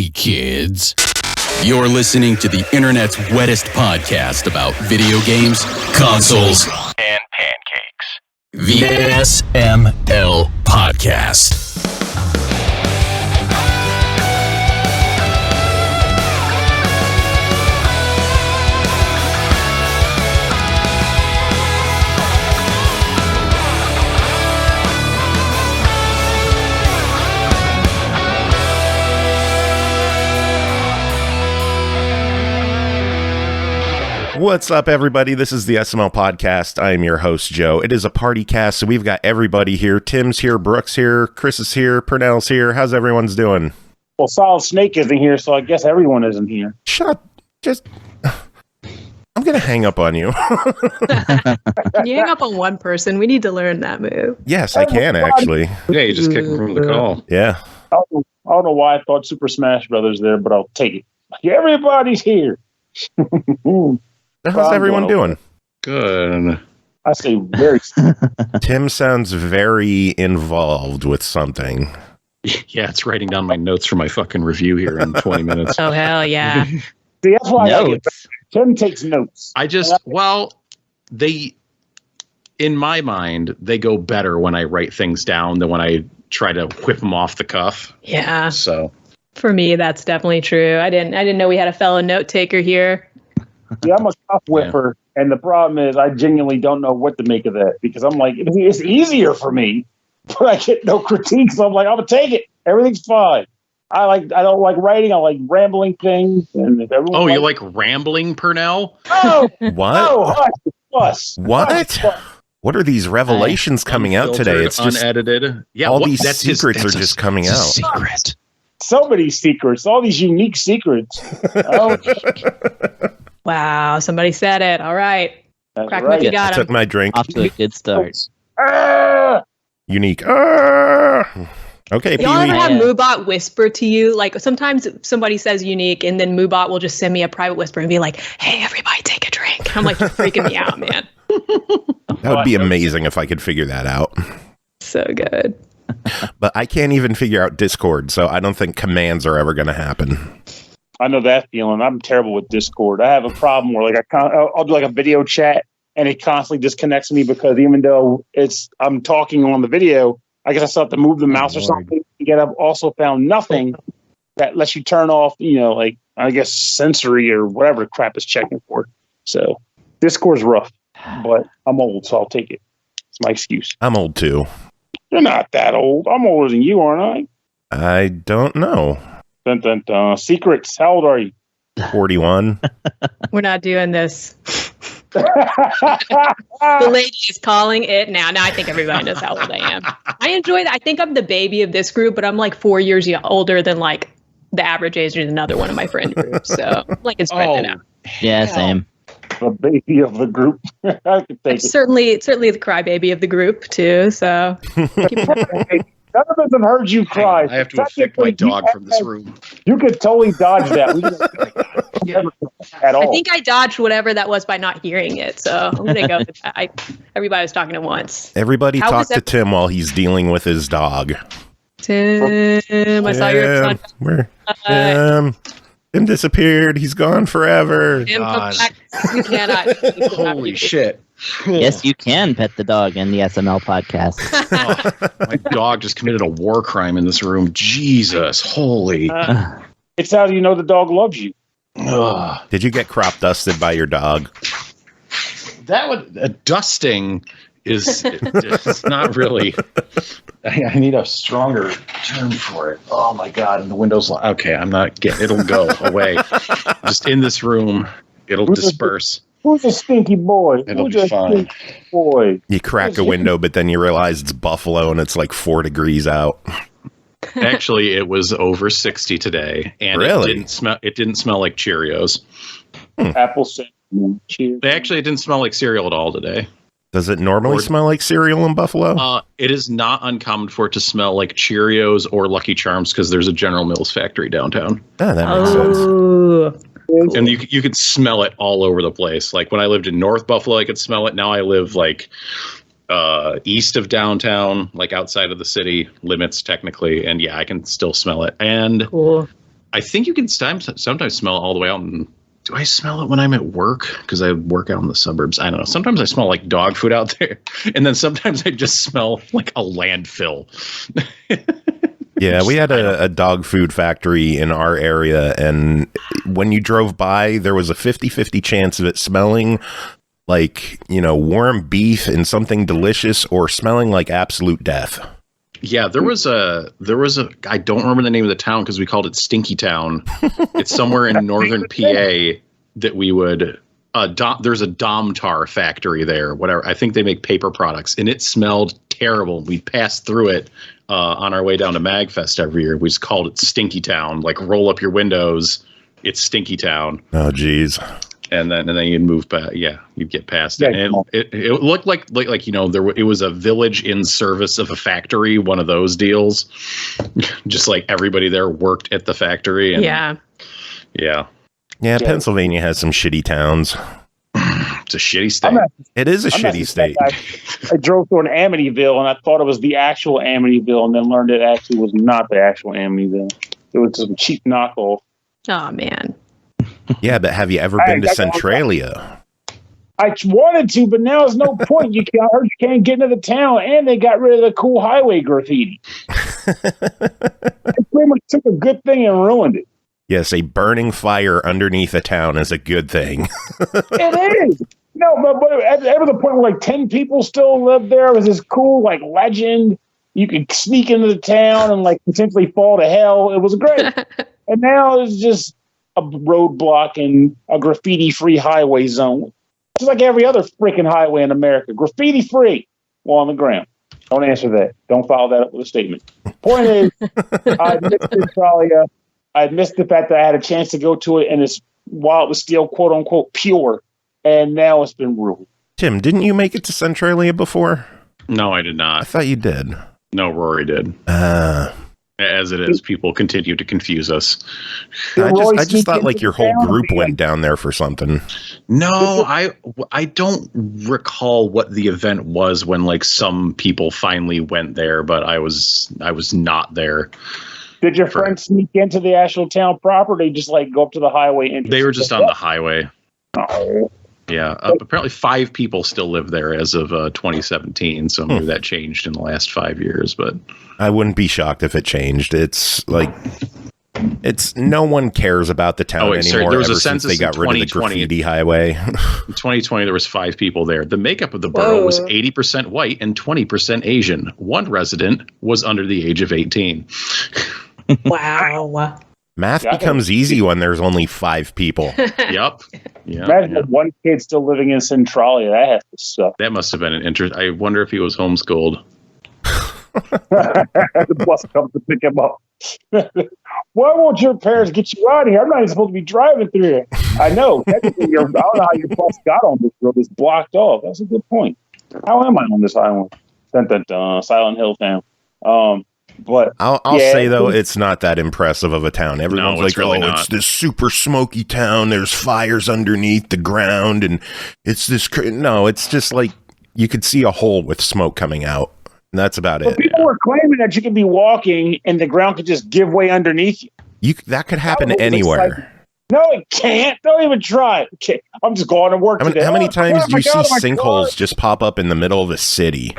Hey, kids. You're listening to the internet's wettest podcast about video games, consoles, and pancakes. The SML Podcast. What's up, everybody? This is the SML Podcast. I am your host, Joe. It is a party cast, so we've got everybody here. Tim's here, Brooke's here, Chris is here, Pernell's here. How's everyone's doing? Well, Solid Snake isn't here, so I guess everyone isn't here. Shut up. I'm going to hang up on you. Can you hang up on one person? We need to learn that move. Yes, I can, actually. Yeah, you just kicked him from the call. Yeah. I don't know why I thought Super Smash Brothers there, but I'll take it. Everybody's here. How's everyone doing? Good. I say very. Tim sounds very involved with something. Yeah, it's writing down my notes for my fucking review here in 20 minutes. Oh, hell yeah. See, that's why Tim takes notes. In my mind, they go better when I write things down than when I try to whip them off the cuff. Yeah. So for me, that's definitely true. I didn't know we had a fellow note taker here. Yeah, I'm a cuff whipper, and the problem is I genuinely don't know what to make of that because I'm like, it's easier for me, but I get no critiques. So I'm like, I'm gonna take it. Everything's fine. I don't like writing. I like rambling things. And if everyone you like rambling, Pernell? Oh, What? Oh, hush. What? What are these revelations coming out today? It's just unedited. Yeah, all these secrets are just coming out. Secret. So many secrets, all these unique secrets. Oh, Wow, somebody said it. All right. that's Crack right. you got I him. took my drink. Off to a good start. Unique. Okay, Y'all ever Pee-wee. have Moobot whisper to you? Like sometimes somebody says unique and then Moobot will just send me a private whisper and be like, hey, everybody take a drink. I'm like, you're freaking me out, man. That would be amazing if I could figure that out. So good. But I can't even figure out Discord, so I don't think commands are ever going to happen. I know that feeling. I'm terrible with Discord. I have a problem where I'll do like a video chat and it constantly disconnects me because even though I'm talking on the video, I guess I still have to move the mouse or something. Yet I've also found nothing that lets you turn off, like I guess sensory or whatever crap is checking for. So Discord's rough, but I'm old, so I'll take it. It's my excuse. I'm old too. You're not that old. I'm older than you, aren't I don't know. I? Dun, dun, dun. Secrets. How old are you? 41. We're not doing this. The lady is calling it now. Now I think everybody knows how old I am. I enjoy that. I think I'm the baby of this group, but I'm like 4 years older than like the average age of another one of my friend groups. So like it's spreading out. Yeah, same. The baby of the group. I could take it. Certainly the crybaby of the group too. So None of us have heard you cry. I have to evict my dog from this room. You could totally dodge that. At all. I think I dodged whatever that was by not hearing it. So I'm gonna go with that. Everybody was talking at once. Everybody How talk was to Tim while he's dealing with his dog. Tim, I saw your son. Where? Tim disappeared. He's gone forever. Tim, come God. back. You cannot. Holy shit. Yes, you can pet the dog in the SML podcast. My dog just committed a war crime in this room. Jesus. Holy. It's how you know the dog loves you. Ugh. Did you get crop dusted by your dog? A dusting is it's not really. I need a stronger term for it. Oh my god! And the window's okay. I'm not getting. It'll go away. Just in this room, it'll disperse. Who's a stinky boy? It'll Who's be a fine. stinky boy? You crack a window, but then you realize it's Buffalo and it's like 4 degrees out. Actually, it was over 60 today, and Really? It didn't smell like Cheerios. Apple cinnamon. Cheers. Actually, it didn't smell like cereal at all today. Does it normally smell like cereal in Buffalo? It is not uncommon for it to smell like Cheerios or Lucky Charms because there's a General Mills factory downtown. Ah, that makes sense. Oh, And you could smell it all over the place. Like when I lived in North Buffalo, I could smell it. Now I live like east of downtown, like outside of the city limits technically. And yeah, I can still smell it. And cool. I think you can sometimes smell it all the way out. Do I smell it when I'm at work? Because I work out in the suburbs. I don't know. Sometimes I smell like dog food out there. And then sometimes I just smell like a landfill. Yeah, we had a dog food factory in our area, and when you drove by, there was a 50-50 chance of it smelling like, warm beef and something delicious, or smelling like absolute death. Yeah, there was a I don't remember the name of the town because we called it Stinky Town. It's somewhere in northern PA that we would there's a Domtar factory there, whatever. I think they make paper products, and it smelled terrible. We passed through it on our way down to MagFest every year. We just called it Stinky Town. Like, roll up your windows, it's Stinky Town. Oh, geez. And then you'd move back. Yeah, you'd get past it. And it looked like it was a village in service of a factory, one of those deals. Just like everybody there worked at the factory. And, yeah. Yeah, Pennsylvania has some shitty towns. It's a shitty state. It is a shitty state. I drove through an Amityville, and I thought it was the actual Amityville, and then learned it actually was not the actual Amityville. It was some cheap knockoff. Oh, man. Yeah, but have you ever been to Centralia? I wanted to, but now there's no point. I heard you can't get into the town, and they got rid of the cool highway graffiti. They pretty much took a good thing and ruined it. Yes, a burning fire underneath a town is a good thing. It is. No, but at the point where like 10 people still lived there, it was this cool like legend. You could sneak into the town and like potentially fall to hell. It was great. And now it's just a roadblock and a graffiti-free highway zone. Just like every other freaking highway in America. Graffiti-free while on the ground. Don't answer that. Don't follow that up with a statement. Point is, I missed Centralia. I missed the fact that I had a chance to go to it, and while it was still quote-unquote pure, and now it's been ruined. Tim, didn't you make it to Centralia before? No, I did I not. thought you did. No, Rory did. As it is, people continue to confuse us. I just thought like your whole group went down there for something. No, I don't recall what the event was when like some people finally went there, but I was not there. Did your friends sneak into the actual town proper? Or they just like go up to the highway? They were just on the highway. Oh. Yeah, apparently 5 people still live there as of 2017, so maybe that changed in the last 5 years. But I wouldn't be shocked if it changed. It's like no one cares about the town anymore. Sorry, there was ever a census since they got rid of the graffiti highway. In 2020, there was 5 people there. The makeup of the borough was 80% white and 20% Asian. One resident was under the age of 18. Wow. Math becomes easy when there's only 5 people. Yep. Imagine one kid still living in Centralia. That has to suck. That must have been an interest. I wonder if he was homeschooled. The bus comes to pick him up. Why won't your parents get you out of here? I'm not even supposed to be driving through here. I know. Technically, I don't know how your bus got on this road. It's blocked off. That's a good point. How am I on this island? Dun, dun, dun, Silent Hill town. But I'll say though, it's not that impressive of a town. Everyone's like, really "Oh, not. It's this super smoky town. There's fires underneath the ground, and it's this." No, it's just like you could see a hole with smoke coming out. And that's about it. People were claiming that you could be walking and the ground could just give way underneath you. That could happen anywhere. No, it can't. Don't even try. Okay. I'm just going to work today. How many times do you see sinkholes just pop up in the middle of a city?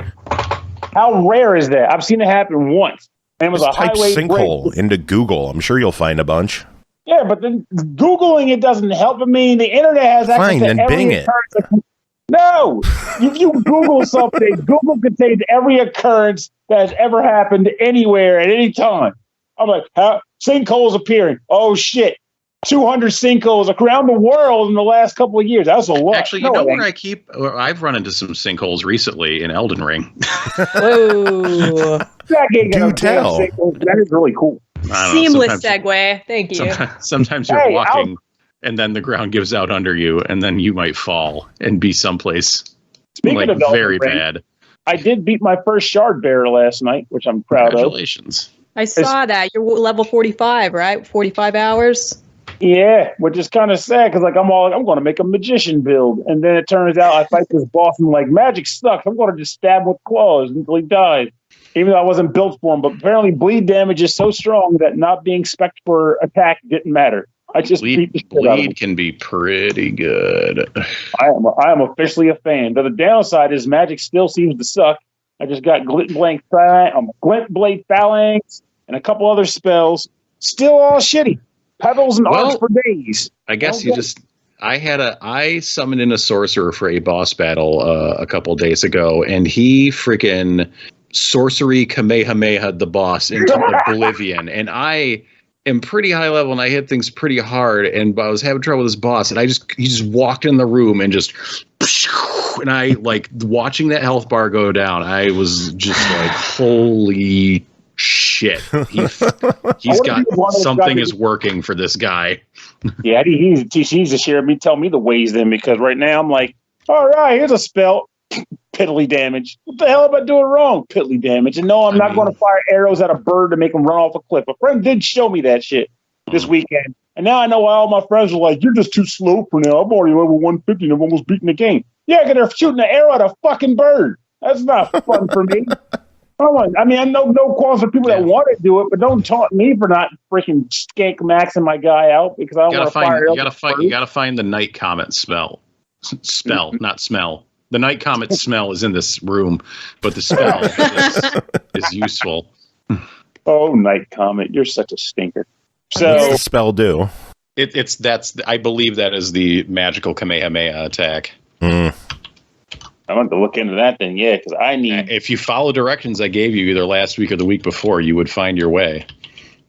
How rare is that? I've seen it happen once. And it was just a highway sinkhole break. into Google. I'm sure you'll find a bunch. Yeah, but then Googling it doesn't help. I mean, the internet has access to every Bing it. occurrence. No, if you Google something, Google contains every occurrence that has ever happened anywhere at any time. I'm like, sinkholes appearing. Oh, shit. 200 sinkholes around the world in the last couple of years. That's a lot. Actually, you know where I've run into some sinkholes recently in Elden Ring. Whoa. Do tell. That is really cool. Seamless segue. Thank you. Sometimes you're walking and then the ground gives out under you and then you might fall and be someplace like very bad. I did beat my first shard bearer last night, which I'm proud of. Congratulations. I saw that. You're level 45, right? 45 hours? Yeah, which is kind of sad because I'm going to make a magician build, and then it turns out I fight this boss and magic sucks. I'm going to just stab with claws until he dies. even though I wasn't built for them. But apparently, bleed damage is so strong that not being spec'd for attack didn't matter. I just beat the shit out of them. Bleed can be pretty good. I am officially a fan. But the downside is magic still seems to suck. I just got Glint Blade Phalanx and a couple other spells. Still all shitty. Pebbles and arcs for days. I guess I summoned in a sorcerer for a boss battle a couple days ago, and he freaking sorcery Kamehameha the boss into oblivion. And I am pretty high level, and I hit things pretty hard, and I was having trouble with this boss, and he just walked in the room and just, and I like watching that health bar go down. I was just like, holy shit. He's got something is working for this guy. Yeah, he needs to tell me the ways then, because right now I'm like, all right, here's a spell. Piddly damage. What the hell am I doing wrong? Piddly damage. And no, I'm not going to fire arrows at a bird to make him run off a cliff. A friend did show me that shit this weekend. And now I know why all my friends are like, you're just too slow for now. I'm already level 150 and I've almost beaten the game. Yeah, because they're shooting an arrow at a fucking bird. That's not fun for me. I mean, I know no qualms for people that want to do it, but don't taunt me for not freaking skank maxing my guy out because I don't want to fire arrows. You gotta find the night comet spell. Not smell. The night comet smell is in this room, but the spell is useful. Oh, night comet, you're such a stinker. So what's the spell do? I believe that is the magical Kamehameha attack. I'm going to look into that then, yeah, because I need... If you follow directions I gave you either last week or the week before, you would find your way.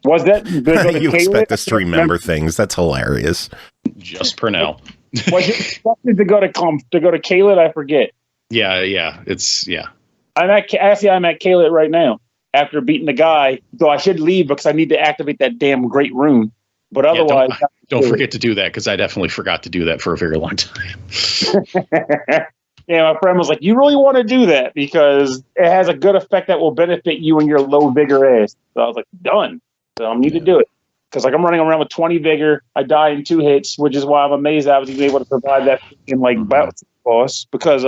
Was that... You expect us to remember things. That's hilarious. Just Pernell. Was it expected to go to Qute? I forget. Yeah. I'm at Qute right now after beating the guy. So I should leave because I need to activate that damn great rune. But otherwise, don't forget to do that because I definitely forgot to do that for a very long time. Yeah, my friend was like, "You really want to do that because it has a good effect that will benefit you and your low vigor ass." So I was like, "Done." So I need to do it. Because like I'm running around with 20 vigor, I die in 2 hits, which is why I'm amazed I was even able to provide that in like bounce boss. Because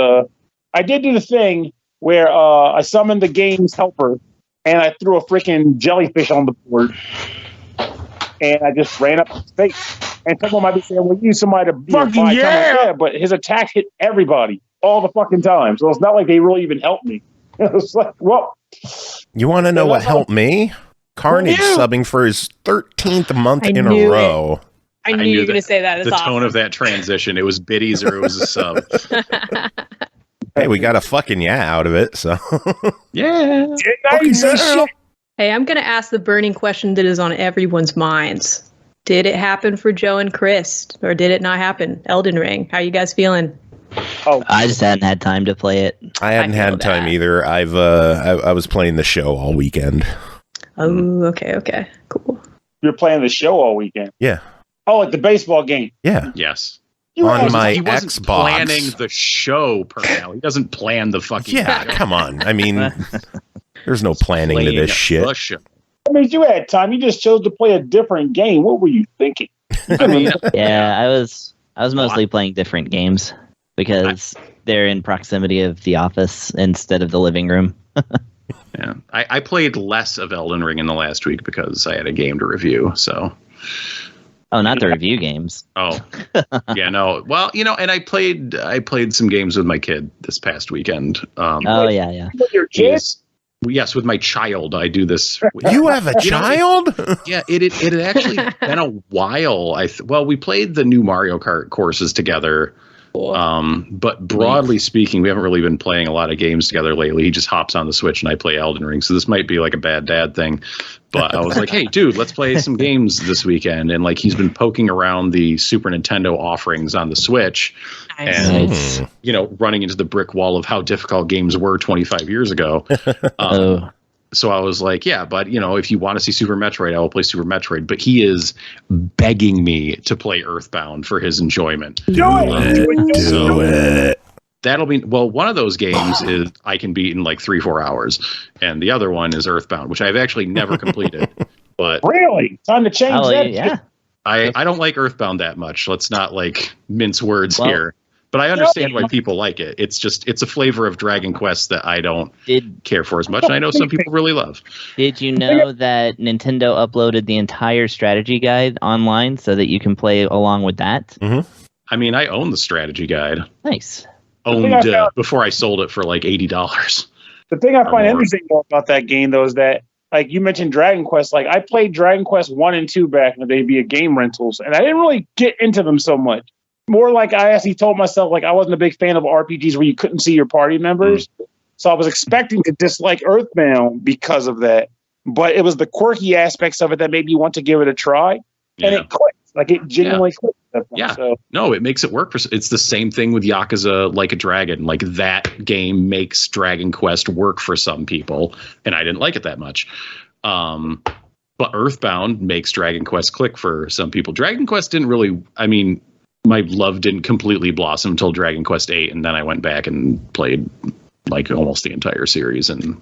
I did do the thing where I summoned the game's helper and I threw a freaking jellyfish on the board, and I just ran up his face. And someone might be saying, "Well, you use somebody to fucking yeah," but his attack hit everybody all the fucking time, so it's not like they really even helped me. It was like, well, you want to know what helped me? Carnage subbing for his 13th month in a row. I knew you were going to say that. The tone of that transition. It was biddies or it was a sub. Hey, we got a fucking out of it, so. Yeah. Hey, I'm going to ask the burning question that is on everyone's minds. Did it happen for Joe and Chris, or did it not happen? Elden Ring. How are you guys feeling? Oh, I just hadn't had time to play it. I hadn't had time either. I was playing the show all weekend. Oh, okay, cool. You're playing the show all weekend? Yeah. Oh, like the baseball game? Yeah. Yes. On my he wasn't Xbox. Planning the show, Pernell. He doesn't plan the fucking Yeah, come on. I mean, there's no planning to this shit. I mean, you had time. You just chose to play a different game. What were you thinking? I mean, yeah, I was mostly playing different games because they're in proximity of the office instead of the living room. Yeah, I played less of Elden Ring in the last week because I had a game to review. So, not the review games. Oh, yeah, no. Well, and I played some games with my kid this past weekend. Yeah. With your kids? Yes, with my child. I do this. You have a child? Yeah, it had actually been a while. We played the new Mario Kart courses together. But broadly speaking, we haven't really been playing a lot of games together lately. He just hops on the Switch and I play Elden Ring. So this might be like a bad dad thing. But I was like, hey, dude, let's play some games this weekend. And like he's been poking around the Super Nintendo offerings on the Switch. Nice. And, running into the brick wall of how difficult games were 25 years ago. So I was like, yeah, but, if you want to see Super Metroid, I will play Super Metroid. But he is begging me to play EarthBound for his enjoyment. Do it. That'll be, one of those games is I can beat in like 3-4 hours. And the other one is EarthBound, which I've actually never completed. But really? Time to change that? Yeah. I don't like EarthBound that much. Let's not mince words here. But I understand why people like it. It's a flavor of Dragon Quest that I don't care for as much. And I know some people really love. Did you know that Nintendo uploaded the entire strategy guide online so that you can play along with that? Mm-hmm. I mean, I own the strategy guide. Nice. Owned before I sold it for like $80. The thing I find interesting about that game, though, is that, like you mentioned Dragon Quest, like I played Dragon Quest 1 and 2 back in the day via game rentals, and I didn't really get into them so much. More like I actually told myself, like I wasn't a big fan of RPGs where you couldn't see your party members. So I was expecting to dislike EarthBound because of that. But it was the quirky aspects of it that made me want to give it a try. Yeah. And it clicked. Like it genuinely clicked. Yeah. So. No, it makes it work. It's the same thing with Yakuza Like a Dragon. Like that game makes Dragon Quest work for some people. And I didn't like it that much. But EarthBound makes Dragon Quest click for some people. Dragon Quest didn't really, I mean, my love didn't completely blossom until Dragon Quest 8, and then I went back and played like almost the entire series. And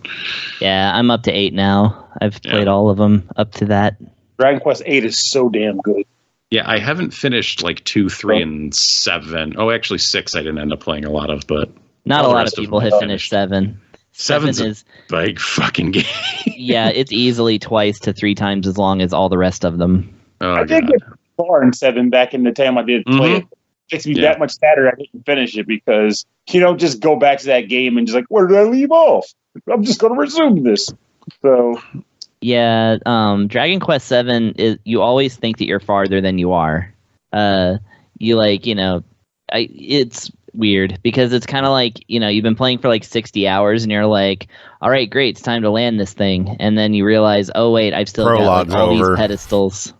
yeah, I'm up to 8 now. I've played all of them up to that. Dragon Quest 8 is so damn good. Yeah, I haven't finished like 2, 3, and 7. Oh, actually 6 I didn't end up playing a lot of, but not a lot of people have finished 7. 7's is a big fucking game. Yeah, it's easily 2 to 3 times as long as all the rest of them. Oh, I did get far in 7 back in the time I did play it. It makes me that much sadder I didn't finish it because you don't just go back to that game and just like, where did I leave off? I'm just going to resume this. So yeah, Dragon Quest 7 is you always think that you're farther than you are. You like, you know, it's weird because it's kind of like, you know, you've been playing for like 60 hours and you're like, all right, great, it's time to land this thing, and then you realize, oh wait, I've still got like, all these pedestals.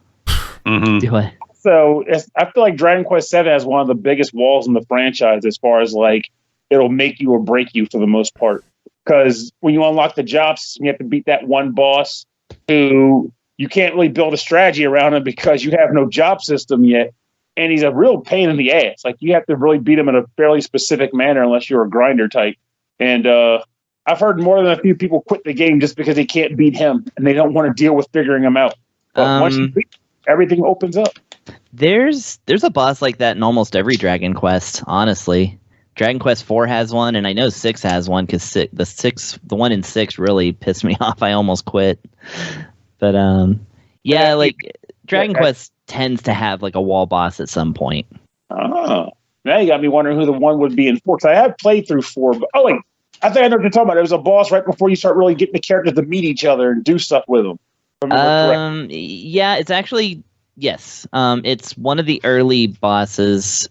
Do I? So I feel like Dragon Quest 7 has one of the biggest walls in the franchise as far as like it'll make you or break you for the most part. Because when you unlock the jobs, you have to beat that one boss who you can't really build a strategy around him because you have no job system yet. And he's a real pain in the ass. Like you have to really beat him in a fairly specific manner unless you're a grinder type. And I've heard more than a few people quit the game just because they can't beat him and they don't want to deal with figuring him out. But once you beat him, everything opens up. There's a boss like that in almost every Dragon Quest, honestly. Dragon Quest 4 has one, and I know 6 has one because the one in 6 really pissed me off. I almost quit. But yeah, like Dragon Quest tends to have like a wall boss at some point. Oh, now you got me wondering who the one would be in 4. Because I have played through 4, but I think I know what you're talking about. There was a boss right before you start really getting the characters to meet each other and do stuff with them. Yeah, it's actually yes. It's one of the early bosses.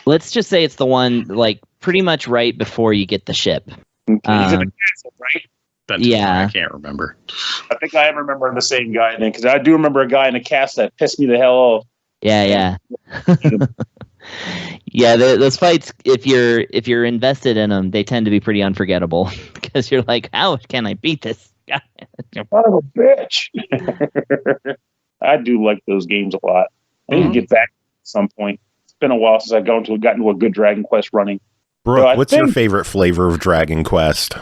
Let's just say it's the one like pretty much right before you get the ship. Okay. He's in the castle, right? Yeah, I can't remember. I think I am remembering the same guy then because I do remember a guy in the castle that pissed me the hell off. Yeah. Yeah, those fights, if you're invested in them, they tend to be pretty unforgettable because you're like, how can I beat this guy? Son of a bitch. I do like those games a lot. I need to get back at some point. It's been a while since I've gotten to a good Dragon Quest running. Brooke, what's your favorite flavor of Dragon Quest?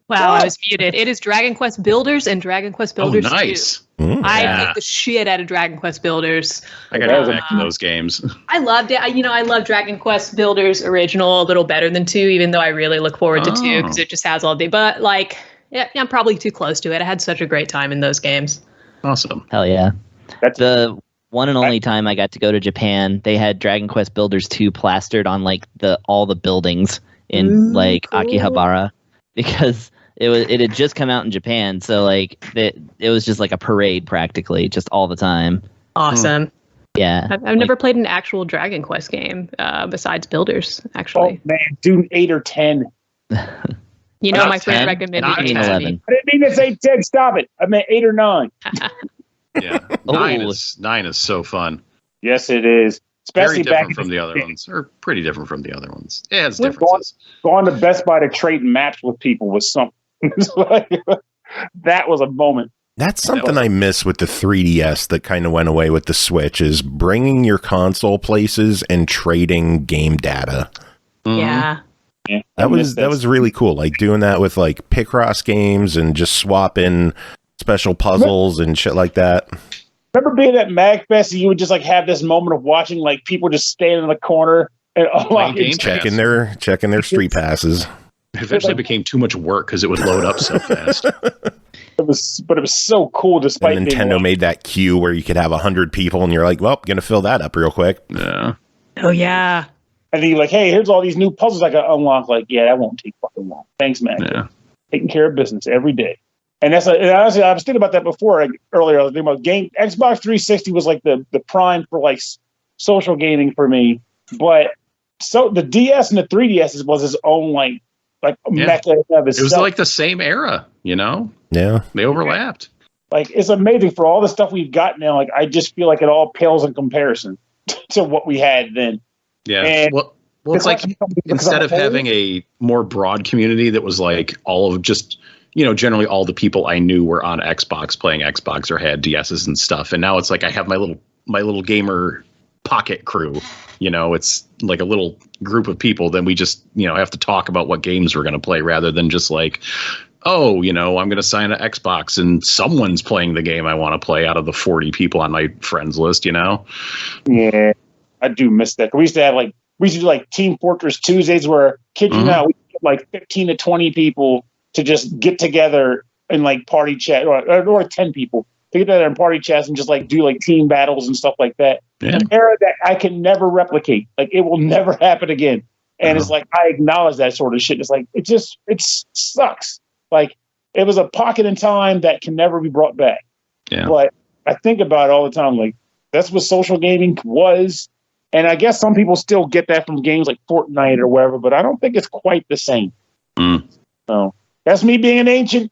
Wow, I was muted. It is Dragon Quest Builders and Dragon Quest Builders 2. Nice. I take the shit out of Dragon Quest Builders. I got to go back to those games. I loved it. I love Dragon Quest Builders original a little better than 2, even though I really look forward to 2 because it just has all the. But like, yeah, I'm probably too close to it. I had such a great time in those games. Awesome. Hell yeah. That's the one and only time I got to go to Japan. They had Dragon Quest Builders 2 plastered on like all the buildings in like cool. Akihabara because it had just come out in Japan, so like it was just like a parade practically, just all the time. Awesome. Yeah. I've never played an actual Dragon Quest game besides Builders, actually. Oh man, do 8 or 10. You know, my friend recommended 11. I didn't mean to say 10. Stop it. I meant 8 or 9. Yeah, 9 is so fun. Yes, it is. Especially very different from the other ones, or pretty different from the other ones. It has differences. Going to Best Buy to trade maps with people was something. That was a moment. That's something I miss with the 3DS that kind of went away with the Switch is bringing your console places and trading game data. Yeah. That was really cool. Like doing that with like Picross games and just swapping special puzzles and shit like that. Remember being at MagFest and you would just like have this moment of watching like people just standing in the corner and unlocking checking their street passes. It eventually became too much work because it would load up so fast. It was so cool. Despite and Nintendo made that queue where you could have 100 people, and you're like, well, gonna fill that up real quick. Yeah. Oh yeah. And then you're like, hey, here's all these new puzzles I got to unlock. Like, yeah, that won't take fucking long. Thanks, man. Yeah. Taking care of business every day. And and honestly, I was thinking about that before. Earlier, I was thinking about Xbox 360 was like the prime for like social gaming for me. But so the DS and the 3DS was its own like mecca of itself. It was like the same era, you know? Yeah. They overlapped. Like, it's amazing for all the stuff we've got now. Like, I just feel like it all pales in comparison to what we had then. Yeah. And well, it's like instead of having a more broad community that was like all of just, you know, generally all the people I knew were on Xbox playing Xbox or had DSs and stuff. And now it's like I have my little gamer pocket crew. You know, it's like a little group of people. Then we just, you know, have to talk about what games we're going to play rather than just like, oh, you know, I'm going to sign an Xbox and someone's playing the game I want to play out of the 40 people on my friends list, you know? Yeah, I do miss that. We used to do like Team Fortress Tuesdays where, kid you not, we get like 15 to 20 people to just get together and like party chat, or 10 people to get together and party chats and just like do like team battles and stuff like that. Yeah. An era that I can never replicate. Like, it will never happen again. And it's like, I acknowledge that sort of shit. It's like, it sucks. Like, it was a pocket in time that can never be brought back. Yeah. But I think about it all the time. Like, that's what social gaming was. And I guess some people still get that from games like Fortnite or wherever, but I don't think it's quite the same. So that's me being an ancient.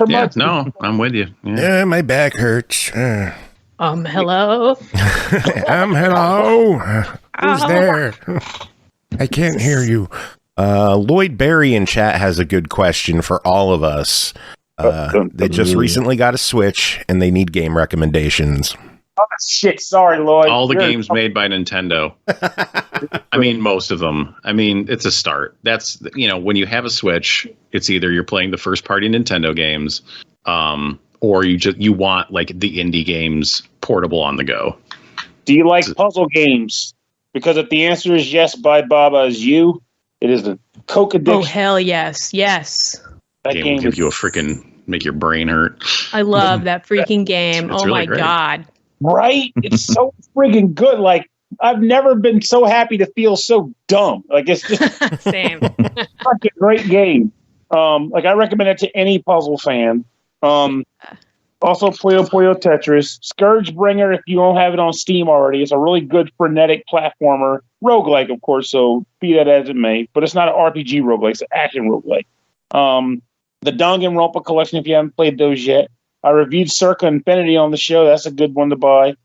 Yeah, no, I'm with you. Yeah, my back hurts. Hello. Hello. Who's there? I can't hear you. Lloyd Berry in chat has a good question for all of us. They just recently got a Switch and they need game recommendations. Oh, shit. Sorry, Lloyd. All the games made by Nintendo. I mean, most of them. I mean, it's a start. That's, you know, when you have a Switch, it's either you're playing the first party Nintendo games, or you want like the indie games portable on the go. Do you like puzzle games? Because if the answer is yes, by Baba is you. It is a Coke addiction. Oh hell yes, yes. That game will give you a freaking make your brain hurt. I love that freaking game. It's oh really my great. god. Right? It's so friggin' good. Like, I've never been so happy to feel so dumb. Like, it's just Same. such a great game. Like, I recommend it to any puzzle fan. Also, Puyo Puyo Tetris. Scourgebringer, if you don't have it on Steam already, it's a really good frenetic platformer. Roguelike, of course, so be that as it may. But it's not an RPG roguelike, it's an action roguelike. The Danganronpa collection, if you haven't played those yet. I reviewed Circa Infinity on the show. That's a good one to buy.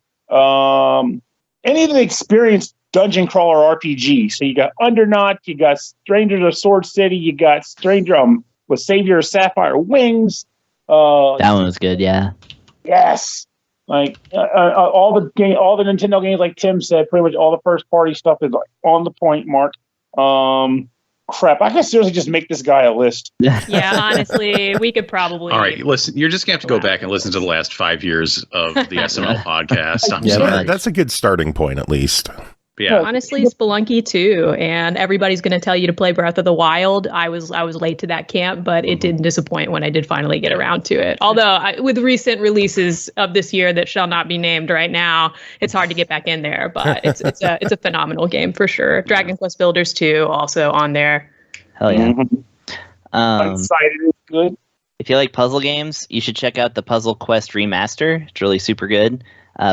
Any of the experienced dungeon crawler RPG. So you got Undernaut, you got Strangers of Sword City, you got Stranger with Savior of Sapphire Wings. That one was good, yeah. Yes. Like all the Nintendo games, like Tim said, pretty much all the first party stuff is like on the point mark. Crap, I can seriously just make this guy a list. Yeah, honestly, we could probably. All right, listen, you're just going to have to go back and listen to the last 5 years of the SML podcast. I'm Yeah, sorry. that's a good starting point, at least. Yeah. Honestly, Spelunky too, and everybody's going to tell you to play Breath of the Wild. I was late to that camp, but it didn't disappoint when I did finally get around to it. Although with recent releases of this year that shall not be named right now, it's hard to get back in there. But it's a phenomenal game for sure. Dragon Quest Builders 2 also on there. Hell yeah. I'm excited. It's good. If you like puzzle games, you should check out the Puzzle Quest Remaster. It's really super good.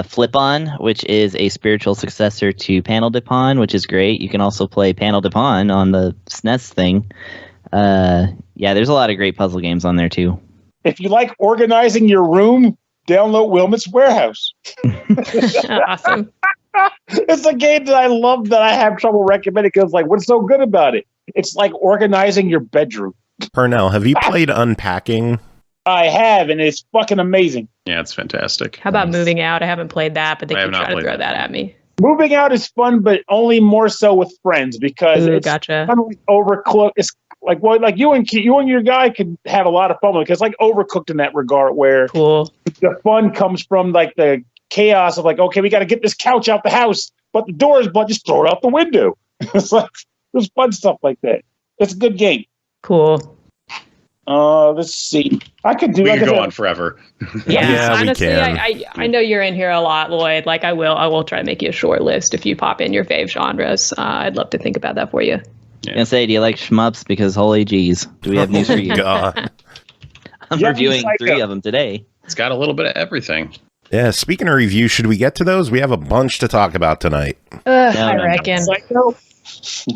Flip-On, which is a spiritual successor to Panel Dipon, which is great. You can also play Panel Dipon on the SNES thing. Yeah, there's a lot of great puzzle games on there, too. If you like organizing your room, download Wilmot's Warehouse. Awesome. It's a game that I love that I have trouble recommending because, like, what's so good about it? It's like organizing your bedroom. Pernell, have you played Unpacking? I have, and it's fucking amazing. Yeah, it's fantastic. How about Moving Out? I haven't played that, but they keep trying to throw that at me. Moving Out is fun, but only more so with friends because it's gotcha. kind of like Overcooked. It's like you and your guy could have a lot of fun with it. It's like Overcooked in that regard, where the fun comes from like the chaos of like, okay, we got to get this couch out the house, but the door is blocked. Just throw it out the window. It's like there's fun stuff like that. It's a good game. Cool. Let's see. I could do. We like could I go said, on forever. Yeah, we honestly, can. I know you're in here a lot, Lloyd. Like I will try to make you a short list if you pop in your fave genres. I'd love to think about that for you. I'm gonna say, do you like shmups? Because holy jeez, do we have news for you? God. I'm Yeah, reviewing Psycho. 3 of them today. It's got a little bit of everything. Yeah, speaking of reviews, should we get to those? We have a bunch to talk about tonight. I reckon. Psycho.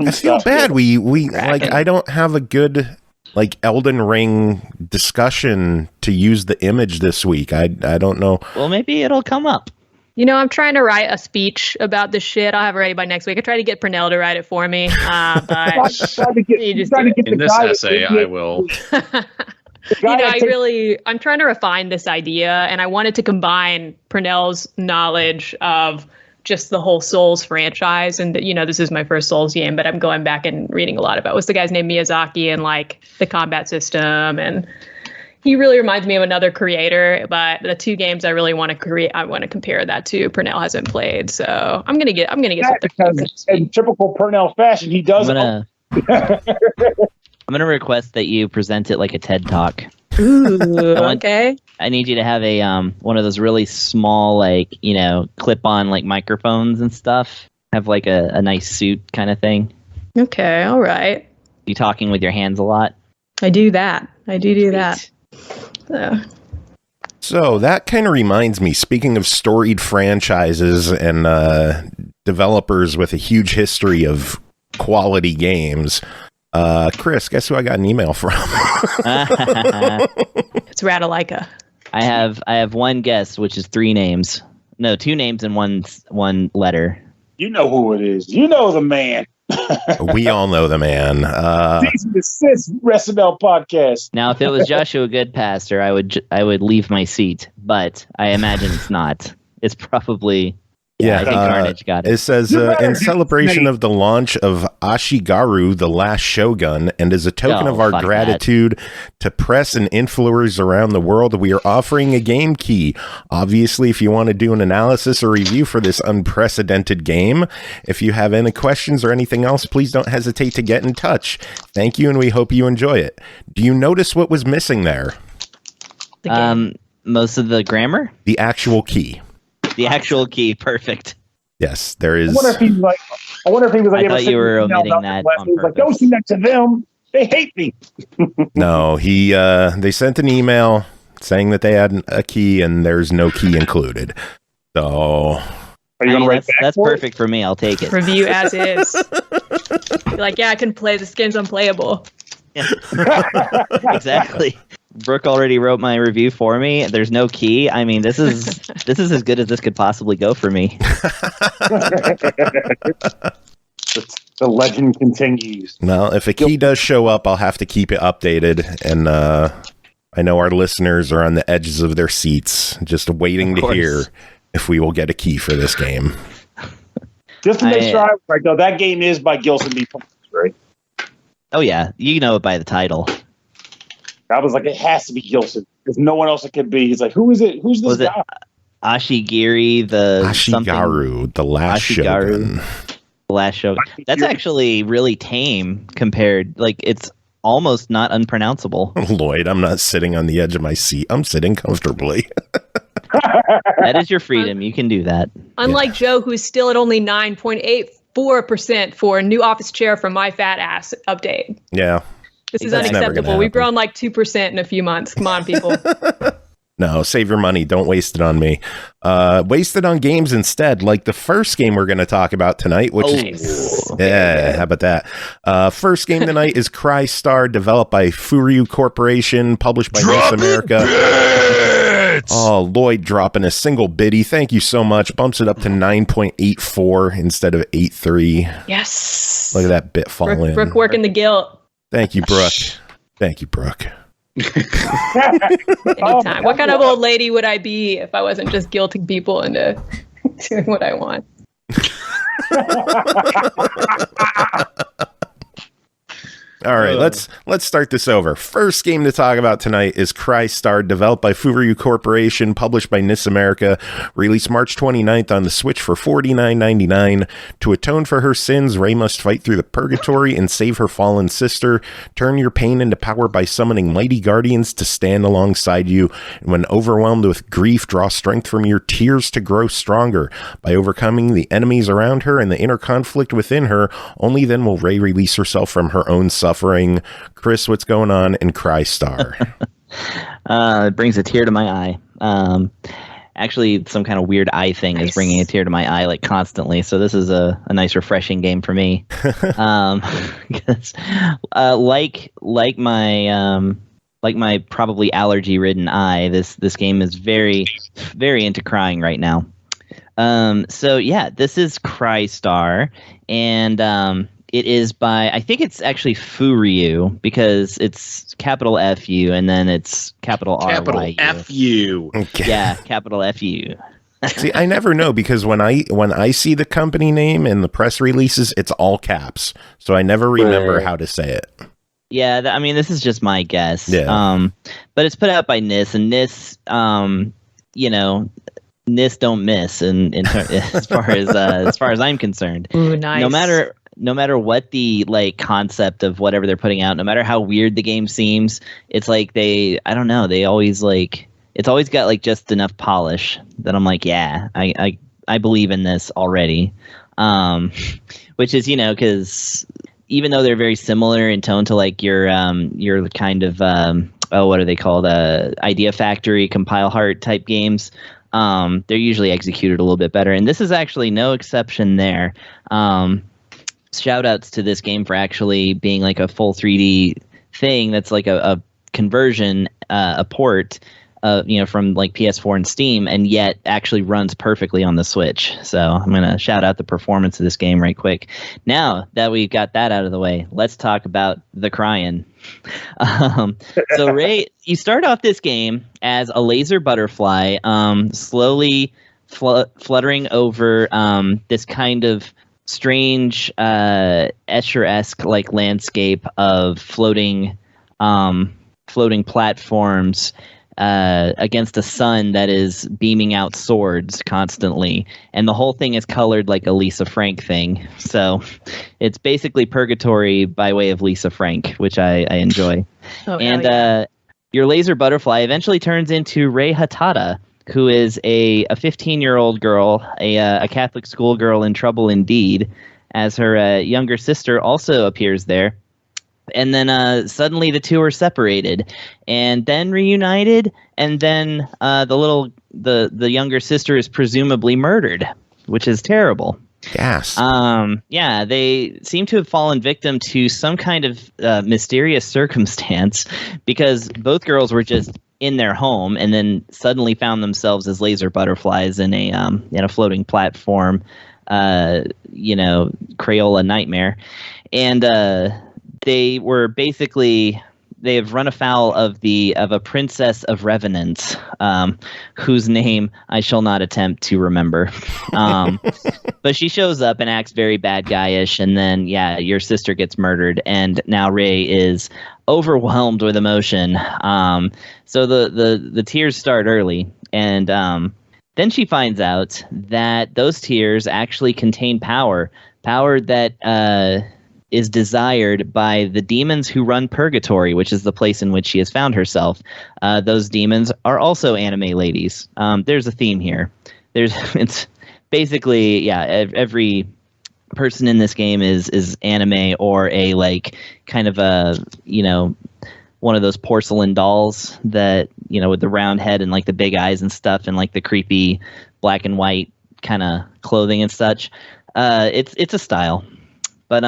I feel bad. We like I don't have a good like Elden Ring discussion to use the image this week. I don't know. Well, maybe it'll come up. You know, I'm trying to write a speech about this shit. I'll have it ready by next week. I try to get Pernell to write it for me, but Trying to get In the this guy essay, that- I will. I'm trying to refine this idea, and I wanted to combine Pernell's knowledge of just the whole Souls franchise, and this is my first Souls game, but I'm going back and reading a lot about what's the guy's name, Miyazaki, and like the combat system, and he really reminds me of another creator. But the 2 games I really want to compare that to. Pernell hasn't played, so I'm gonna get something. because in typical Pernell fashion, he does. I'm gonna request that you present it like a TED Talk. Ooh, okay. I need you to have a one of those really small, like, clip-on like microphones and stuff. Have like a nice suit kind of thing. Okay, all right. You talking with your hands a lot. I do that. I do that. So that kind of reminds me, speaking of storied franchises and developers with a huge history of quality games, Chris, guess who I got an email from? It's Radalika. I have one guess, which is 3 names. No, 2 names and one letter. You know who it is. You know the man. We all know the man. Cease and desist, SML podcast. Now, if it was Joshua Goodpaster, I would leave my seat, but I imagine it's not. It's probably. Yeah, I think Carnage got it. It says, in celebration of the launch of Ashigaru, the Last Shogun, and as a token of our fuck gratitude to press and influencers around the world, we are offering a game key. Obviously, if you want to do an analysis or review for this unprecedented game, if you have any questions or anything else, please don't hesitate to get in touch. Thank you, and we hope you enjoy it. Do you notice what was missing there? Most of the grammar? The actual key. The actual key, perfect. Yes, there is. I wonder if he was like. I thought you were omitting that on He was like, purpose. don't send that to them. They hate me. No, they sent an email saying that they had a key and there's no key included. So Are you going to write back that's for it? perfect for me. I'll take it. Review as is. You're like, yeah, I can play. This game's unplayable. Exactly. Brooke already wrote my review for me. There's no key. I mean, this is as good as this could possibly go for me. The legend continues. Well, if a key does show up, I'll have to keep it updated. And I know our listeners are on the edges of their seats, just waiting to hear if we will get a key for this game. Just to make sure I was right, though, that game is by Gilson B. Thomas, right? Oh yeah, you know it by the title. I was like, it has to be Gilson. There's no one else it could be. He's like, who is it? Who's this Was it guy? Ashigiri, Ashigaru, the Last Shogun. The Last Shogun. That's actually really tame compared. Like, it's almost not unpronounceable. Lloyd, I'm not sitting on the edge of my seat. I'm sitting comfortably. That is your freedom. You can do that. Unlike Joe, who's still at only 9.84% for new office chair from my fat ass update. Yeah. This is That's never gonna unacceptable. We've happen. grown like 2% in a few months. Come on, people. No, save your money. Don't waste it on me. Waste it on games instead, like the first game we're going to talk about tonight, which is... Yeah, how about that? First game tonight is CRYSTAR, developed by FURYU Corporation, published by North America. Oh, Lloyd dropping a single biddy. Thank you so much. Bumps it up to 9.84 instead of 8.3. Yes. Look at that bit fall in. Brooke working the guilt. Thank you, Brooke. Thank you, Brooke. Anytime. What kind of old lady would I be if I wasn't just guilting people into doing what I want? All right, let's start this over. First game to talk about tonight is CRYSTAR, developed by FURYU Corporation, published by NIS America, released March 29th on the Switch for $49.99. To atone for her sins, Rei must fight through the purgatory and save her fallen sister. Turn your pain into power by summoning mighty guardians to stand alongside you. And when overwhelmed with grief, draw strength from your tears to grow stronger. By overcoming the enemies around her and the inner conflict within her, only then will Rei release herself from her own suffering. Chris, what's going on in CRYSTAR? It brings a tear to my eye. Actually, some kind of weird eye thing is bringing a tear to my eye like constantly. So this is a nice, refreshing game for me. Because, like my probably allergy-ridden eye, this game is very, very into crying right now. So yeah, this is CRYSTAR, and it is by, I think it's actually FURYU, because it's capital F-U and then it's capital R-Y-U. Capital F-U. Okay. Yeah, capital F-U. See, I never know, because when I see the company name in the press releases, it's all caps. So I never remember how to say it. Yeah, I mean, this is just my guess. Yeah. But it's put out by NIS, and NIS, NIS don't miss as far as I'm concerned. Ooh, nice. No matter what the like concept of whatever they're putting out, no matter how weird the game seems, it's like they always it's always got like just enough polish that I'm like, yeah, I believe in this already. Which is, because even though they're very similar in tone to like your kind of what are they called, Idea Factory, Compile Heart type games, they're usually executed a little bit better, and this is actually no exception there. Shout outs to this game for actually being like a full 3D thing that's like a conversion, a port, from like PS4 and Steam, and yet actually runs perfectly on the Switch. So I'm going to shout out the performance of this game right quick. Now that we've got that out of the way, let's talk about the crying. So Rei, you start off this game as a laser butterfly, slowly fluttering over this kind of strange Escher-esque like landscape of floating platforms against a sun that is beaming out swords constantly, and the whole thing is colored like a Lisa Frank thing. So it's basically purgatory by way of Lisa Frank, which I enjoy. Oh, and your laser butterfly eventually turns into Rei Hatada, who is a 15-year-old girl, a Catholic schoolgirl in trouble indeed, as her younger sister also appears there. And then suddenly the two are separated, and then reunited, and then the younger sister is presumably murdered, which is terrible. Yes. Yeah, they seem to have fallen victim to some kind of mysterious circumstance, because both girls were just in their home and then suddenly found themselves as laser butterflies in a floating platform, Crayola nightmare. And they have run afoul of a princess of revenants, whose name I shall not attempt to remember. But she shows up and acts very bad guyish, and then your sister gets murdered, and now Rei is overwhelmed with emotion. So the tears start early, and then she finds out that those tears actually contain power that is desired by the demons who run Purgatory, which is the place in which she has found herself. Those demons are also anime ladies. There's a theme here. It's basically, every person in this game is anime or a like kind of a one of those porcelain dolls that with the round head and like the big eyes and stuff and like the creepy black and white kind of clothing and such. It's a style, but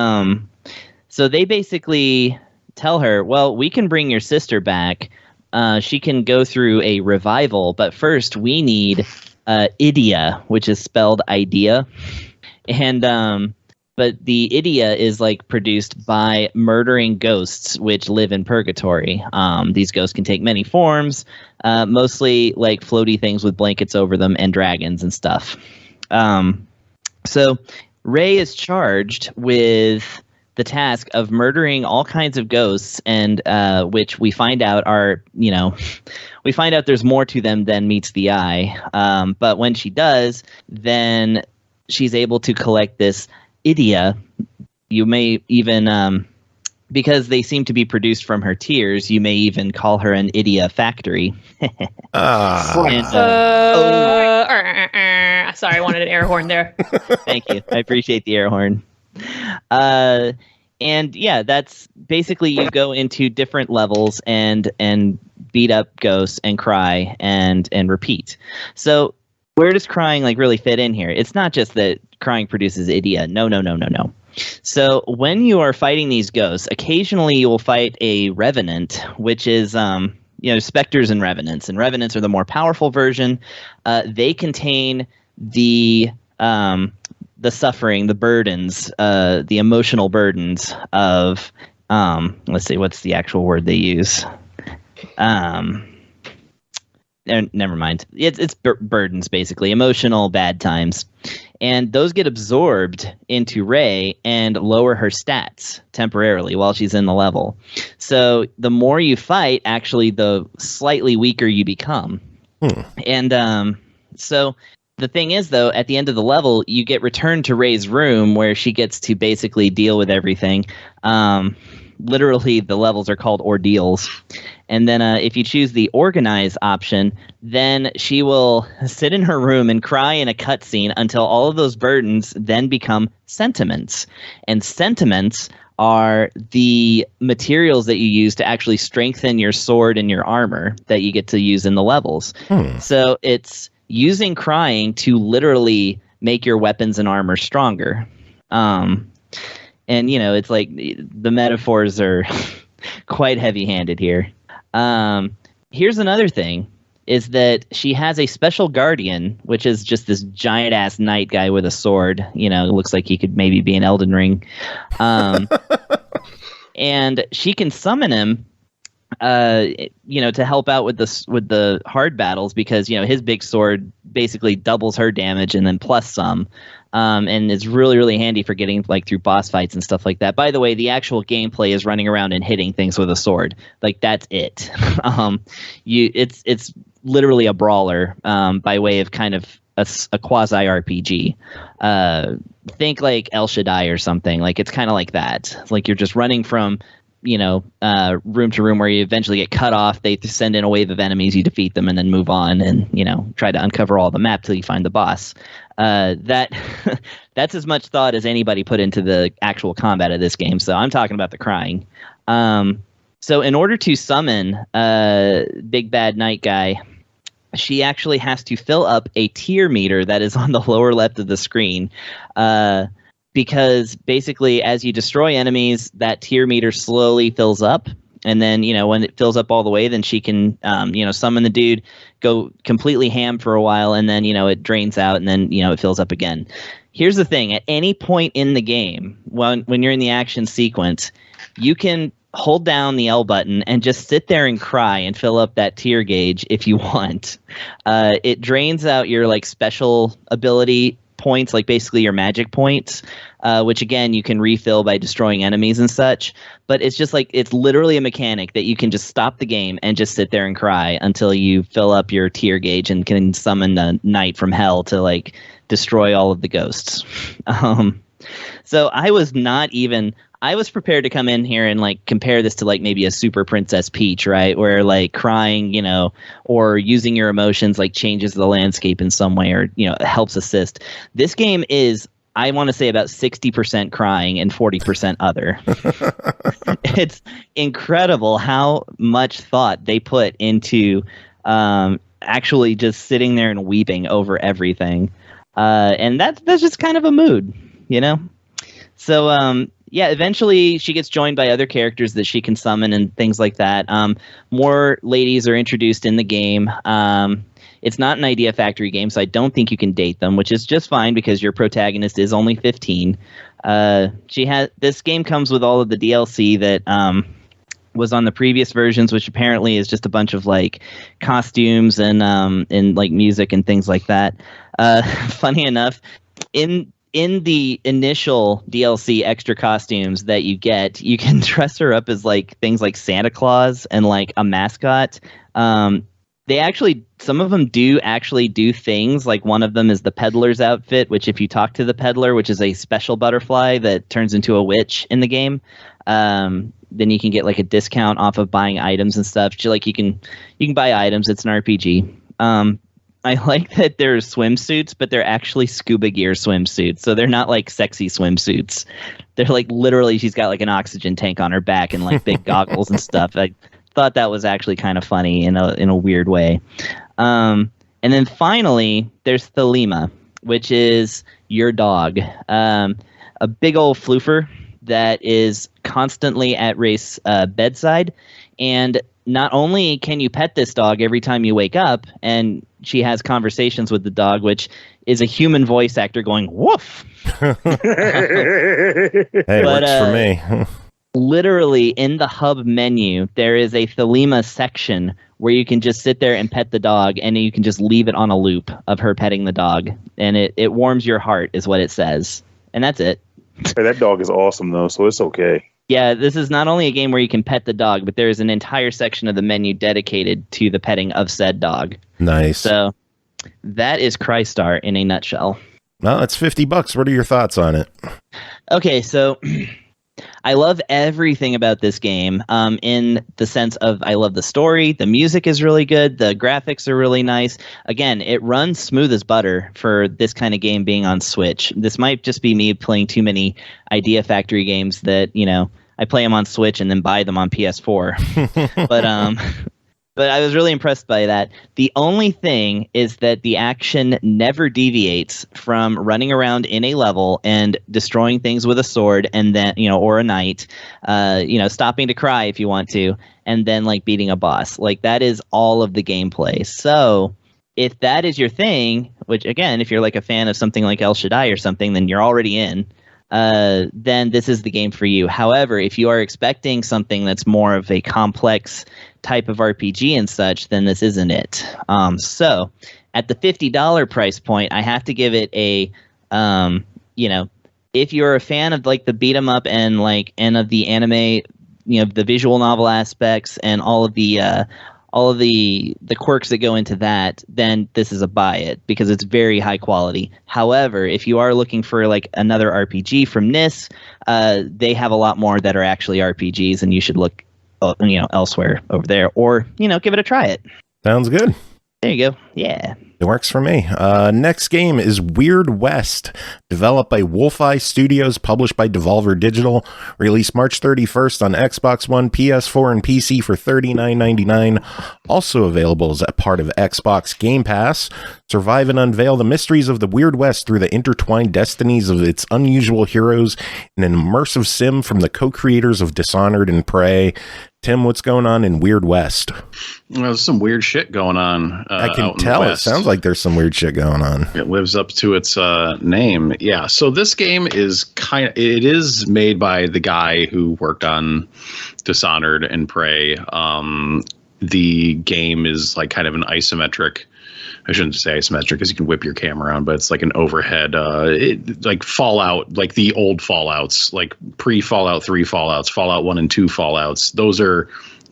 so they basically tell her, well, we can bring your sister back. She can go through a revival, but first we need Idia, which is spelled idea. And but the Idia is like produced by murdering ghosts which live in purgatory. These ghosts can take many forms, mostly like floaty things with blankets over them and dragons and stuff. So Rei is charged with the task of murdering all kinds of ghosts, and which we find out are, we find out there's more to them than meets the eye. But when she does, then she's able to collect this idia. You may even, because they seem to be produced from her tears, you may even call her an idia factory. Sorry, I wanted an air horn there. Thank you. I appreciate the air horn. And yeah, that's basically, you go into different levels and beat up ghosts and cry and repeat. So where does crying like really fit in here? It's not just that crying produces idia. No. So when you are fighting these ghosts, occasionally you will fight a revenant, which is specters and revenants are the more powerful version. They contain the suffering, the burdens, the emotional burdens of, let's see, what's the actual word they use? Never mind. It's burdens, basically, emotional bad times. And those get absorbed into Rei and lower her stats temporarily while she's in the level. So the more you fight, actually, the slightly weaker you become. And so the thing is, though, at the end of the level, you get returned to Rei's room where she gets to basically deal with everything. Literally, the levels are called ordeals. And then if you choose the organize option, then she will sit in her room and cry in a cutscene until all of those burdens then become sentiments. And sentiments are the materials that you use to actually strengthen your sword and your armor that you get to use in the levels. So it's using crying to literally make your weapons and armor stronger. And, it's like the metaphors are quite heavy-handed here. Here's another thing, is that she has a special guardian, which is just this giant-ass knight guy with a sword. It looks like he could maybe be in Elden Ring. And she can summon him, to help out with the hard battles, because, his big sword basically doubles her damage and then plus some. And it's really, really handy for getting like through boss fights and stuff like that. By the way, the actual gameplay is running around and hitting things with a sword. Like, that's it. It's literally a brawler, by way of kind of a quasi RPG. Think like El Shaddai or something. Like, it's kind of like that. It's like you're just running from room to room where you eventually get cut off. They send in a wave of enemies, you defeat them, and then move on and, try to uncover all the map till you find the boss. That's as much thought as anybody put into the actual combat of this game. So I'm talking about the crying. So in order to summon Big Bad Night Guy, she actually has to fill up a tier meter that is on the lower left of the screen. Because basically, as you destroy enemies, that tier meter slowly fills up. And then, when it fills up all the way, then she can, summon the dude, go completely ham for a while, and then, it drains out, and then, it fills up again. Here's the thing. At any point in the game, when you're in the action sequence, you can hold down the L button and just sit there and cry and fill up that tier gauge if you want. It drains out your, like, special ability points, like basically your magic points, which again you can refill by destroying enemies and such. But it's just like, it's literally a mechanic that you can just stop the game and just sit there and cry until you fill up your tier gauge and can summon a knight from hell to like destroy all of the ghosts. So I was prepared to come in here and like compare this to like maybe a Super Princess Peach, right? Where like crying, or using your emotions like changes the landscape in some way, or, helps assist. This game is, I want to say, about 60% crying and 40% other. It's incredible how much thought they put into actually just sitting there and weeping over everything. And that's just kind of a mood, So, yeah, eventually she gets joined by other characters that she can summon and things like that. More ladies are introduced in the game. It's not an Idea Factory game, so I don't think you can date them, which is just fine because your protagonist is only 15. This game comes with all of the DLC that was on the previous versions, which apparently is just a bunch of like costumes and like music and things like that. Funny enough, in in the initial DLC extra costumes that you get, you can dress her up as like things like Santa Claus and like a mascot. They actually, some of them do actually do things. Like one of them is the peddler's outfit, which if you talk to the peddler, which is a special butterfly that turns into a witch in the game, then you can get like a discount off of buying items and stuff. Like you can buy items. It's an RPG. I like that there's swimsuits, but they're actually scuba gear swimsuits. So they're not like sexy swimsuits. They're like literally she's got like an oxygen tank on her back and like big goggles and stuff. I thought that was actually kind of funny in a weird way. And then finally, there's Thelema, which is your dog. A big old floofer that is constantly at Wraith's bedside. And not only can you pet this dog every time you wake up, and she has conversations with the dog, which is a human voice actor going, woof. Hey, works for me. Literally in the hub menu, there is a Thelema section where you can just sit there and pet the dog, and you can just leave it on a loop of her petting the dog. And it warms your heart is what it says. And that's it. Hey, that dog is awesome, though, so it's okay. Yeah, this is not only a game where you can pet the dog, but there is an entire section of the menu dedicated to the petting of said dog. Nice. So that is CRYSTAR in a nutshell. Well, it's $50. What are your thoughts on it? Okay, so I love everything about this game in the sense of I love the story. The music is really good. The graphics are really nice. Again, it runs smooth as butter for this kind of game being on Switch. This might just be me playing too many Idea Factory games that, you know, I play them on Switch and then buy them on PS4. But I was really impressed by that. The only thing is that the action never deviates from running around in a level and destroying things with a sword and then, you know, or a knight, stopping to cry if you want to, and then like beating a boss. Like that is all of the gameplay. So if that is your thing, which again, if you're like a fan of something like El Shaddai or something, then you're already in. Then this is the game for you. However, if you are expecting something that's more of a complex type of RPG and such, then this isn't it. So at the $50 price point, I have to give it a, if you're a fan of like the beat 'em up and of the anime, the visual novel aspects and all of the quirks that go into that, then this is a buy it because it's very high quality. However, if you are looking for like another RPG from NIS, they have a lot more that are actually RPGs, and you should look, elsewhere over there, or give it a try. It sounds good. There you go. Yeah. It works for me. Next game is Weird West, developed by WolfEye Studios, published by Devolver Digital, released March 31st on Xbox One, PS4, and PC for $39.99. Also available as a part of Xbox Game Pass. Survive and unveil the mysteries of the Weird West through the intertwined destinies of its unusual heroes in an immersive sim from the co-creators of Dishonored and Prey. Tim, what's going on in Weird West? Well, there's some weird shit going on. I can tell. It sounds like there's some weird shit going on. It lives up to its name. Yeah. So this game is it is made by the guy who worked on Dishonored and Prey. The game is like kind of an isometric. I shouldn't say isometric because you can whip your camera around, but it's like an overhead, like Fallout, like the old Fallouts, like pre-Fallout 3 Fallouts, Fallout 1 and 2 Fallouts. Those are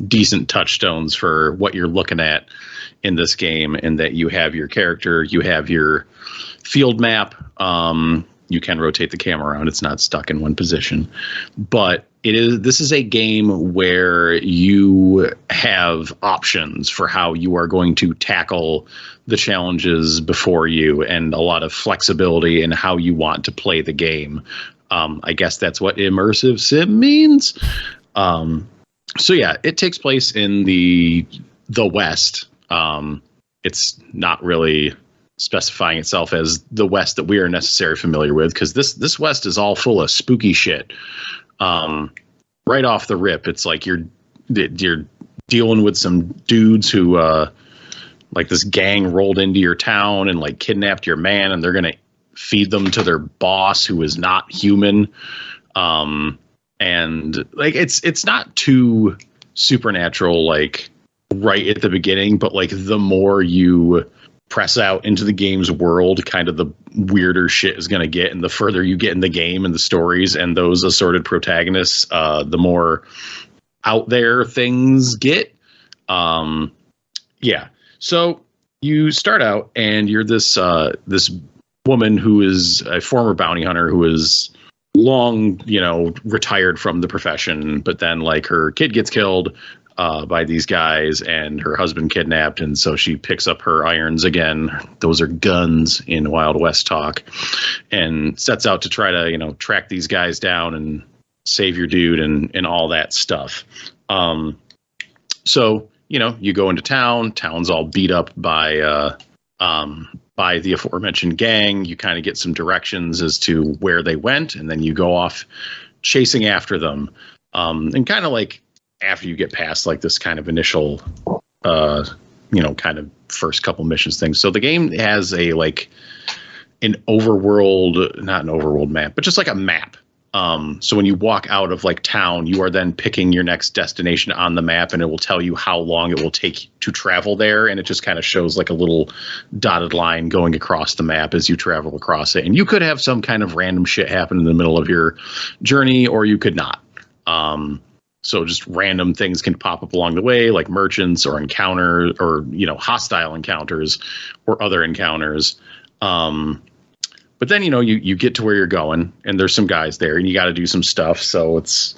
decent touchstones for what you're looking at in this game, and that you have your character, you have your field map, you can rotate the camera around. It's not stuck in one position, but this is a game where you have options for how you are going to tackle the challenges before you, and a lot of flexibility in how you want to play the game. I guess that's what immersive sim means. So yeah, it takes place in the West. It's not really specifying itself as the West that we are necessarily familiar with, because this West is all full of spooky shit. Right off the rip, it's like you're dealing with some dudes who like this gang rolled into your town and like kidnapped your man, and they're gonna feed them to their boss who is not human. And like it's not too supernatural like right at the beginning, but like the more you press out into the game's world, kind of the weirder shit is going to get. And the further you get in the game and the stories and those assorted protagonists, the more out there things get. Yeah. So you start out and you're this woman who is a former bounty hunter who is long, retired from the profession, but then like her kid gets killed by these guys and her husband kidnapped. And so she picks up her irons again. Those are guns in Wild West talk, and sets out to try to, track these guys down and save your dude and all that stuff. So, you go into town's all beat up by the aforementioned gang. You kind of get some directions as to where they went, and then you go off chasing after them. And kind of like after you get past like this kind of initial, kind of first couple missions things. So the game has not an overworld map, but just like a map. So when you walk out of like town, you are then picking your next destination on the map, and it will tell you how long it will take to travel there. And it just kind of shows like a little dotted line going across the map as you travel across it. And you could have some kind of random shit happen in the middle of your journey, or you could not. So just random things can pop up along the way, like merchants or encounters or, hostile encounters or other encounters. But then, you get to where you're going and there's some guys there and you got to do some stuff. So it's,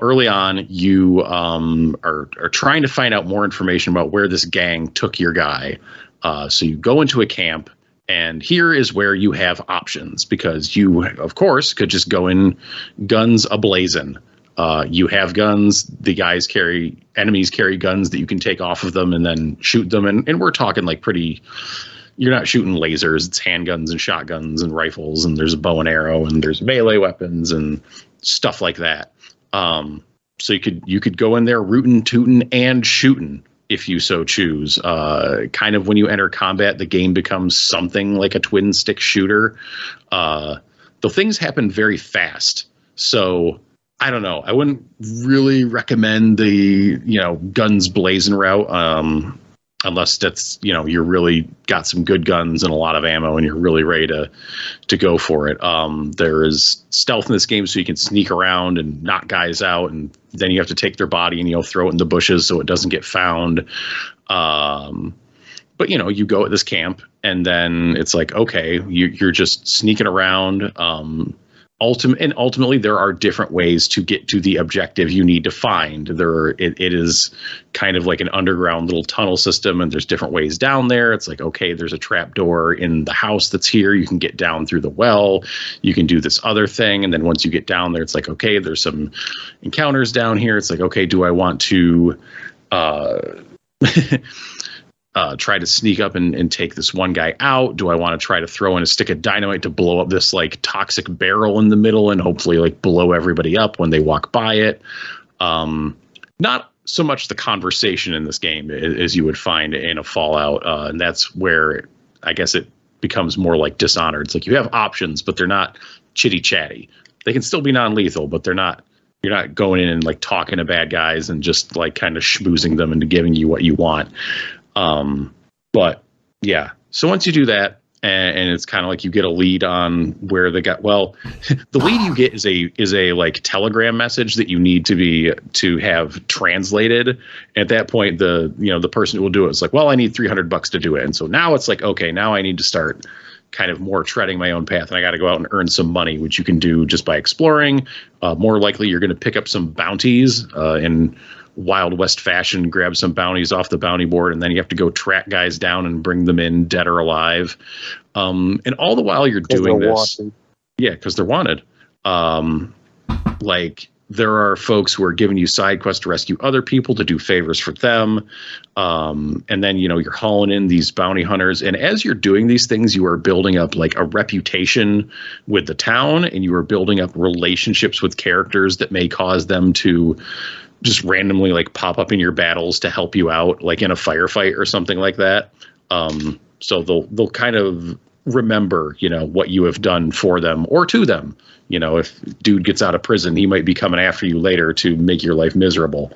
early on you are trying to find out more information about where this gang took your guy. So you go into a camp, and here is where you have options, because you, of course, could just go in guns ablazing. You have guns. Enemies carry guns that you can take off of them and then shoot them. And we're talking like you're not shooting lasers. It's handguns and shotguns and rifles, and there's a bow and arrow, and there's melee weapons and stuff like that. So you could go in there rootin', tootin', and shootin' if you so choose. Kind of when you enter combat, the game becomes something like a twin stick shooter. Though things happen very fast. So I don't know. I wouldn't really recommend the, guns blazing route. Unless that's, you're really got some good guns and a lot of ammo and you're really ready to go for it. There is stealth in this game, so you can sneak around and knock guys out, and then you have to take their body and, throw it in the bushes so it doesn't get found. But, you go at this camp and then it's like, okay, you're just sneaking around. Ultimately, there are different ways to get to the objective you need to find. It is kind of like an underground little tunnel system, and there's different ways down there. It's like, okay, there's a trap door in the house that's here. You can get down through the well. You can do this other thing. And then once you get down there, it's like, okay, there's some encounters down here. It's like, okay, do I want to try to sneak up and take this one guy out? Do I want to try to throw in a stick of dynamite to blow up this like toxic barrel in the middle and hopefully like blow everybody up when they walk by it? Not so much the conversation in this game as you would find in a Fallout. And that's where I guess it becomes more like Dishonored. It's like you have options, but they're not chitty chatty. They can still be non-lethal, but you're not going in and like talking to bad guys and just like kind of schmoozing them into giving you what you want. But yeah, so once you do that, and it's kind of like you get a lead on where they got, well, the lead you get is a like telegram message that you need to have translated. At that point, the person who will do it is like, well, I need $300 to do it. And so now it's like, okay, now I need to start kind of more treading my own path, and I got to go out and earn some money, which you can do just by exploring. More likely you're going to pick up some bounties, in Wild West fashion, grab some bounties off the bounty board, and then you have to go track guys down and bring them in dead or alive. And all the while you're doing this, wanted. Yeah, because they're wanted. Like there are folks who are giving you side quests to rescue other people, to do favors for them. And then, you're hauling in these bounty hunters. And as you're doing these things, you are building up like a reputation with the town, and you are building up relationships with characters that may cause them to just randomly like pop up in your battles to help you out, like in a firefight or something like that. So they'll kind of remember, what you have done for them or to them. If dude gets out of prison, he might be coming after you later to make your life miserable.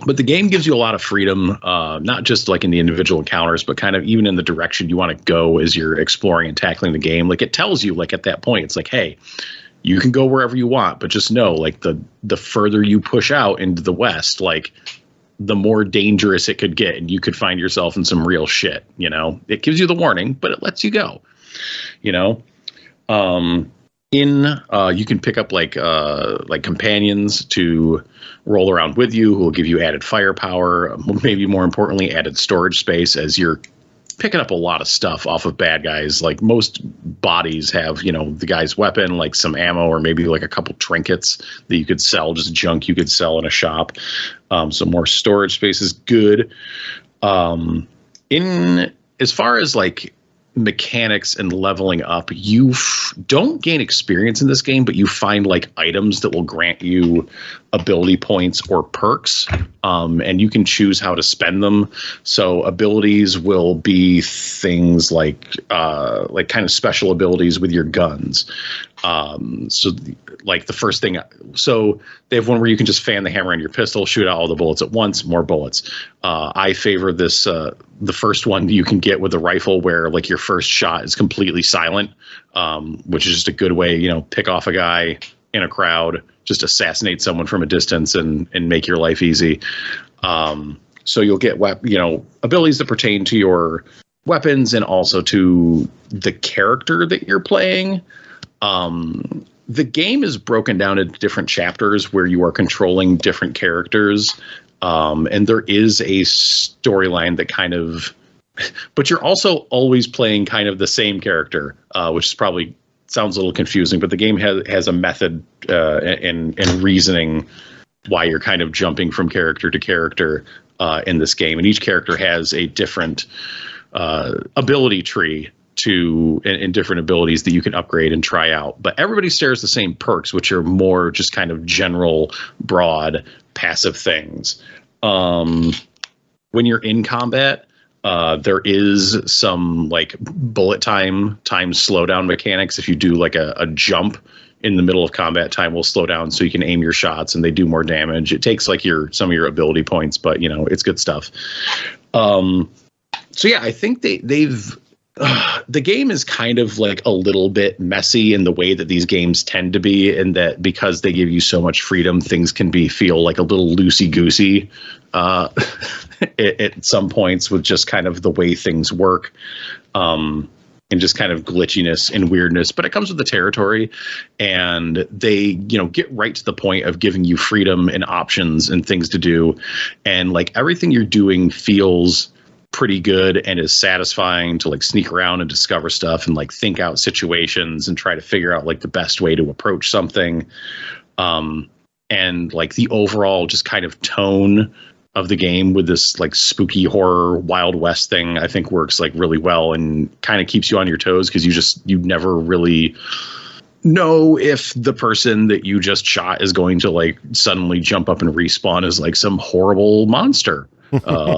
But the game gives you a lot of freedom, not just like in the individual encounters, but kind of even in the direction you want to go as you're exploring and tackling the game. Like it tells you, like at that point, it's like, hey, you can go wherever you want, but just know, like the further you push out into the west, like the more dangerous it could get, and you could find yourself in some real shit. You know, it gives you the warning, but it lets you go. You know, you can pick up like companions to roll around with you, who will give you added firepower, maybe more importantly, added storage space as you're picking up a lot of stuff off of bad guys. Like most bodies have, you know, the guy's weapon, like some ammo, or maybe like a couple trinkets that you could sell, just junk you could sell in a shop. So more storage space is good. In as far as like mechanics and leveling up, you don't gain experience in this game, but you find like items that will grant you ability points or perks, and you can choose how to spend them. So abilities will be things like kind of special abilities with your guns. Like the first thing, so they have one where you can just fan the hammer on your pistol, shoot out all the bullets at once, more bullets. I favor this, the first one you can get with a rifle, where like your first shot is completely silent, which is just a good way, you know, pick off a guy in a crowd, just assassinate someone from a distance and make your life easy. So you'll get, you know, abilities that pertain to your weapons and also to the character that you're playing. The game is broken down into different chapters where you are controlling different characters. And there is a storyline that kind of, but you're also always playing kind of the same character, which is probably sounds a little confusing, but the game has a method in reasoning why you're kind of jumping from character to character in this game. And each character has a different ability tree and different abilities that you can upgrade and try out. But everybody shares the same perks, which are more just kind of general, broad, passive things. When you're in combat, there is some like bullet time slowdown mechanics. If you do like a jump in the middle of combat, time will slow down so you can aim your shots and they do more damage. It takes like some of your ability points, but you know, it's good stuff. So yeah, I think they've the game is kind of like a little bit messy in the way that these games tend to be, and that because they give you so much freedom, things can feel like a little loosey-goosey at some points, with just kind of the way things work, and just kind of glitchiness and weirdness. But it comes with the territory, and they, you know, get right to the point of giving you freedom and options and things to do, and like everything you're doing feels pretty good and is satisfying to like sneak around and discover stuff and like think out situations and try to figure out like the best way to approach something. And like the overall just kind of tone of the game with this like spooky horror Wild West thing, I think works like really well and kind of keeps you on your toes, because you never really know if the person that you just shot is going to like suddenly jump up and respawn as like some horrible monster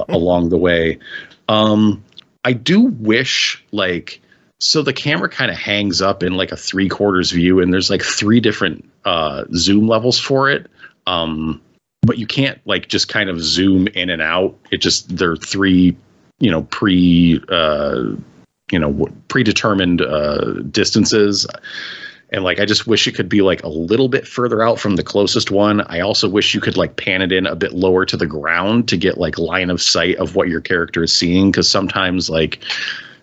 along the way. I do wish like, so the camera kind of hangs up in like a 3/4 view, and there's like 3 different zoom levels for it. But you can't like just kind of zoom in and out. It just, there are 3, you know, predetermined distances. And like, I just wish it could be like a little bit further out from the closest one. I also wish you could like pan it in a bit lower to the ground to get like line of sight of what your character is seeing. Cause sometimes like,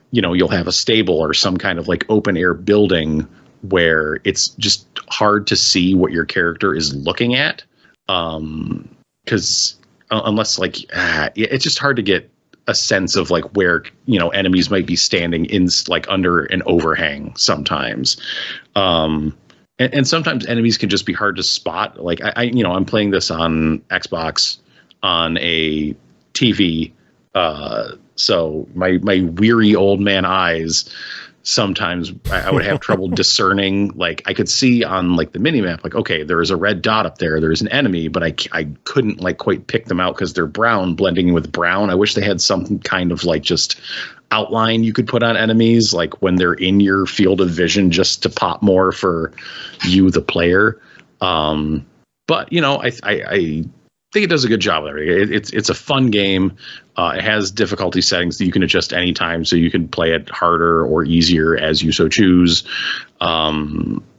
you know, you'll have a stable or some kind of like open air building where it's just hard to see what your character is looking at. Cause unless like, it's just hard to get a sense of like where, you know, enemies might be standing in like under an overhang sometimes. And sometimes enemies can just be hard to spot. Like I'm playing this on Xbox on a TV. So my weary old man eyes, sometimes I would have trouble discerning. Like I could see on like the minimap, like, okay, there is a red dot up there. There's an enemy, but I couldn't like quite pick them out because they're brown, blending in with brown. I wish they had some kind of like just outline you could put on enemies, like when they're in your field of vision, just to pop more for you, the player. But you know, I think it does a good job of it. It's a fun game. It has difficulty settings that you can adjust anytime, so you can play it harder or easier as you so choose.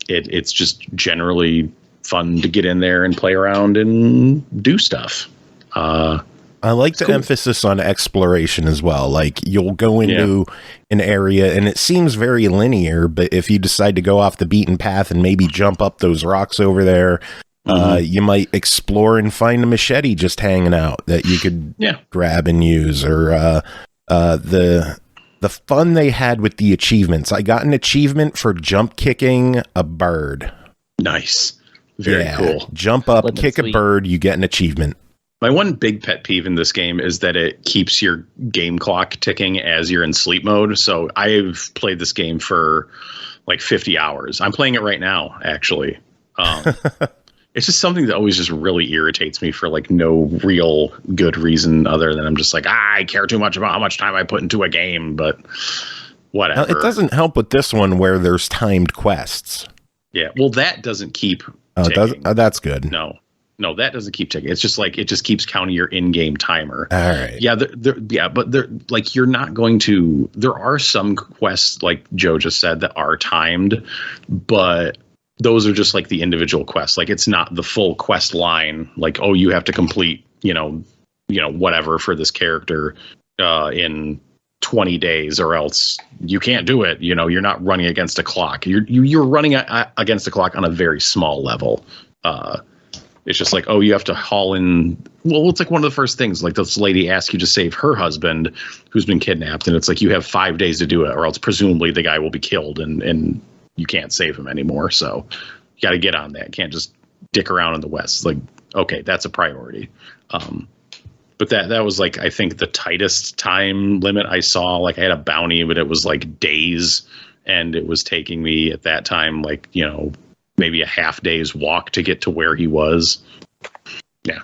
It's just generally fun to get in there and play around and do stuff. I like the emphasis on exploration as well. Like, you'll go into an area and it seems very linear, but if you decide to go off the beaten path and maybe jump up those rocks over there, you might explore and find a machete just hanging out that you could grab and use. Or the fun they had with the achievements. I got an achievement for jump kicking a bird. Nice. Very cool. Jump up, kick a bird, you get an achievement. My one big pet peeve in this game is that it keeps your game clock ticking as you're in sleep mode. So I've played this game for like 50 hours. I'm playing it right now, actually. It's just something that always just really irritates me for like no real good reason other than I'm just like, I care too much about how much time I put into a game, but whatever. Now, it doesn't help with this one where there's timed quests. Yeah, well, that doesn't keep ticking. That's good. No, that doesn't keep ticking. It's just like it just keeps counting your in-game timer. All right. Yeah, but they're like you're not going to. There are some quests, like Joe just said, that are timed, but those are just like the individual quests. Like it's not the full quest line. Like, oh, you have to complete, whatever for this character in 20 days, or else you can't do it. You're not running against a clock. You're running against a clock on a very small level. It's just like, oh, you have to haul in. Well, it's like one of the first things, like this lady asks you to save her husband who's been kidnapped. And it's like, you have 5 days to do it, or else presumably the guy will be killed and you can't save him anymore. So you got to get on that. You can't just dick around in the West. Like, okay, that's a priority. But that was like, I think the tightest time limit I saw. Like I had a bounty, but it was like days, and it was taking me at that time, like, maybe a half day's walk to get to where he was. Yeah.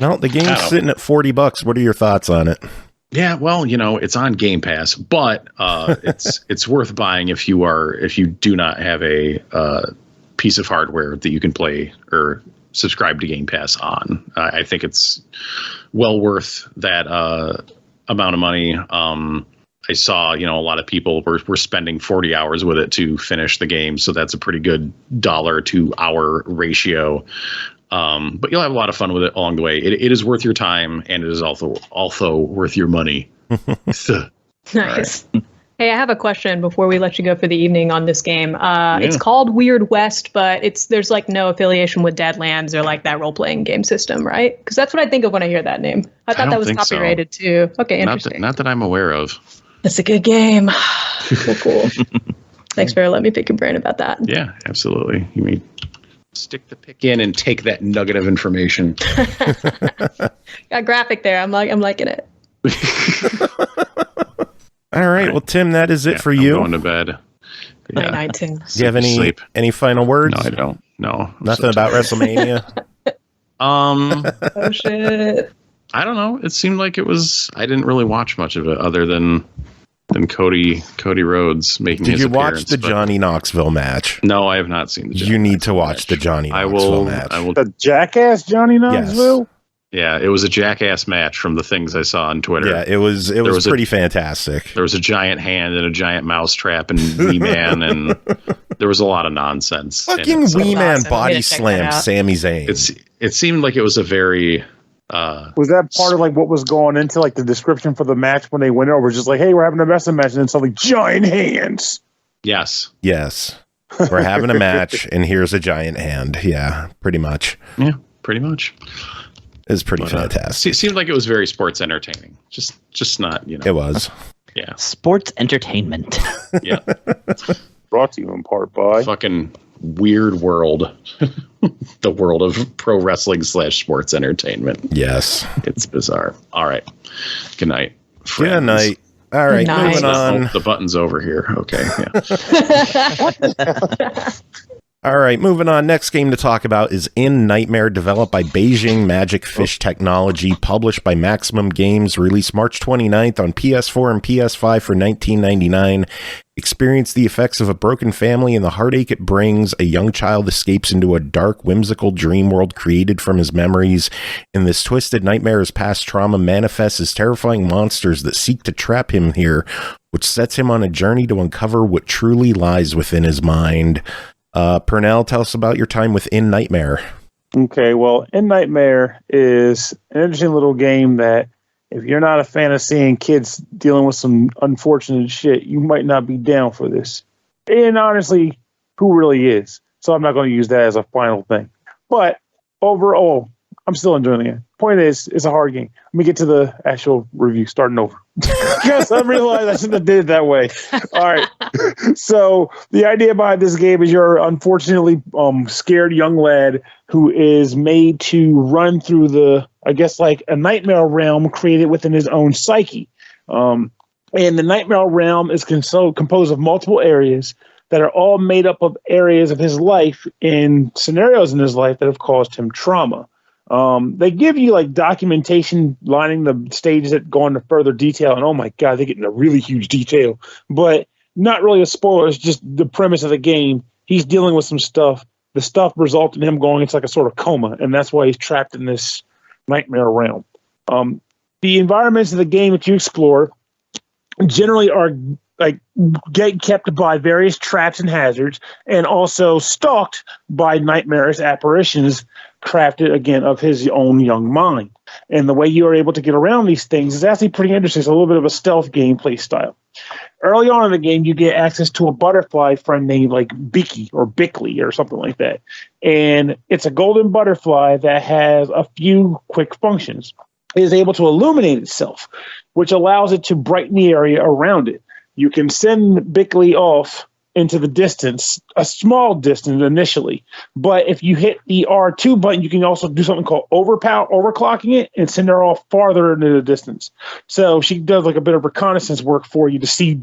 No, the game's sitting at $40. What are your thoughts on it? Yeah, well, it's on Game Pass, but it's worth buying if you do not have a piece of hardware that you can play or subscribe to Game Pass on. I think it's well worth that amount of money. I saw, a lot of people were spending 40 hours with it to finish the game. So that's a pretty good dollar to hour ratio. But you'll have a lot of fun with it along the way. It is worth your time, and it is also worth your money. Nice. Right. Hey, I have a question before we let you go for the evening on this game. It's called Weird West, but there's like no affiliation with Deadlands or like that role-playing game system, right? Because that's what I think of when I hear that name. I thought that was copyrighted too. Okay, interesting. Not that I'm aware of. It's a good game. Cool. Thanks for letting me pick your brain about that. Yeah, absolutely. You may stick the pick in and take that nugget of information. Got graphic there. I'm liking it. All right. Well, Tim, that is it for you. I'm going to bed. Yeah. Night, Tim. Do you have any final words? No, I don't. No. Nothing about WrestleMania? Oh, shit. I don't know. It seemed like it was. I didn't really watch much of it other than Cody Rhodes making his appearance. Did you watch the Johnny Knoxville match? No, I have not seen the Johnny You need to watch the Johnny Knoxville match. I will. The Jackass Johnny Knoxville? Yes. Yeah, it was a Jackass match from the things I saw on Twitter. Yeah, it was pretty fantastic. There was a giant hand and a giant mousetrap and Wee Man, and there was a lot of nonsense. Fucking Wee Man body slam Sami Zayn. It seemed like it was a very... was that part of like what was going into like the description for the match when they went over? Just like, hey, we're having a wrestling match, and then something giant hands. Yes. We're having a match, and here's a giant hand. Yeah, pretty much. Yeah, pretty much. It's pretty fantastic. It seemed like it was very sports entertaining. Just not, It was. Yeah. Sports entertainment. Yeah. Brought to you in part by fucking weird world. The world of pro wrestling / sports entertainment. Yes. It's bizarre. All right. Good night, friends. Good night. All right, moving on. The button's over here. Okay. Yeah. All right, moving on. Next game to talk about is In Nightmare, developed by Beijing Magic Fish Technology, published by Maximum Games, released March 29th on PS4 and PS5 for $19.99. Experience the effects of a broken family and the heartache it brings. A young child escapes into a dark, whimsical dream world created from his memories. In this twisted nightmare, his past trauma manifests as terrifying monsters that seek to trap him here, which sets him on a journey to uncover what truly lies within his mind. Pernell, tell us about your time with In Nightmare. Okay, well, In Nightmare is an interesting little game that if you're not a fan of seeing kids dealing with some unfortunate shit, you might not be down for this. And honestly, who really is? So I'm not going to use that as a final thing. But overall, I'm still enjoying it. Point is, it's a hard game. Let me get to the actual review, starting over. Because I realized I shouldn't have did it that way. All right. So the idea behind this game is you're unfortunately scared young lad who is made to run through like a nightmare realm created within his own psyche. And the nightmare realm is composed of multiple areas that are all made up of areas of his life and scenarios in his life that have caused him trauma. They give you like documentation lining the stages that go into further detail, and oh my god, they get into really huge detail, but not really a spoiler. It's just the premise of the game. He's dealing with some stuff. The stuff results in him going into like a sort of coma, and that's why he's trapped in this nightmare realm. The environments of the game that you explore generally are like get kept by various traps and hazards, and also stalked by nightmarish apparitions crafted again of his own young mind. And the way you are able to get around these things is actually pretty interesting. It's a little bit of a stealth gameplay style. Early on in the game, you get access to a butterfly friend named like Beaky or Bickley or something like that. And it's a golden butterfly that has a few quick functions. It is able to illuminate itself, which allows it to brighten the area around it. You can send Bickley off into the distance, a small distance initially. But if you hit the R2 button, you can also do something called overclocking it and send her off farther into the distance. So she does like a bit of reconnaissance work for you to see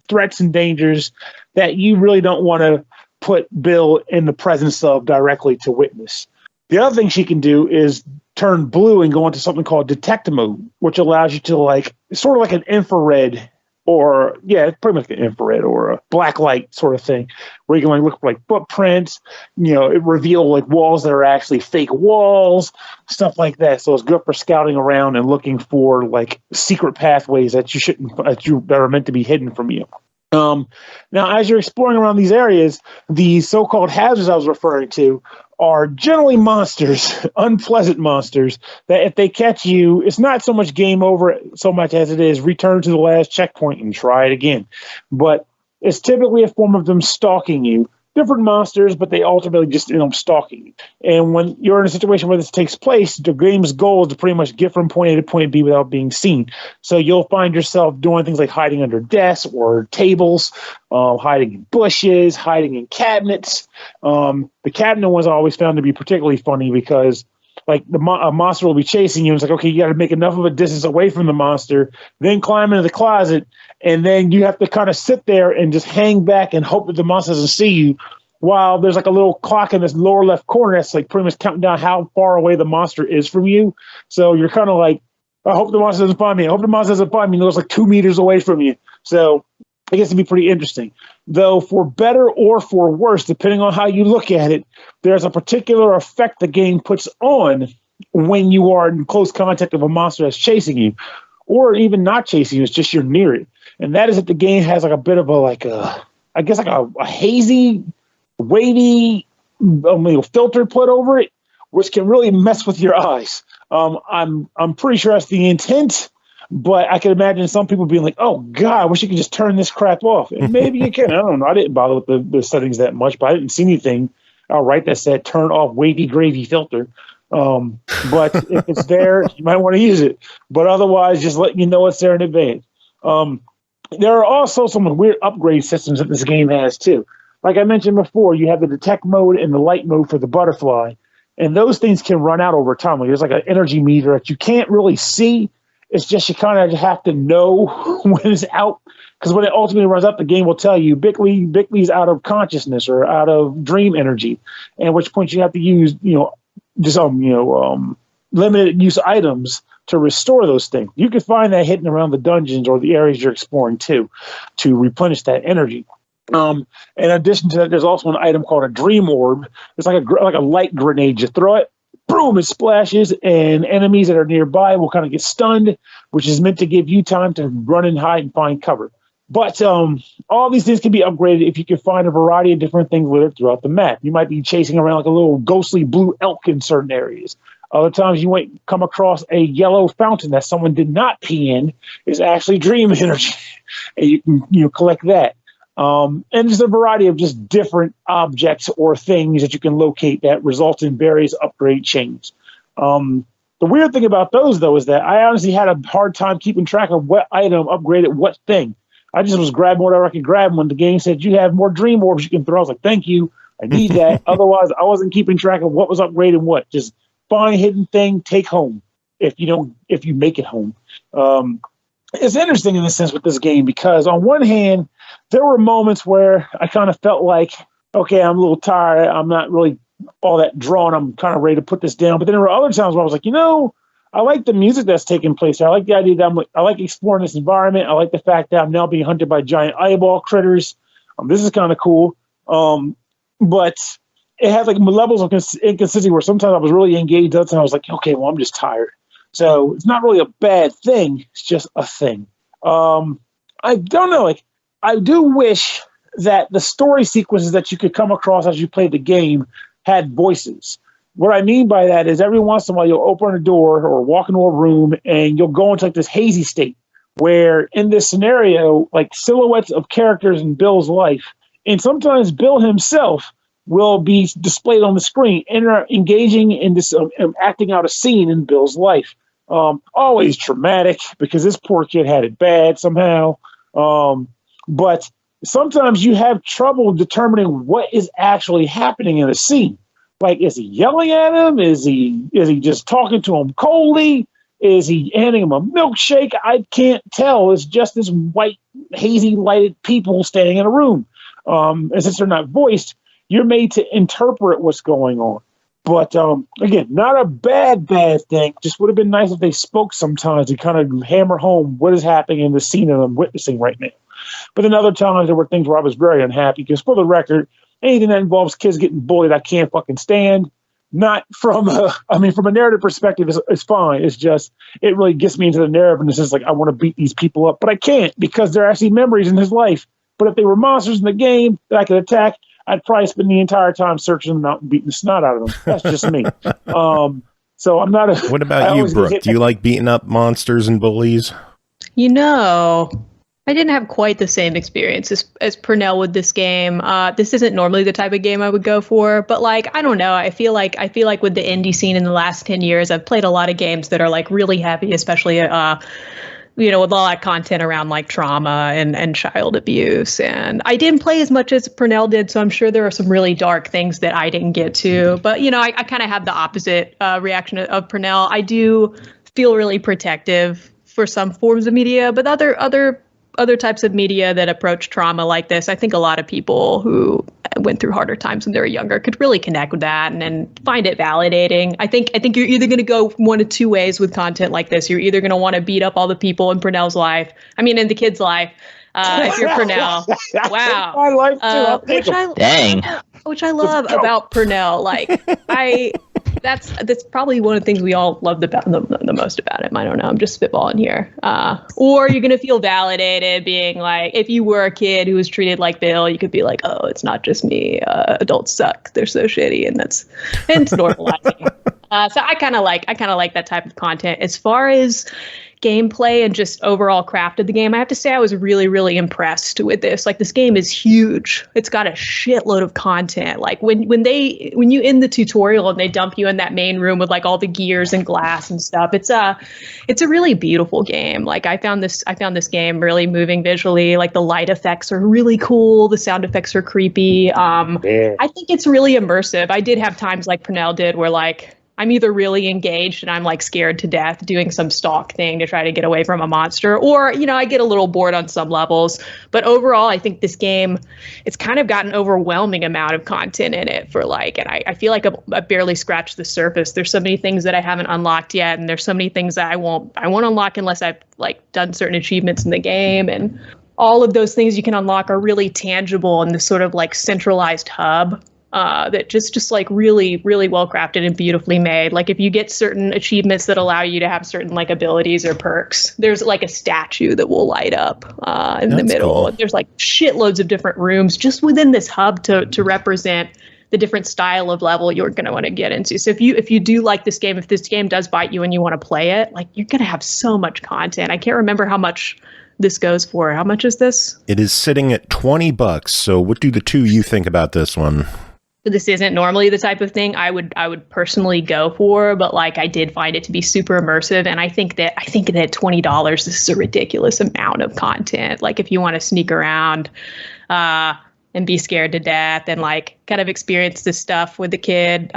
threats and dangers that you really don't want to put Bill in the presence of directly to witness. The other thing she can do is turn blue and go into something called detect mode, which allows you to like, sort of like an infrared or it's pretty much an infrared or a black light sort of thing, where you can like look for like footprints, it reveal like walls that are actually fake walls, stuff like that. So it's good for scouting around and looking for like secret pathways that that are meant to be hidden from you. Now, as you're exploring around these areas, the so-called hazards I was referring to are generally monsters, unpleasant monsters, that if they catch you, it's not so much game over so much as it is return to the last checkpoint and try it again. But it's typically a form of them stalking you. Different monsters, but they ultimately just end up stalking you. And when you're in a situation where this takes place, the game's goal is to pretty much get from point A to point B without being seen. So you'll find yourself doing things like hiding under desks or tables, hiding in bushes, hiding in cabinets. The cabinet ones I always found to be particularly funny because like a monster will be chasing you, and it's like, okay, you got to make enough of a distance away from the monster, then climb into the closet, and then you have to kind of sit there and just hang back and hope that the monster doesn't see you, while there's like a little clock in this lower left corner that's like pretty much counting down how far away the monster is from you. So you're kind of like, I hope the monster doesn't find me. I hope the monster doesn't find me. And it was like 2 meters away from you. So it gets to be pretty interesting. Though for better or for worse, depending on how you look at it, there's a particular effect the game puts on when you are in close contact of a monster that's chasing you, or even not chasing you, it's just you're near it. And that is that the game has like a bit of a hazy, wavy filter put over it, which can really mess with your eyes. I'm pretty sure that's the intent. But I can imagine some people being like, oh, God, I wish you could just turn this crap off. And maybe you can. I don't know. I didn't bother with the settings that much, but I didn't see anything outright that said turn off wavy gravy filter. But if it's there, you might want to use it. But otherwise, just letting you know it's there in advance. There are also some weird upgrade systems that this game has, too. Like I mentioned before, you have the detect mode and the light mode for the butterfly. And those things can run out over time. Like there's like an energy meter that you can't really see. It's just you kind of have to know when it's out, because when it ultimately runs out, the game will tell you Bickley's out of consciousness or out of dream energy, and at which point you have to use limited use items to restore those things. You can find that hidden around the dungeons or the areas you're exploring too, to replenish that energy. In addition to that, there's also an item called a dream orb. It's like a light grenade. You throw it, boom, it splashes, and enemies that are nearby will kind of get stunned, which is meant to give you time to run and hide and find cover. But all these things can be upgraded if you can find a variety of different things littered throughout the map. You might be chasing around like a little ghostly blue elk in certain areas. Other times you might come across a yellow fountain that someone did not pee in. Is actually dream energy, and you can collect that. And there's a variety of just different objects or things that you can locate that result in various upgrade chains. The weird thing about those, though, is that I honestly had a hard time keeping track of what item upgraded what thing. I just was grabbing whatever I could grab. When the game said you have more dream orbs you can throw, I was like, thank you, I need that. Otherwise, I wasn't keeping track of what was upgraded what. Just find a hidden thing, take home. If you make it home. It's interesting in a sense with this game, because on one hand, there were moments where I kind of felt like, okay, I'm a little tired. I'm not really all that drawn. I'm kind of ready to put this down. But then there were other times where I was like, I like the music that's taking place here. I like the idea that I like exploring this environment. I like the fact that I'm now being hunted by giant eyeball critters. This is kind of cool. But it has like levels of inconsistency where sometimes I was really engaged. Other times I was like, okay, well, I'm just tired. So it's not really a bad thing. It's just a thing. I don't know. Like, I do wish that the story sequences that you could come across as you played the game had voices. What I mean by that is every once in a while you'll open a door or walk into a room and you'll go into like this hazy state where in this scenario, like silhouettes of characters in Bill's life, and sometimes Bill himself will be displayed on the screen and are engaging in this, acting out a scene in Bill's life. Always traumatic because this poor kid had it bad somehow. But sometimes you have trouble determining what is actually happening in a scene. Like, is he yelling at him? Is he just talking to him coldly? Is he handing him a milkshake? I can't tell. It's just this white, hazy, lighted people standing in a room. And since they're not voiced, you're made to interpret what's going on. But again, not a bad thing. Just would have been nice if they spoke sometimes to kind of hammer home what is happening in the scene that I'm witnessing right now. But then other times there were things where I was very unhappy because, for the record, anything that involves kids getting bullied, I can't fucking stand. Not from from a narrative perspective, it's fine. It's just, it really gets me into the narrative, and it's just like, I want to beat these people up, but I can't because they're actually memories in his life. But if they were monsters in the game that I could attack, I'd probably spend the entire time searching them out and beating the snot out of them. That's just me. So I'm not a... What about you, Brooke? Do you like beating up monsters and bullies? I didn't have quite the same experience as Pernell with this game. This isn't normally the type of game I would go for, but like, I don't know. I feel like with the indie scene in the last 10 years, I've played a lot of games that are like really heavy, especially, with a lot of content around like trauma and child abuse. And I didn't play as much as Pernell did, so I'm sure there are some really dark things that I didn't get to. But, I kind of have the opposite reaction of Pernell. I do feel really protective for some forms of media, but other types of media that approach trauma like this, I think a lot of people who went through harder times when they were younger could really connect with that and find it validating. I think you're either going to go one of two ways with content like this. You're either going to want to beat up all the people in Pernell's life. I mean, in the kid's life. If you're Pernell, wow. My life too. Which I love about Pernell. Like, that's probably one of the things we all loved about the most about him. I don't know. I'm just spitballing here. Or you're going to feel validated being like, if you were a kid who was treated like Bill, you could be like, oh, it's not just me. Adults suck. They're so shitty. And it's normalizing. So I kind of like that type of content. As far as gameplay and just overall craft of the game, I have to say I was really, really impressed with this. Like, this game is huge. It's got a shitload of content. Like, when you end the tutorial and they dump you in that main room with like all the gears and glass and stuff, it's a really beautiful game. Like, I found this game really moving visually. Like, the light effects are really cool. The sound effects are creepy. I think it's really immersive. I did have times like Pernell did where like I'm either really engaged and I'm like scared to death doing some stalk thing to try to get away from a monster, or, you know, I get a little bored on some levels. But overall, I think this game, it's kind of got an overwhelming amount of content in it for like, and I feel like I barely scratched the surface. There's so many things that I haven't unlocked yet, and there's so many things that I won't unlock unless I've like done certain achievements in the game. And all of those things you can unlock are really tangible in this sort of like centralized hub that just like really, really well crafted and beautifully made. Like if you get certain achievements that allow you to have certain like abilities or perks, there's like a statue that will light up in the middle. Cool. And there's like shitloads of different rooms just within this hub to represent the different style of level you're going to want to get into. So if you do like this game, if this game does bite you and you want to play it, like you're going to have so much content. I can't remember how much this goes for. How much is this? It is sitting at $20. So what do the two you think about this one? This isn't normally the type of thing I would personally go for, but like I did find it to be super immersive, and I think that $20, this is a ridiculous amount of content. Like if you want to sneak around and be scared to death and like kind of experience this stuff with the kid,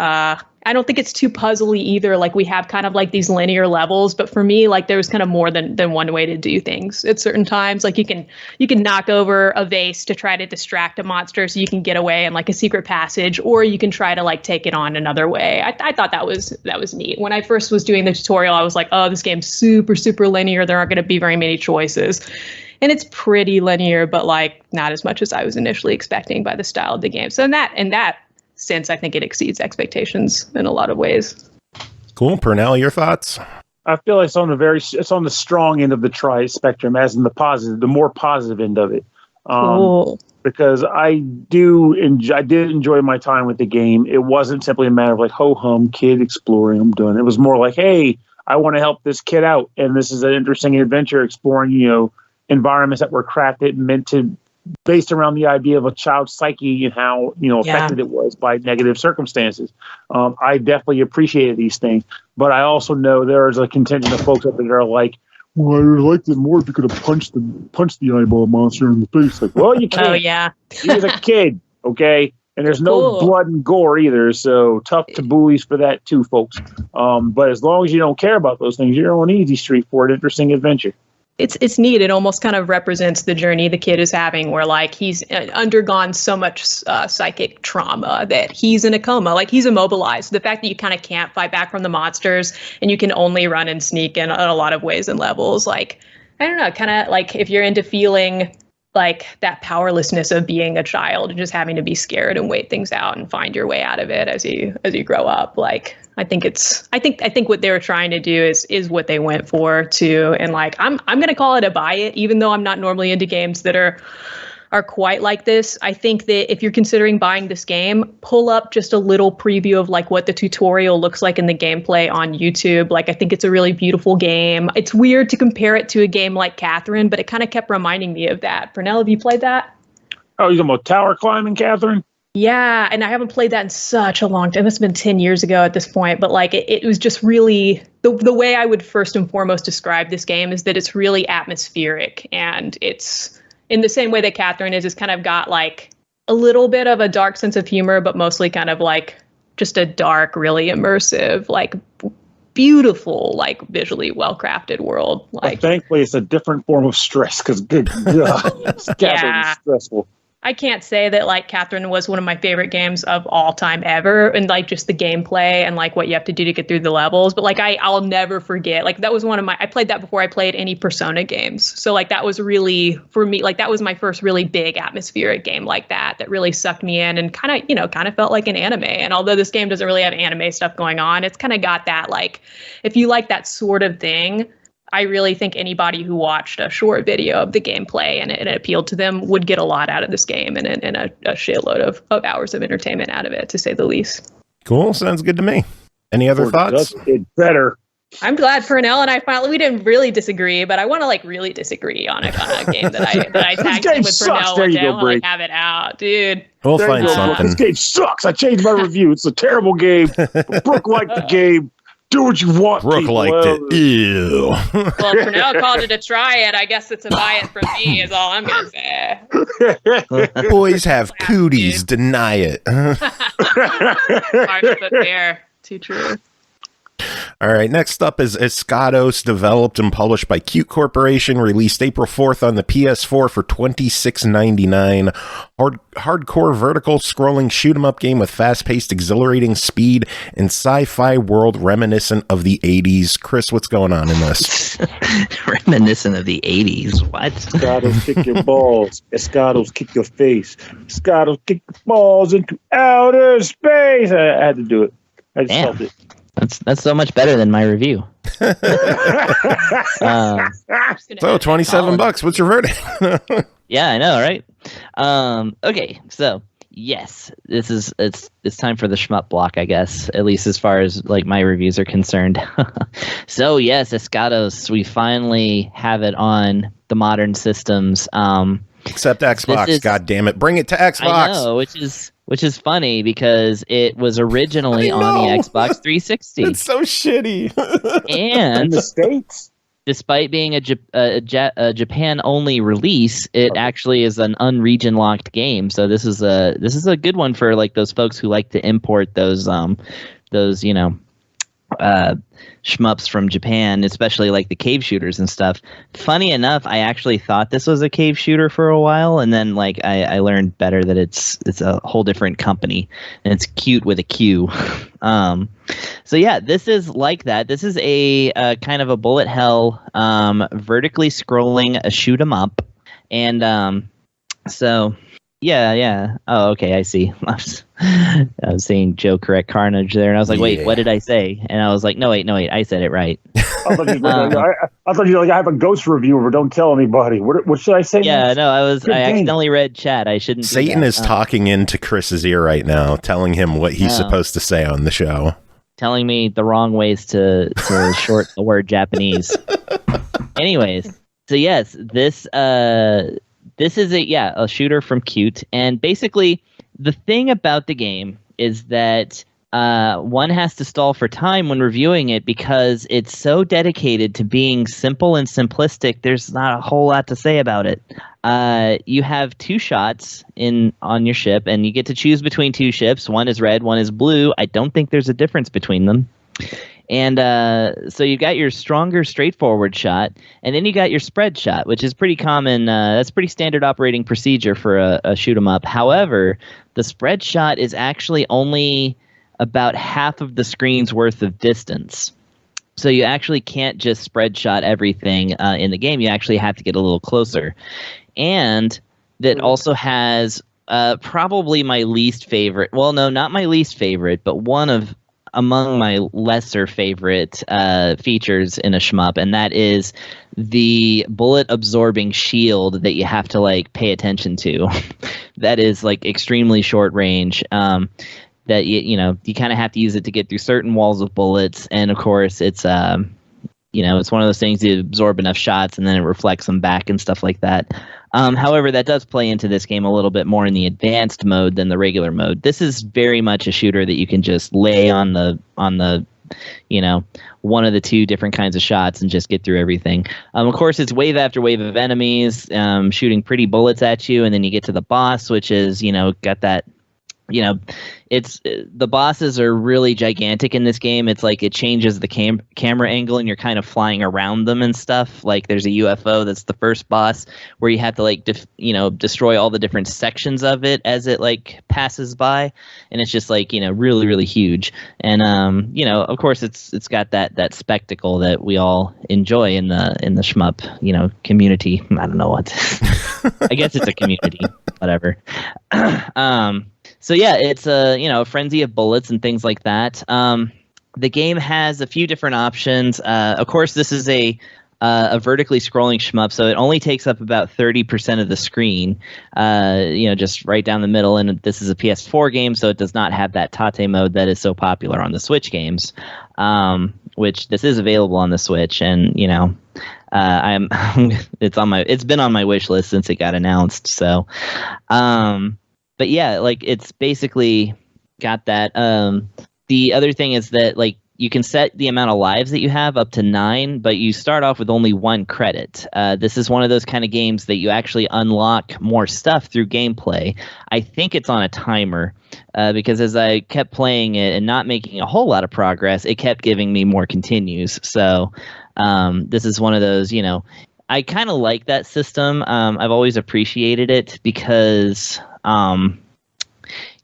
I don't think it's too puzzly either. Like we have kind of like these linear levels, but for me, like there was kind of more than one way to do things at certain times. Like you can knock over a vase to try to distract a monster so you can get away in like a secret passage, or you can try to like take it on another way. I thought that was neat. When I first was doing the tutorial, I was like, oh, this game's super, super linear. There aren't going to be very many choices. And it's pretty linear, but like not as much as I was initially expecting by the style of the game. So in that sense, I think it exceeds expectations in a lot of ways. Cool. Pernell, your thoughts? I feel like it's on the strong end of the try spectrum, as in the more positive end of it. Cool. Because I did enjoy my time with the game. It wasn't simply a matter of like, ho hum, kid exploring, I'm done. It was more like, hey, I want to help this kid out, and this is an interesting adventure exploring, you know, environments that were crafted based around the idea of a child's psyche and how, you know, affected it was by negative circumstances. I definitely appreciated these things, but I also know there's a contingent of folks out there that are like, well, I would have liked it more if you could have punched the eyeball monster in the face. Like, well, you can't. Oh yeah, he was a kid, okay, and there's no blood and gore either. So tough to bullies for that too, folks. But as long as you don't care about those things, you're on easy street for an interesting adventure. It's neat. It almost kind of represents the journey the kid is having, where like he's undergone so much psychic trauma that he's in a coma, like he's immobilized. The fact that you kind of can't fight back from the monsters and you can only run and sneak in a lot of ways and levels. Like, I don't know, kind of like if you're into feeling like that powerlessness of being a child and just having to be scared and wait things out and find your way out of it as you grow up. Like, I think what they were trying to do is what they went for too. And like, I'm going to call it a buy it, even though I'm not normally into games that are quite like this. I think that if you're considering buying this game, pull up just a little preview of like what the tutorial looks like in the gameplay on YouTube. Like, I think it's a really beautiful game. It's weird to compare it to a game like Catherine, but it kind of kept reminding me of that. Pernell, have you played that? Oh, you're talking about tower climbing, Catherine? Yeah, and I haven't played that in such a long time. It's been 10 years ago at this point, but like it was just really the way I would first and foremost describe this game is that it's really atmospheric, and it's in the same way that Catherine is kind of got like a little bit of a dark sense of humor, but mostly kind of like just a dark, really immersive, like beautiful, like visually well-crafted world. Like, but thankfully, it's a different form of stress because good God, Catherine is stressful. I can't say that like Catherine was one of my favorite games of all time ever, and like just the gameplay and like what you have to do to get through the levels. But like I'll never forget, like that was I played that before I played any Persona games. So like that was really, for me, like that was my first really big atmospheric game like that really sucked me in and kind of felt like an anime. And although this game doesn't really have anime stuff going on, it's kind of got that, like, if you like that sort of thing, I really think anybody who watched a short video of the gameplay and it appealed to them would get a lot out of this game and a shitload of hours of entertainment out of it, to say the least. Cool. Sounds good to me. Any other thoughts? It's better. I'm glad Pernell and I we didn't really disagree, but I want to like really disagree on a game that I tagged in with Pernell one day. I want to like have it out, dude. We'll find something. This game sucks. I changed my review. It's a terrible game. But Brooke liked the game. Do what you want. Brooke liked it. Ew. Well, Pernell called it a try it. I guess it's a buy it from me is all I'm going to say. Boys have cooties. Deny it. Harsh but fair. Too true. All right, next up is ESCHATOS, developed and published by Qute Corporation, released April 4th on the PS4 for $26.99. Hardcore vertical scrolling shoot 'em up game with fast-paced, exhilarating speed and sci-fi world reminiscent of the 80s. Chris, what's going on in this? Reminiscent of the 80s. What? ESCHATOS kick your balls. ESCHATOS kick your face. ESCHATOS kick the balls into outer space. I had to do it. I just felt it. That's so much better than my review. So $27. What's your verdict? Yeah, I know, right? Okay, so yes, it's time for the shmup block, I guess. At least as far as like my reviews are concerned. So yes, ESCHATOS, we finally have it on the modern systems. Except Xbox. God damn it! Bring it to Xbox. I know, which is funny because it was originally on the Xbox 360. It's so shitty. And in the States, despite being a Japan-only release, it actually is an unregion locked game. So this is a good one for like those folks who like to import those shmups from Japan, especially like the cave shooters and stuff. Funny enough, I actually thought this was a cave shooter for a while, and then like I learned better that it's a whole different company, and it's Qute with a Q. So yeah, this is like that. This is a kind of a bullet hell, vertically scrolling a shoot 'em up, and so. Yeah. Oh, okay, I see. I was saying Joe Correct Carnage there, and I was like, wait, what did I say? And I was like, no, wait, I said it right. I thought you were like, I have a ghost reviewer, don't tell anybody. What should I say? Yeah, next? no, I accidentally read chat. I shouldn't. Satan is talking into Chris's ear right now, telling him what he's supposed to say on the show. Telling me the wrong ways to short the word Japanese. Anyways, so yes, this is a shooter from Qute, and basically the thing about the game is that one has to stall for time when reviewing it because it's so dedicated to being simple and simplistic. There's not a whole lot to say about it. You have two shots on your ship, and you get to choose between two ships. One is red, one is blue. I don't think there's a difference between them. And so you got your stronger, straightforward shot, and then you got your spread shot, which is pretty common. That's pretty standard operating procedure for a shoot 'em up. However, the spread shot is actually only about half of the screen's worth of distance. So you actually can't just spread shot everything in the game. You actually have to get a little closer. And that also has probably my least favorite. Well, no, not my least favorite, but one of among my lesser favorite features in a shmup, and that is the bullet absorbing shield that you have to like pay attention to. That is like extremely short range. That you kind of have to use it to get through certain walls of bullets, and of course it's it's one of those things you absorb enough shots and then it reflects them back and stuff like that. However, that does play into this game a little bit more in the advanced mode than the regular mode. This is very much a shooter that you can just lay on the one of the two different kinds of shots and just get through everything. Of course, it's wave after wave of enemies shooting pretty bullets at you, and then you get to the boss, which is got that. It's the bosses are really gigantic in this game. It's like it changes the camera angle and you're kind of flying around them and stuff. Like there's a UFO that's the first boss where you have to like destroy all the different sections of it as it like passes by, and it's just like really really huge. And of course it's got that spectacle that we all enjoy in the shmup community. I don't know what. I guess it's a community, whatever. So yeah, it's a frenzy of bullets and things like that. The game has a few different options. Of course, this is a vertically scrolling shmup, so it only takes up about 30% of the screen. Just right down the middle. And this is a PS4 game, so it does not have that Tate mode that is so popular on the Switch games. Which this is available on the Switch, and it's been on my wish list since it got announced. So. But yeah, like it's basically got that. The other thing is that like you can set the amount of lives that you have up to 9, but you start off with only 1 credit. This is one of those kind of games that you actually unlock more stuff through gameplay. I think it's on a timer because as I kept playing it and not making a whole lot of progress, it kept giving me more continues. So this is one of those, I kind of like that system. I've always appreciated it because,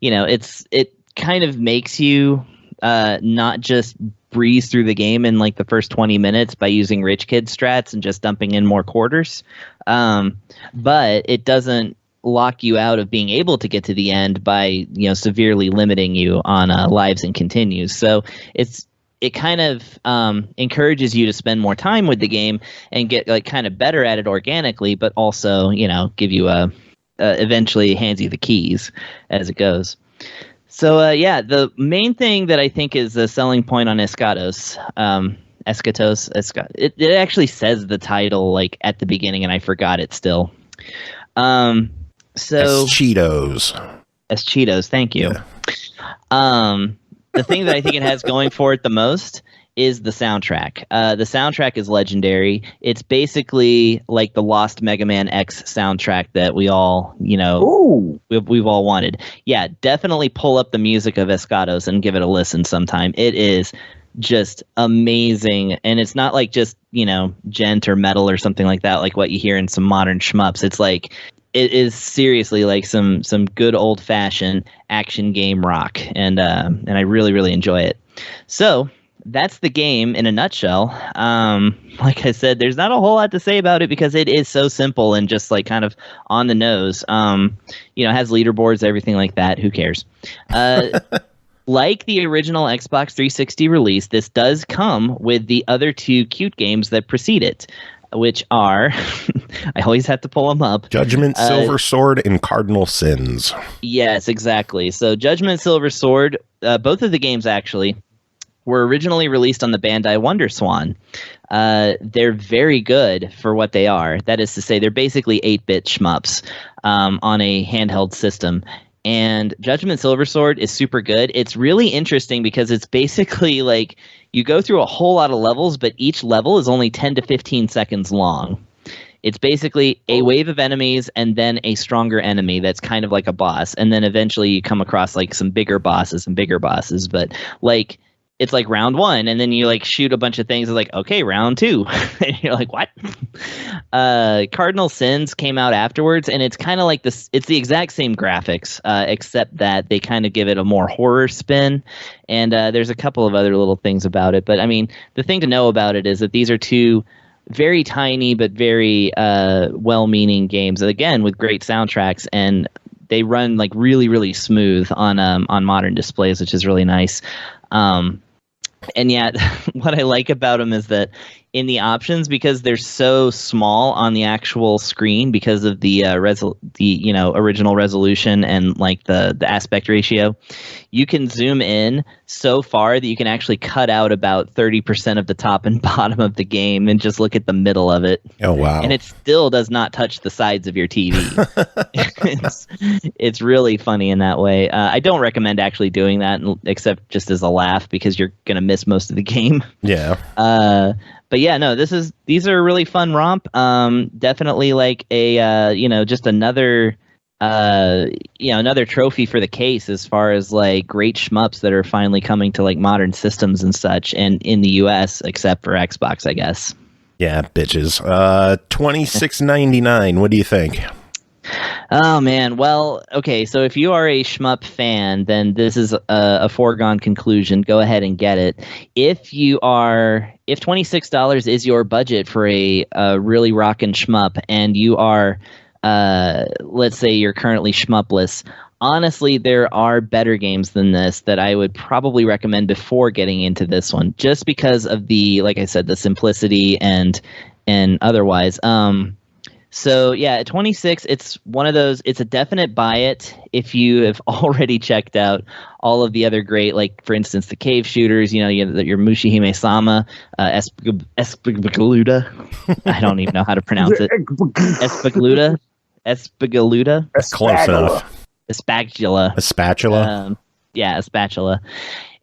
it kind of makes you not just breeze through the game in like the first 20 minutes by using rich kid strats and just dumping in more quarters. But it doesn't lock you out of being able to get to the end by, severely limiting you on lives and continues. So it kind of encourages you to spend more time with the game and get like kind of better at it organically, but also, give you eventually hands you the keys as it goes. So, the main thing that I think is a selling point on ESCHATOS, it actually says the title like at the beginning, and I forgot it still. ESCHATOS, thank you. Yeah. The thing that I think it has going for it the most is the soundtrack. The soundtrack is legendary. It's basically like the Lost Mega Man X soundtrack that we all, we've all wanted. Yeah, definitely pull up the music of ESCHATOS and give it a listen sometime. It is just amazing, and it's not like just, gent or metal or something like that, like what you hear in some modern shmups. It's like it is seriously like some good old-fashioned action game rock, and I really, really enjoy it. So that's the game in a nutshell. Like I said, there's not a whole lot to say about it because it is so simple and just like kind of on the nose. Has leaderboards, everything like that. Who cares? Like the original Xbox 360 release, this does come with the other 2 Qute games that precede it, which are, I always have to pull them up. Judgment, Silver Sword, and Cardinal Sins. Yes, exactly. So Judgment, Silver Sword, both of the games actually were originally released on the Bandai WonderSwan. They're very good for what they are. That is to say, they're basically 8-bit shmups on a handheld system. And Judgment Silver Sword is super good. It's really interesting because it's basically like you go through a whole lot of levels, but each level is only 10 to 15 seconds long. It's basically a wave of enemies and then a stronger enemy that's kind of like a boss. And then eventually you come across like some bigger bosses and bigger bosses. But like it's like round 1, and then you like shoot a bunch of things. It's like, okay, round 2. And you're like, what? Cardinal Sins came out afterwards, and it's kind of like this. It's the exact same graphics, except that they kind of give it a more horror spin. And there's a couple of other little things about it. But I mean, the thing to know about it is that these are 2 very tiny but very well-meaning games, again, with great soundtracks, and they run like really, really smooth on modern displays, which is really nice. And yet, what I like about them is that in the options, because they're so small on the actual screen because of the original resolution and like the aspect ratio, you can zoom in so far that you can actually cut out about 30% of the top and bottom of the game and just look at the middle of it. Oh wow! And it still does not touch the sides of your TV. It's really funny in that way. I don't recommend actually doing that, except just as a laugh, because you're gonna miss most of the game. Yeah. But yeah, no, these are a really fun romp. Definitely like a just another another trophy for the case as far as like great shmups that are finally coming to like modern systems and such, and in the US, except for Xbox, I guess. Yeah, bitches. $26.99. What do you think? Oh man, well, okay, so if you are a shmup fan, then this is a foregone conclusion. Go ahead and get it. If $26 is your budget for a really rockin' shmup, and you are, let's say you're currently shmupless, honestly, there are better games than this that I would probably recommend before getting into this one, just because of the, like I said, the simplicity and otherwise. So yeah, at 26, it's one of those. It's a definite buy it if you have already checked out all of the other great, like for instance, the cave shooters. You have your Mushihime Sama, Espagaluda. I don't even know how to pronounce it. Espagaluda. Close enough. A spatula. A spatula. Yeah, a spatula.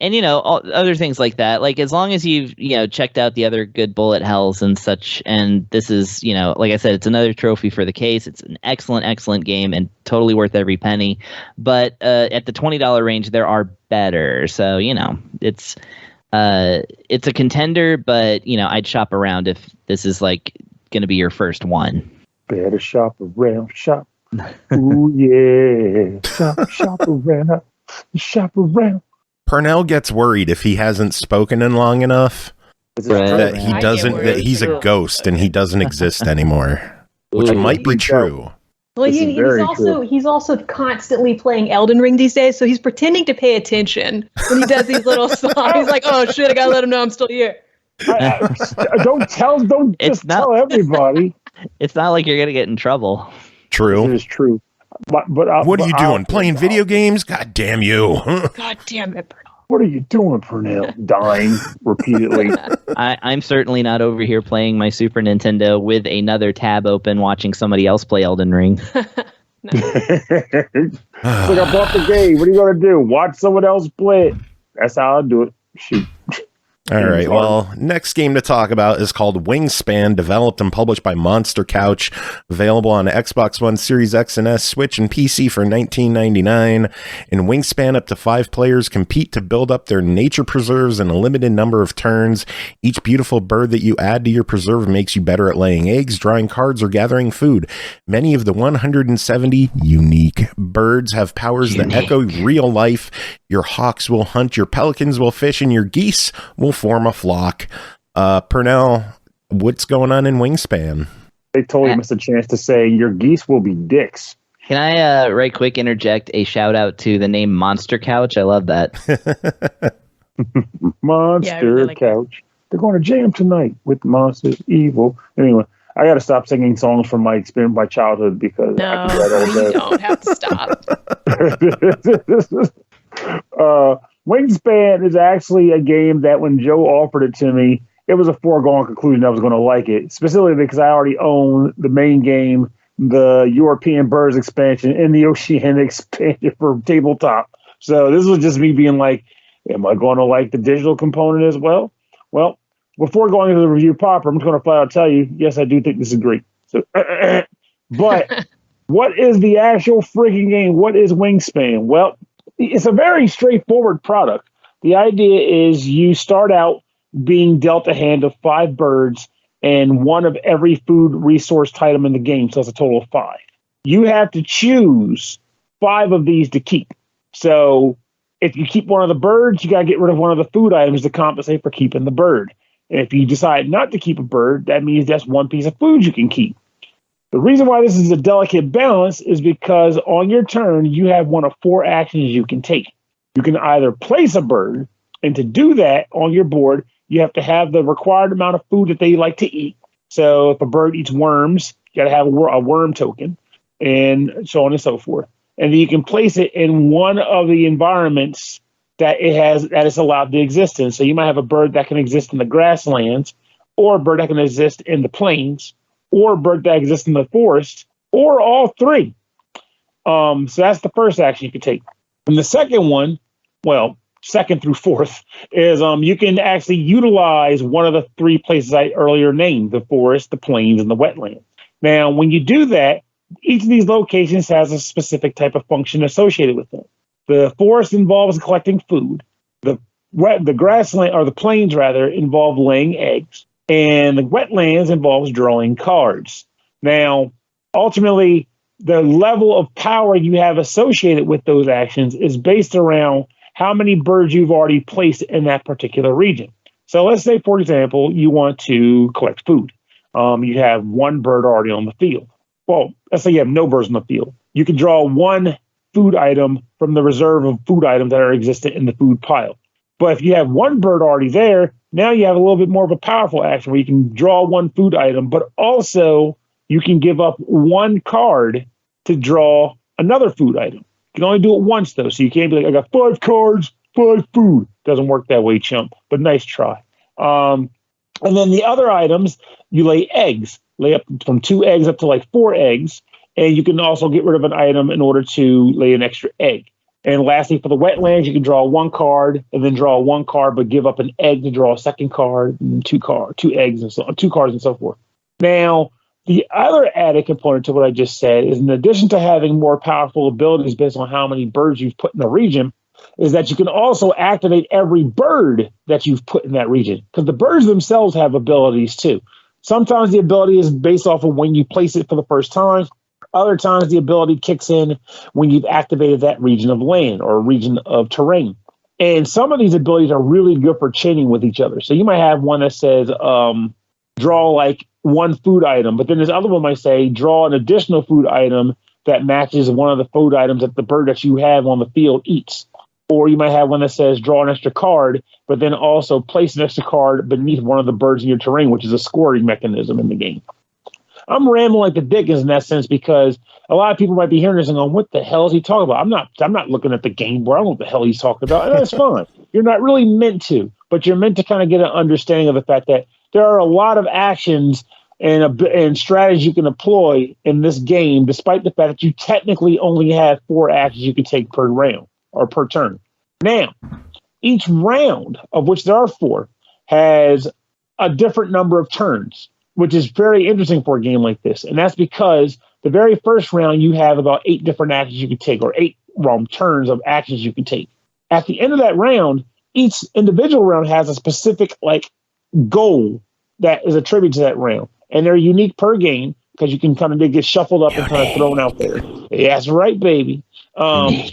And other things like that. Like as long as you've checked out the other good bullet hells and such, and this is like I said, it's another trophy for the case. It's an excellent game and totally worth every penny. But at the $20 range, there are better. So it's a contender, but I'd shop around if this is like going to be your first one. Better shop around, shop. Ooh yeah, shop around, shop around. Pernell gets worried if he hasn't spoken in long enough that he's a ghost and he doesn't exist anymore, which might be true. Well, he's also constantly playing Elden Ring these days, so he's pretending to pay attention when he does these little songs. He's like, "Oh shit, I gotta let him know I'm still here." Don't tell everybody. It's not like you're gonna get in trouble. True. It is true. But what are you doing? Playing video games? God damn you! God damn it, Pernell. What are you doing, Pernell? Dying repeatedly. I'm certainly not over here playing my Super Nintendo with another tab open watching somebody else play Elden Ring. It's like I bought the game. What are you going to do? Watch someone else play it. That's how I do it. Shoot. All right, well, next game to talk about is called Wingspan, developed and published by Monster Couch, available on Xbox One, Series X and S, Switch, and PC for $19.99. In Wingspan, up to 5 players compete to build up their nature preserves in a limited number of turns. Each beautiful bird that you add to your preserve makes you better at laying eggs, drawing cards, or gathering food. Many of the 170 unique birds have powers that echo real life. Your hawks will hunt, your pelicans will fish, and your geese will form a flock. Pernell, what's going on in Wingspan? They totally missed a chance to say your geese will be dicks. Can I right quick interject a shout out to the name Monster Couch? I love that. Monster Couch. They're going to jam tonight with Monsters Evil. Anyway, I got to stop singing songs from my experience, my childhood, because I can do that all day. You don't have to stop. Wingspan is actually a game that when Joe offered it to me, it was a foregone conclusion I was going to like it, specifically because I already own the main game, the European Birds expansion, and the Oceanic expansion for tabletop. So this was just me being like, am I going to like the digital component as well? Well, before going into the review proper, I'm just going to flat out tell you, yes, I do think this is great. So, but what is the actual freaking game? What is Wingspan? Well, it's a very straightforward product. The idea is you start out being dealt a hand of 5 birds and one of every food resource item in the game. So that's a total of 5. You have to choose 5 of these to keep. So if you keep one of the birds, you got to get rid of one of the food items to compensate for keeping the bird. And if you decide not to keep a bird, that means that's one piece of food you can keep. The reason why this is a delicate balance is because on your turn, you have one of 4 actions you can take. You can either place a bird, and to do that on your board, you have to have the required amount of food that they like to eat. So if a bird eats worms, you got to have a worm token, and so on and so forth. And then you can place it in one of the environments that it's allowed to exist in. So you might have a bird that can exist in the grasslands, or a bird that can exist in the plains, or a bird that exists in the forest, or all 3. So that's the first action you can take. And the second one, well, second through fourth, is you can actually utilize one of the 3 places I earlier named, the forest, the plains, and the wetlands. Now, when you do that, each of these locations has a specific type of function associated with them. The forest involves collecting food. The grassland, or the plains rather, involve laying eggs. And the wetlands involves drawing cards. Now, ultimately, the level of power you have associated with those actions is based around how many birds you've already placed in that particular region. So let's say, for example, you want to collect food. You have 1 bird already on the field. Well, let's say you have no birds on the field. You can draw 1 food item from the reserve of food items that are existent in the food pile. But if you have 1 bird already there, now you have a little bit more of a powerful action where you can draw 1 food item, but also you can give up 1 card to draw another food item. You can only do it once, though, so you can't be like, I got 5 cards, 5 food. Doesn't work that way, chump, but nice try. And then the other items, you lay eggs. Lay up from 2 eggs up to like 4 eggs, and you can also get rid of an item in order to lay an extra egg. And lastly, for the wetlands, you can draw 1 card and then draw 1 card, but give up an egg to draw a second card, and 2 eggs, and 2 cards, and so forth. Now, the other added component to what I just said is, in addition to having more powerful abilities based on how many birds you've put in the region, is that you can also activate every bird that you've put in that region, because the birds themselves have abilities too. Sometimes the ability is based off of when you place it for the first time. Other times the ability kicks in when you've activated that region of land or region of terrain. And some of these abilities are really good for chaining with each other. So you might have one that says draw like 1 food item, but then this other one might say draw an additional food item that matches one of the food items that the bird that you have on the field eats. Or you might have one that says draw an extra card, but then also place an extra card beneath one of the birds in your terrain, which is a scoring mechanism in the game. I'm rambling like the Dickens in that sense, because a lot of people might be hearing this and going, what the hell is he talking about? I'm not looking at the game board. I don't know what the hell he's talking about. And that's fine. You're not really meant to, but you're meant to kind of get an understanding of the fact that there are a lot of actions and strategies you can employ in this game, despite the fact that you technically only have 4 actions you can take per round or per turn. Now, each round, of which there are 4, has a different number of turns, which is very interesting for a game like this. And that's because the very first round, you have about 8 different actions you can take, or 8 turns of actions you can take. At the end of that round, each individual round has a specific goal that is attributed to that round. And they're unique per game, because you can kind of get shuffled up and kind of thrown out there. Yeah, that's right, baby. And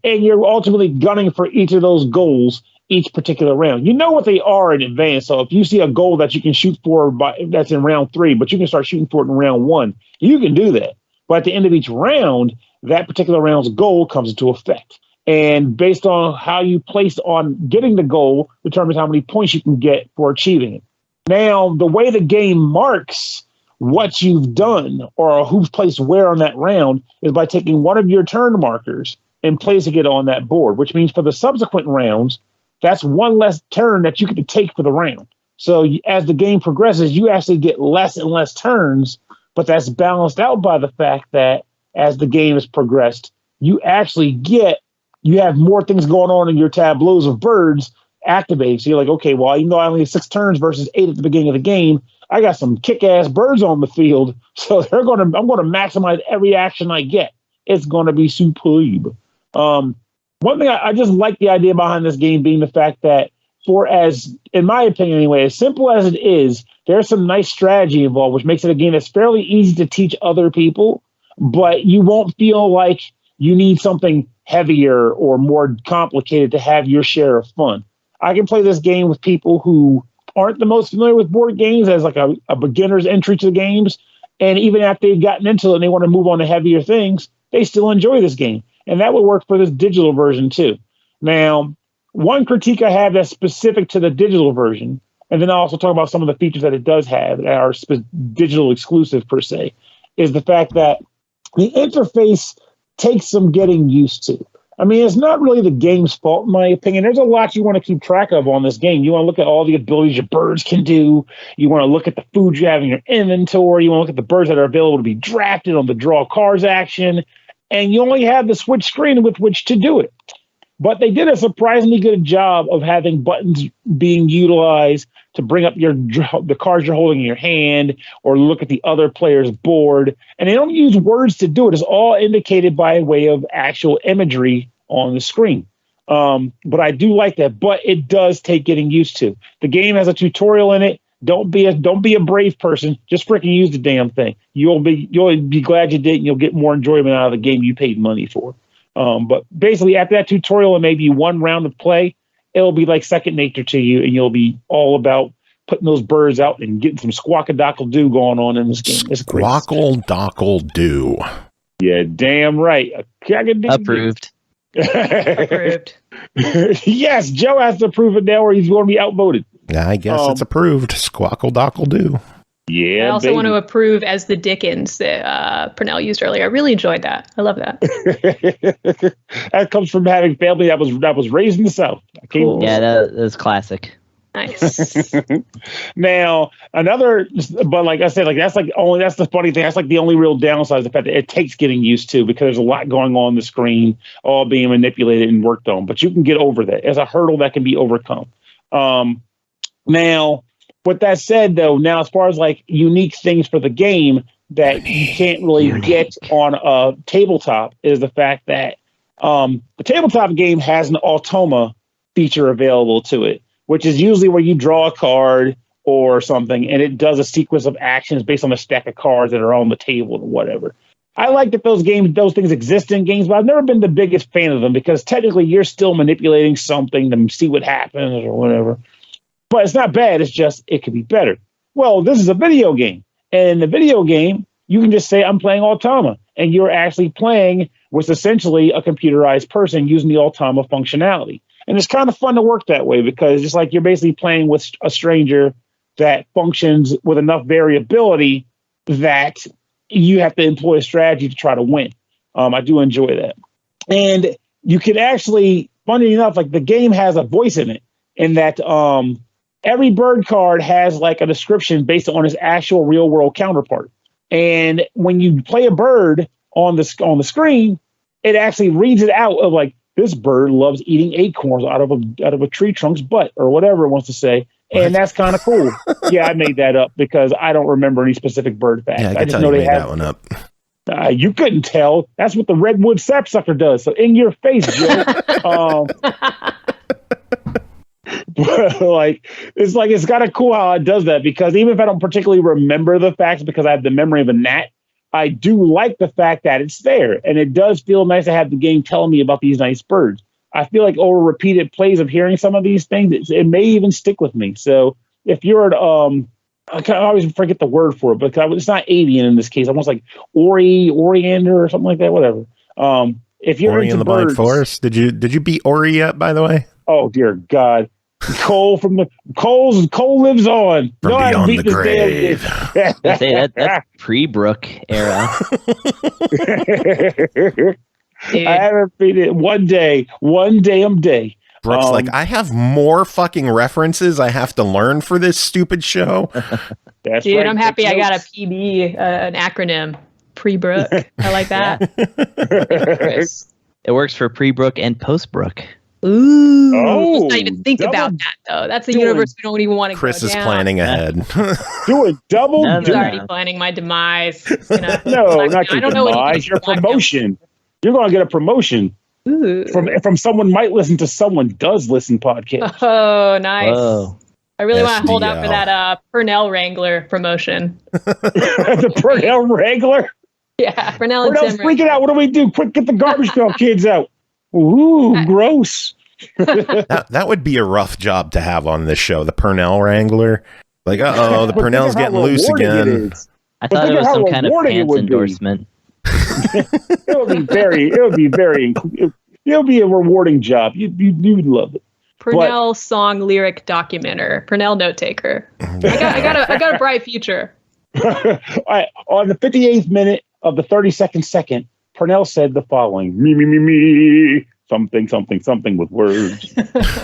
you're ultimately gunning for each of those goals each particular round. You know what they are in advance. So if you see a goal that you can shoot for that's in round 3, but you can start shooting for it in round 1, you can do that. But at the end of each round, that particular round's goal comes into effect. And based on how you place on getting the goal determines how many points you can get for achieving it. Now, the way the game marks what you've done or who's placed where on that round is by taking one of your turn markers and placing it on that board, which means for the subsequent rounds, that's 1 less turn that you get to take for the round. So as the game progresses, you actually get less and less turns, but that's balanced out by the fact that as the game has progressed, you have more things going on in your tableaus of birds activated. So you're like, okay, well, even though I only have 6 turns versus 8 at the beginning of the game, I got some kick-ass birds on the field, so I'm going to maximize every action I get. It's going to be superb. One thing I just like the idea behind this game being the fact that, in my opinion anyway, as simple as it is, there's some nice strategy involved, which makes it a game that's fairly easy to teach other people, but you won't feel like you need something heavier or more complicated to have your share of fun. I can play this game with people who aren't the most familiar with board games as like a beginner's entry to the games. And even after they've gotten into it and they want to move on to heavier things, they still enjoy this game. And that would work for this digital version too. Now, one critique I have that's specific to the digital version, and then I'll also talk about some of the features that it does have that are digital exclusive per se, is the fact that the interface takes some getting used to. I mean, it's not really the game's fault, in my opinion. There's a lot you want to keep track of on this game. You want to look at all the abilities your birds can do. You want to look at the food you have in your inventory. You want to look at the birds that are available to be drafted on the draw cards action. And you only have the switch screen with which to do it. But they did a surprisingly good job of having buttons being utilized to bring up the cards you're holding in your hand or look at the other player's board. And they don't use words to do it. It's all indicated by way of actual imagery on the screen. But I do like that. But it does take getting used to. The game has a tutorial in it. Don't be a brave person. Just freaking use the damn thing. You'll be glad you did, and you'll get more enjoyment out of the game you paid money for. But basically, after that tutorial and maybe 1 round of play, it'll be like second nature to you, and you'll be all about putting those birds out and getting some Squackle Dockle do going on in this game. It's great. Squackle Dockle do. Yeah, damn right. Approved. Approved. Yes, Joe has to approve it now, or he's going to be outvoted. I guess it's approved. Squackle Dockle do. Yeah, I also want to approve as the Dickens that Pernell used earlier. I really enjoyed that. I love that. That comes from having family that was raised in the South. Cool. Yeah, that was classic. Nice. Now, but like I said, that's the funny thing. That's like the only real downside is the fact that it takes getting used to because there's a lot going on the screen, all being manipulated and worked on. But you can get over that. It's a hurdle that can be overcome. Now, with that said, though, now as far as like unique things for the game that you can't really get on a tabletop is the fact that the tabletop game has an automa feature available to it, which is usually where you draw a card or something, and it does a sequence of actions based on a stack of cards that are on the table or whatever. I like that those things exist in games, but I've never been the biggest fan of them because technically you're still manipulating something to see what happens or whatever. But it's not bad. It's just it could be better. Well, this is a video game, and in the video game, you can just say I'm playing Automa, and you're actually playing with essentially a computerized person using the Automa functionality. And it's kind of fun to work that way because it's just like you're basically playing with a stranger that functions with enough variability that you have to employ a strategy to try to win. I do enjoy that. And you can actually, funny enough, like the game has a voice in it in that every bird card has like a description based on its actual real world counterpart. And when you play a bird on the screen, it actually reads it out of like, this bird loves eating acorns out of a tree trunk's butt or whatever it wants to say. And that's kind of cool. Yeah, I made that up because I don't remember any specific bird facts. Yeah, I just know they have that one up. You couldn't tell. That's what the redwood sapsucker does. So in your face, Joe. It's kind of cool how it does that because even if I don't particularly remember the facts because I have the memory of a gnat, I do like the fact that it's there, and it does feel nice to have the game telling me about these nice birds. I feel like over repeated plays of hearing some of these things, it may even stick with me. So if you're at, I always forget the word for it, but it's not avian in this case. Almost like Oriander or something like that. Whatever. If you're Ori into in the birds, Blind Forest, did you beat Ori yet? By the way. Oh dear God. Cole lives on. From beyond the grave. That's pre-Brooke era. I haven't beat it one damn day. Brooke's like, I have more fucking references I have to learn for this stupid show. That's Dude, right. I'm happy I got a PB, an acronym. Pre-Brooke. I like that. It works for pre-Brooke and post-Brooke. Ooh. Oh, let's not even think about that, though. That's a universe we don't even want to go down. Chris is planning ahead. Doing double. No, He's already planning my demise. No, not your demise. Your promotion. You're going to get a promotion. Ooh. From someone might listen to someone does listen podcast. Oh, nice. Whoa. I really want to hold out SDL. for that Pernell Wrangler promotion. The Pernell Wrangler. Yeah, Pernell and Pernell's Tim. freaking out. What do we do? Quick, get the garbage pail kids out. Ooh, gross. That would be a rough job to have on this show, the Pernell Wrangler. Like, the Pernell's getting loose again. I thought it was some kind of pants endorsement. It'll be a rewarding job. You'd love it. Pernell song lyric documenter. Pernell note taker. I got a bright future. All right, on the 58th minute of the 32nd second, Pernell said the following: me, something with words.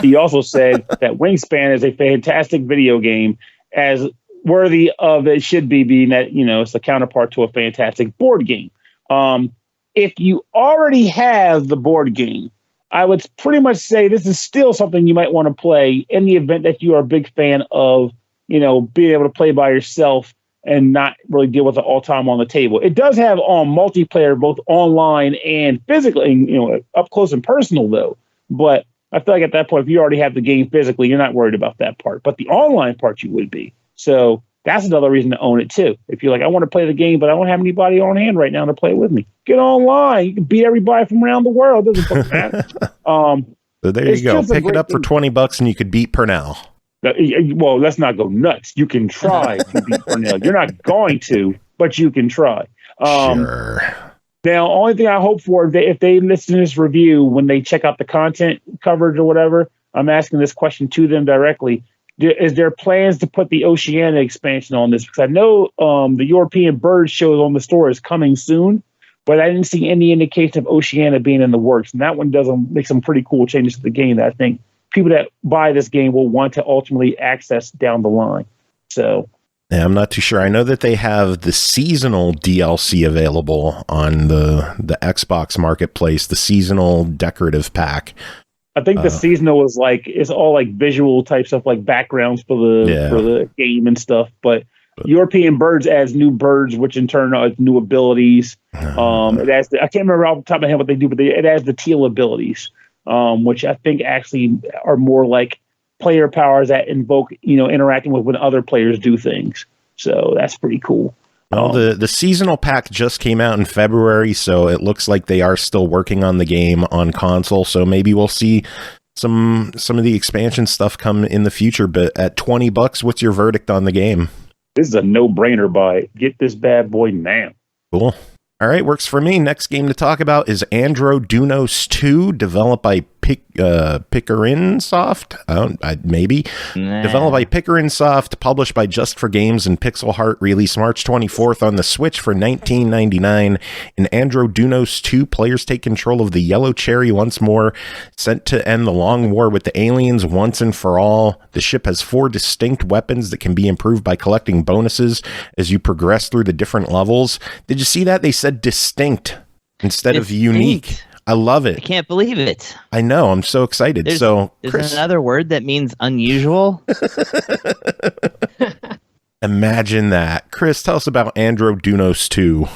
He also said that Wingspan is a fantastic video game, as worthy of it should be, being that it's the counterpart to a fantastic board game. If you already have the board game, I would pretty much say this is still something you might want to play in the event that you are a big fan of, being able to play by yourself and not really deal with it all time on the table. It does have multiplayer, both online and physically, up close and personal though. But I feel like at that point, if you already have the game physically, you're not worried about that part. But the online part, you would be. So that's another reason to own it too. If you're like, I want to play the game, but I don't have anybody on hand right now to play with me, get online. You can beat everybody from around the world. It doesn't fucking matter. So there you go. Pick it up for $20 and you could beat Pernell. Well, let's not go nuts. You can try to beat Pernell. You're not going to, but you can try. Sure. Now, only thing I hope for, if they listen to this review, when they check out the content coverage or whatever, I'm asking this question to them directly. Is there plans to put the Oceania expansion on this? Because I know the European Bird show on the store is coming soon, but I didn't see any indication of Oceania being in the works. And that one does make some pretty cool changes to the game that I think people that buy this game will want to ultimately access down the line. So. Yeah, I'm not too sure. I know that they have the seasonal DLC available on the Xbox Marketplace, the seasonal decorative pack. I think the seasonal is it's all like visual type stuff, like backgrounds for the game and stuff. But European Birds adds new birds, which in turn adds new abilities. It adds I can't remember off the top of my head what they do, but it adds the teal abilities, which I think actually are more like player powers that invoke, interacting with when other players do things. So that's pretty cool. Well, the seasonal pack just came out in February, so it looks like they are still working on the game on console. So maybe we'll see some of the expansion stuff come in the future. But at $20, what's your verdict on the game? This is a no-brainer buy. Get this bad boy now. Cool. All right, works for me. Next game to talk about is Andro Dunos 2, developed by Picorinne Soft. Maybe. Nah. Developed by Picorinne Soft, published by Just for Games and Pixelheart, released March 24th on the Switch for $19.99. In Andro Dunos 2, players take control of the Yellow Cherry once more, sent to end the long war with the aliens once and for all. The ship has 4 distinct weapons that can be improved by collecting bonuses as you progress through the different levels. Did you see that? They said distinct instead of unique. I love it. I can't believe it. I know. I'm so excited. There's Chris, another word that means unusual. Imagine that. Chris, tell us about Andro Dunos 2.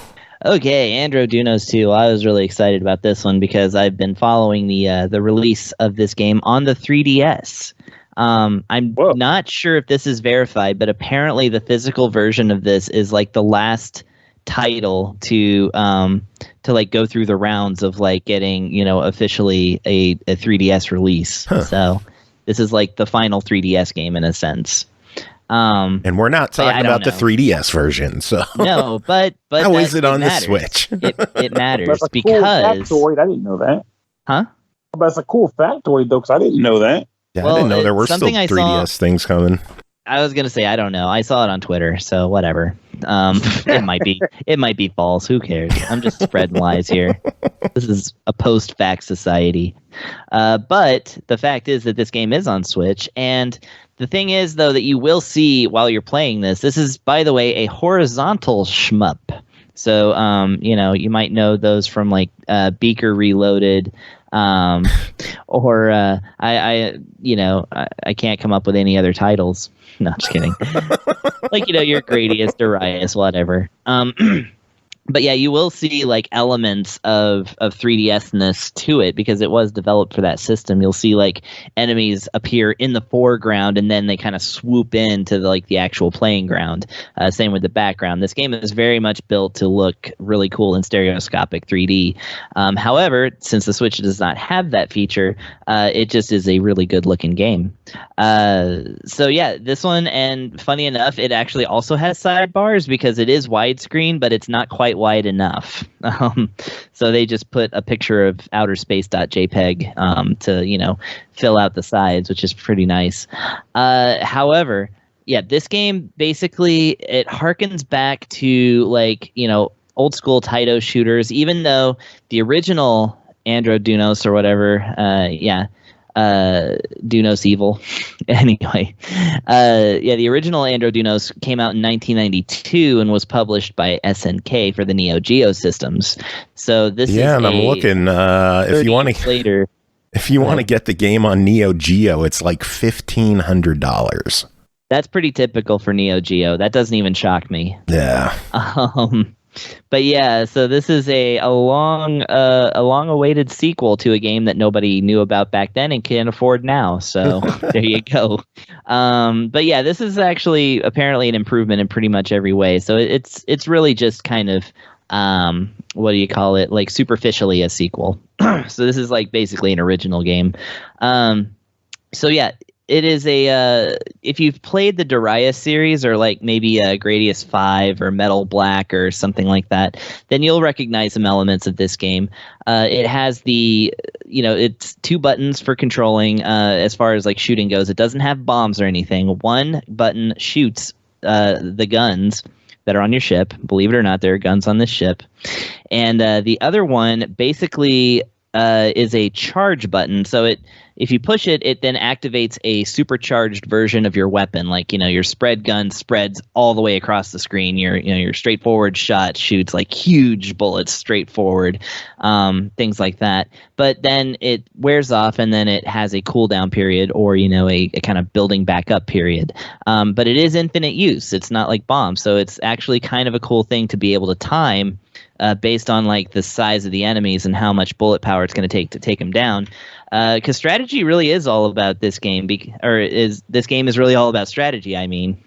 Okay, Andro Dunos 2. I was really excited about this one because I've been following the release of this game on the 3DS. I'm not sure if this is verified, but apparently the physical version of this is like the last title to like go through the rounds of like getting officially a 3DS release. So this is like the final 3DS game in a sense. And we're not talking about the 3DS version, so no, but how is it on matters. the Switch? It matters that's a because cool factoid. I didn't know that. Huh? But it's a cool factoid though, because I didn't know that. Yeah, I didn't know there were still 3DS things coming. I was gonna say I don't know. I saw it on Twitter, so whatever. It might be false. Who cares? I'm just spreading lies here. This is a post-fact society. But the fact is that this game is on Switch, and the thing is though that you will see while you're playing this. This is, by the way, a horizontal shmup. So you might know those from like Beaker Reloaded. Or I can't come up with any other titles. No, just kidding. Like, your Gradius, Darius, whatever. But yeah, you will see like elements of 3DS-ness to it because it was developed for that system. You'll see like enemies appear in the foreground and then they kind of swoop into the actual playing ground. Same with the background. This game is very much built to look really cool in stereoscopic 3D. However, since the Switch does not have that feature, it just is a really good looking game. So yeah, this one, and funny enough, it actually also has sidebars because it is widescreen, but it's not quite wide enough. So they just put a picture of outerspace.jpg to fill out the sides, which is pretty nice. However, yeah, this game basically it harkens back to old school Taito shooters, even though the original Andro Dunos or whatever, Dunos Evil. Anyway, the original Andro Dunos came out in 1992 and was published by SNK for the Neo Geo systems. So this is and I'm looking if you want to get the game on Neo Geo, it's like $1,500. That's pretty typical for Neo Geo. That doesn't even shock me. Yeah. But yeah, so this is a long awaited sequel to a game that nobody knew about back then and can afford now. So there you go. But yeah, this is actually apparently an improvement in pretty much every way. So it's really just kind of what do you call it? Like superficially a sequel. So this is like basically an original game. So yeah. It is if you've played the Darius series or like maybe Gradius 5 or Metal Black or something like that, then you'll recognize some elements of this game. It has it's 2 buttons for controlling as far as like shooting goes. It doesn't have bombs or anything. One button shoots the guns that are on your ship. Believe it or not, there are guns on this ship. And the other one basically is a charge button. So if you push it, it then activates a supercharged version of your weapon. Like, your spread gun spreads all the way across the screen. Your straightforward shot shoots like huge bullets straight forward, things like that. But then it wears off, and then it has a cooldown period, or a kind of building back up period. But it is infinite use. It's not like bombs, so it's actually kind of a cool thing to be able to time based on like the size of the enemies and how much bullet power it's going to take them down. Because strategy really is all about this game, this game is really all about strategy. I mean,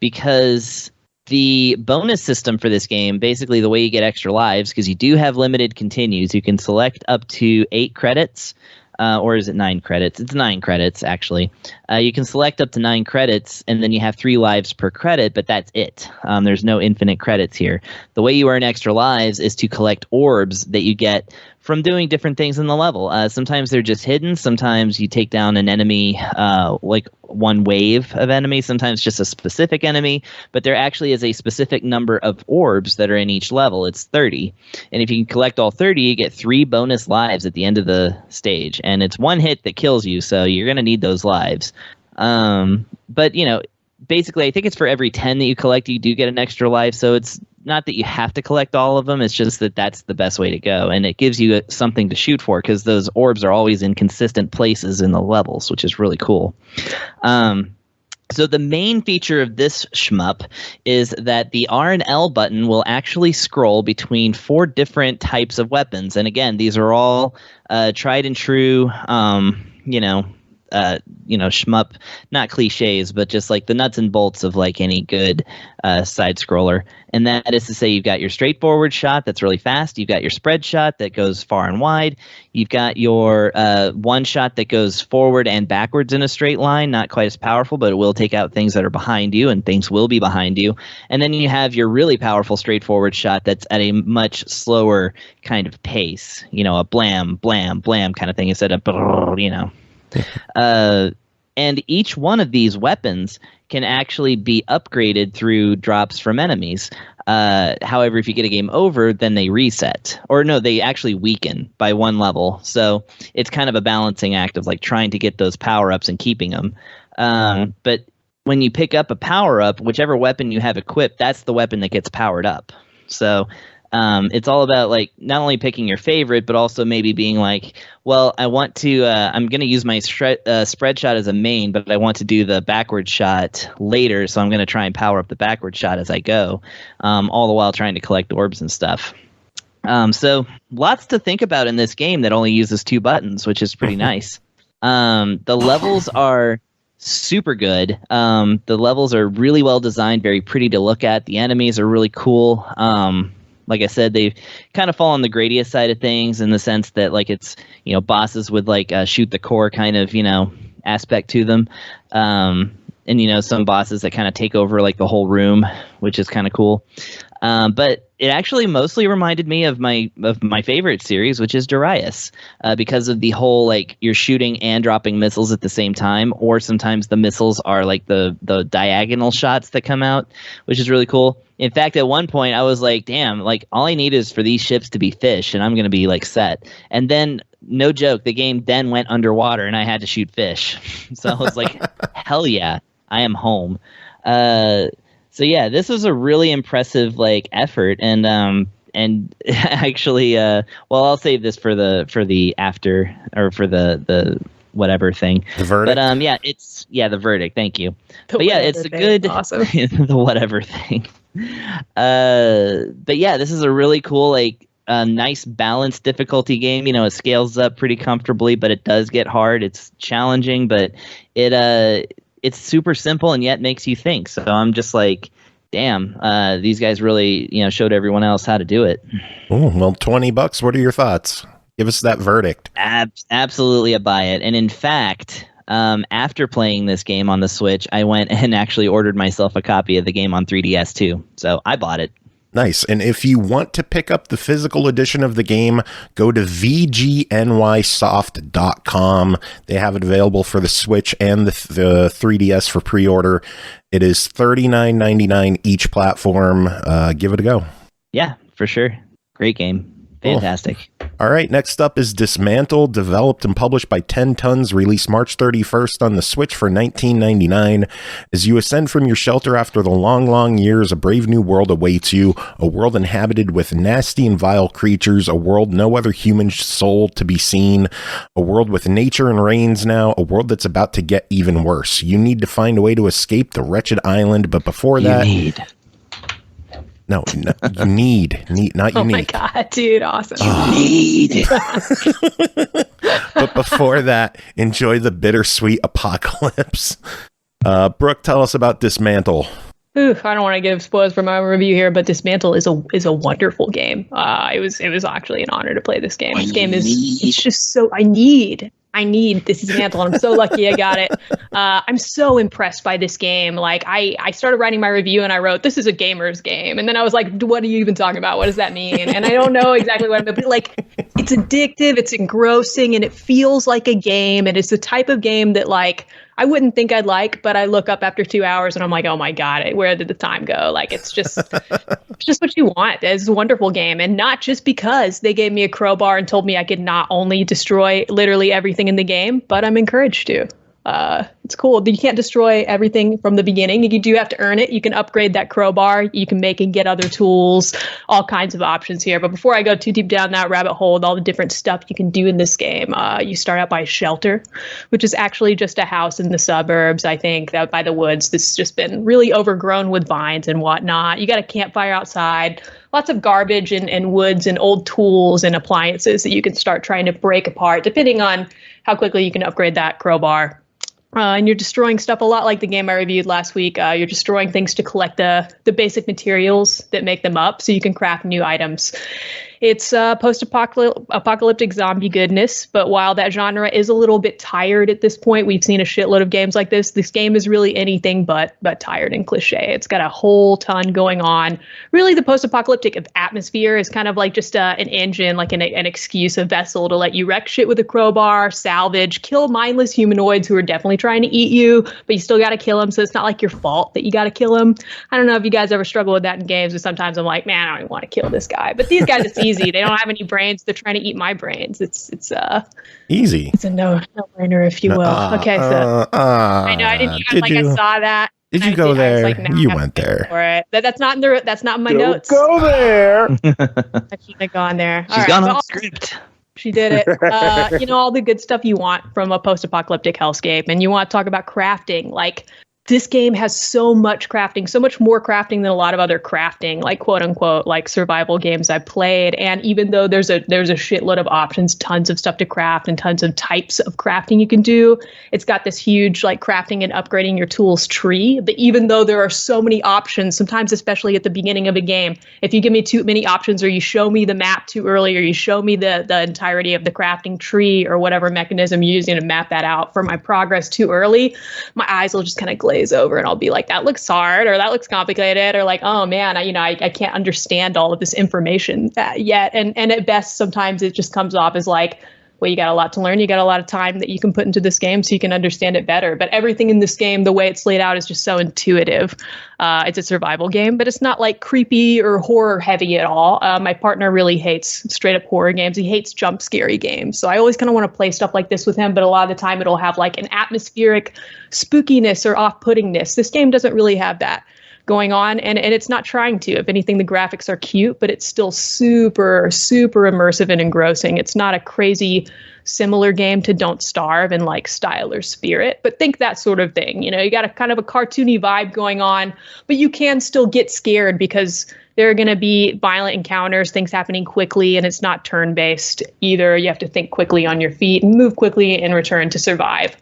because the bonus system for this game, basically the way you get extra lives, because you do have limited continues, you can select up to 8 credits. Or is it 9 credits? It's 9 credits, actually. You can select up to 9 credits, and then you have 3 lives per credit, but that's it. There's no infinite credits here. The way you earn extra lives is to collect orbs that you get from doing different things in the level. Sometimes they're just hidden. Sometimes you take down an enemy, like one wave of enemies. Sometimes just a specific enemy. But there actually is a specific number of orbs that are in each level. It's 30. And if you can collect all 30, you get 3 bonus lives at the end of the stage. And it's one hit that kills you, so you're going to need those lives. But, basically, I think it's for every 10 that you collect, you do get an extra life. So it's not that you have to collect all of them. It's just that that's the best way to go. And it gives you something to shoot for, because those orbs are always in consistent places in the levels, which is really cool. So the main feature of this shmup is that the R and L button will actually scroll between 4 different types of weapons. And again, these are all tried and true, shmup, not cliches, but just like the nuts and bolts of like any good side scroller. And that is to say, you've got your straightforward shot that's really fast. You've got your spread shot that goes far and wide. You've got your one shot that goes forward and backwards in a straight line. Not quite as powerful, but it will take out things that are behind you, and things will be behind you. And then you have your really powerful straightforward shot that's at a much slower kind of pace. A blam, blam, blam kind of thing instead of, and each one of these weapons can actually be upgraded through drops from enemies. However, if you get a game over, then they reset. Or no, they actually weaken by 1 level. So it's kind of a balancing act of like trying to get those power-ups and keeping them. But when you pick up a power-up, whichever weapon you have equipped, that's the weapon that gets powered up. So it's all about like not only picking your favorite, but also maybe being like, well, I want to, I'm going to use my spread shot as a main, but I want to do the backward shot later. So I'm going to try and power up the backward shot as I go, all the while trying to collect orbs and stuff. So lots to think about in this game that only uses 2 buttons, which is pretty nice. The levels are super good. The levels are really well designed, very pretty to look at. The enemies are really cool. Like I said, they kind of fall on the Gradius side of things in the sense that like it's, bosses with like a shoot the core kind of, aspect to them. And, some bosses that kind of take over like the whole room, which is kind of cool. But it actually mostly reminded me of my favorite series, which is Darius, because of the whole like you're shooting and dropping missiles at the same time, or sometimes the missiles are like the diagonal shots that come out, which is really cool. In fact, at one point I was like, damn, like all I need is for these ships to be fish and I'm going to be like set. And then no joke, the game then went underwater and I had to shoot fish. So I was like, hell yeah, I am home. So yeah, this was a really impressive like effort, and actually, well, I'll save this for the after, or for the whatever thing. The verdict. But the verdict. Thank you. It's a good awesome. The whatever thing. But yeah, this is a really cool like nice balanced difficulty game. It scales up pretty comfortably, but it does get hard. It's challenging, but it's super simple and yet makes you think. So I'm just like, damn, these guys really, showed everyone else how to do it. Oh, well, $20. What are your thoughts? Give us that verdict. Absolutely a buy it. And in fact, after playing this game on the Switch, I went and actually ordered myself a copy of the game on 3DS too. So I bought it. Nice. And if you want to pick up the physical edition of the game, go to vgnysoft.com. They have it available for the Switch and the 3DS for pre-order. It is $39.99 each platform. Give it a go. Yeah, for sure. Great game. Fantastic. All right, next up is Dismantle, developed and published by 10 Tons, released March 31st on the Switch for $19.99. As you ascend from your shelter after the long, long years, a brave new world awaits you, a world inhabited with nasty and vile creatures, a world no other human soul to be seen, a world with nature and rains now, a world that's about to get even worse. You need to find a way to escape the wretched island, but before that... You need, not you need. Oh my God, dude, awesome. You need. But before that, enjoy the bittersweet apocalypse. Brooke, tell us about Dismantle. Ooh, I don't want to give spoilers for my review here, but Dismantle is a wonderful game. It was actually an honor to play this game. This game it's just so I need this Dismantle, and I'm so lucky I got it. I'm so impressed by this game. Like I started writing my review and I wrote, this is a gamer's game. And then I was like, what are you even talking about? What does that mean? And I don't know exactly what I mean, but like it's addictive, it's engrossing, and it feels like a game. And it's the type of game that like I wouldn't think I'd like, but I look up after 2 hours and I'm like, oh my God, where did the time go? Like, it's just what you want. It's a wonderful game. And not just because they gave me a crowbar and told me I could not only destroy literally everything in the game, but I'm encouraged to. It's cool. You can't destroy everything from the beginning. You do have to earn it. You can upgrade that crowbar. You can make and get other tools, all kinds of options here. But before I go too deep down that rabbit hole, all the different stuff you can do in this game, you start out by a shelter, which is actually just a house in the suburbs, I think, out by the woods. This has just been really overgrown with vines and whatnot. You got a campfire outside, lots of garbage and woods and old tools and appliances that you can start trying to break apart, depending on how quickly you can upgrade that crowbar. And you're destroying stuff a lot like the game I reviewed last week. You're destroying things to collect the basic materials that make them up so you can craft new items. It's post-apocalyptic zombie goodness, but while that genre is a little bit tired at this point, we've seen a shitload of games like this. This game is really anything but tired and cliche. It's got a whole ton going on. Really, the post-apocalyptic atmosphere is kind of like just an engine, like an excuse, a vessel to let you wreck shit with a crowbar, salvage, kill mindless humanoids who are definitely trying to eat you, but you still got to kill them, so it's not like your fault that you got to kill them. I don't know if you guys ever struggle with that in games, but sometimes I'm like, man, I don't even want to kill this guy. But these guys, it's easy. They don't have any brains. They're trying to eat my brains. It's easy. It's a no-brainer, if you will. Okay, so I know I didn't even I saw that. Did you go there? Like, nah, you went there. For it. That's not in my notes. Go there. I shouldn't have gone there. She's gone on script. She did it. All the good stuff you want from a post-apocalyptic hellscape, and you want to talk about crafting, like. This game has so much crafting, so much more crafting than a lot of other crafting, like quote unquote, like survival games I've played. And even though there's a shitload of options, tons of stuff to craft and tons of types of crafting you can do, it's got this huge like crafting and upgrading your tools tree. But even though there are so many options, sometimes especially at the beginning of a game, if you give me too many options or you show me the map too early or you show me the entirety of the crafting tree or whatever mechanism you're using to map that out for my progress too early, my eyes will just kind of glaze over and I'll be like, that looks hard or that looks complicated or like, oh man, I can't understand all of this information yet. And at best, sometimes it just comes off as like, well, you got a lot to learn. You got a lot of time that you can put into this game so you can understand it better. But everything in this game, the way it's laid out is just so intuitive. It's a survival game, but it's not like creepy or horror heavy at all. My partner really hates straight up horror games. He hates jump scary games. So I always kind of want to play stuff like this with him. But a lot of the time it'll have like an atmospheric spookiness or off-puttingness. This game doesn't really have that going on, and it's not trying to. If anything, the graphics are cute, but it's still super, super immersive and engrossing. It's not a crazy similar game to Don't Starve in like style or spirit, but think that sort of thing. You got a kind of a cartoony vibe going on, but you can still get scared because there are going to be violent encounters, things happening quickly, and it's not turn-based either. You have to think quickly on your feet and move quickly in return to survive.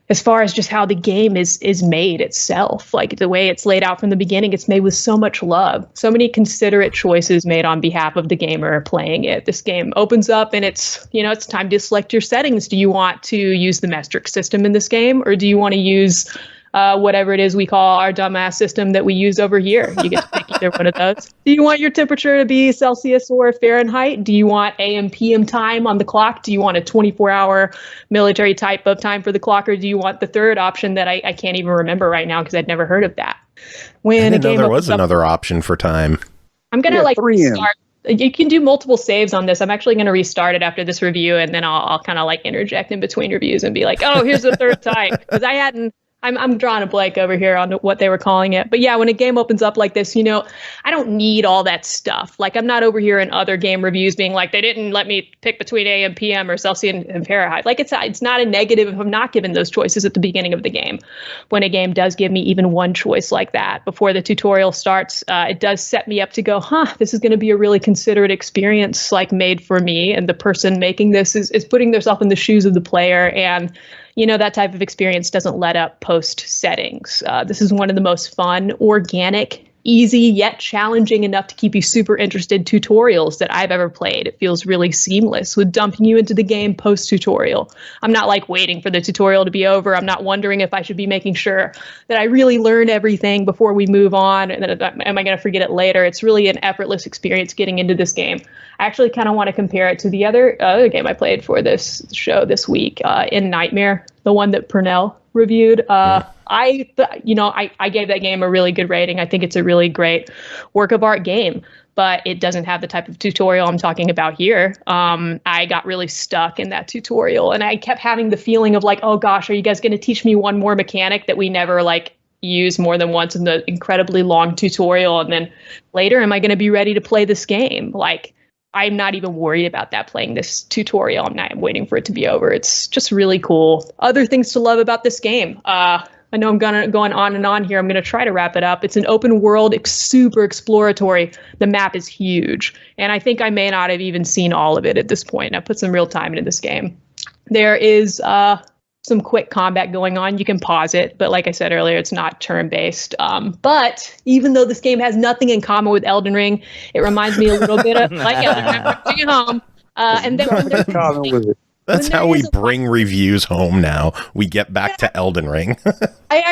As far as just how the game is made itself, like the way it's laid out from the beginning, it's made with so much love, so many considerate choices made on behalf of the gamer playing it. This game opens up and it's time to select your settings. Do you want to use the metric system in this game, or do you want to use whatever it is we call our dumbass system that we use over here? You get to pick either one of those. Do you want your temperature to be Celsius or Fahrenheit? Do you want AM, PM time on the clock? Do you want a 24-hour military type of time for the clock? Or do you want the third option that I can't even remember right now because I'd never heard of that? When I didn't know there was another option for time. I'm going to start you can do multiple saves on this. I'm actually going to restart it after this review, and then I'll kind of like interject in between reviews and be like, oh, here's the third type. Because I'm drawing a blank over here on what they were calling it. But yeah, when a game opens up like this, I don't need all that stuff. Like, I'm not over here in other game reviews being like, they didn't let me pick between AM, PM, or Celsius and Fahrenheit. Like, it's not a negative if I'm not given those choices at the beginning of the game. When a game does give me even one choice like that before the tutorial starts, it does set me up to go, this is going to be a really considerate experience, like, made for me. And the person making this is putting themselves in the shoes of the player. And that type of experience doesn't let up post settings. This is one of the most fun, organic, easy, yet challenging enough to keep you super interested tutorials that I've ever played. It feels really seamless with dumping you into the game post tutorial. I'm not like waiting for the tutorial to be over. I'm not wondering if I should be making sure that I really learn everything before we move on, and then am I going to forget it later? It's really an effortless experience getting into this game. I actually kind of want to compare it to the other game I played for this show this week, In Nightmare, the one that Pernell reviewed. I gave that game a really good rating. I think it's a really great work of art game, but it doesn't have the type of tutorial I'm talking about here. I got really stuck in that tutorial, and I kept having the feeling of like, oh gosh, are you guys going to teach me one more mechanic that we never like use more than once in the incredibly long tutorial? And then later, am I going to be ready to play this game? Like, I'm not even worried about that playing this tutorial. I'm waiting for it to be over. It's just really cool. Other things to love about this game. I know I'm going on and on here. I'm going to try to wrap it up. It's an open world, super exploratory. The map is huge. And I think I may not have even seen all of it at this point. I put some real time into this game. There is some quick combat going on. You can pause it, but like I said earlier, it's not turn-based. But even though this game has nothing in common with Elden Ring, it reminds me a little bit of like Elden Ring. Bring it home. And then that's how we bring reviews home now. We get back to Elden Ring. I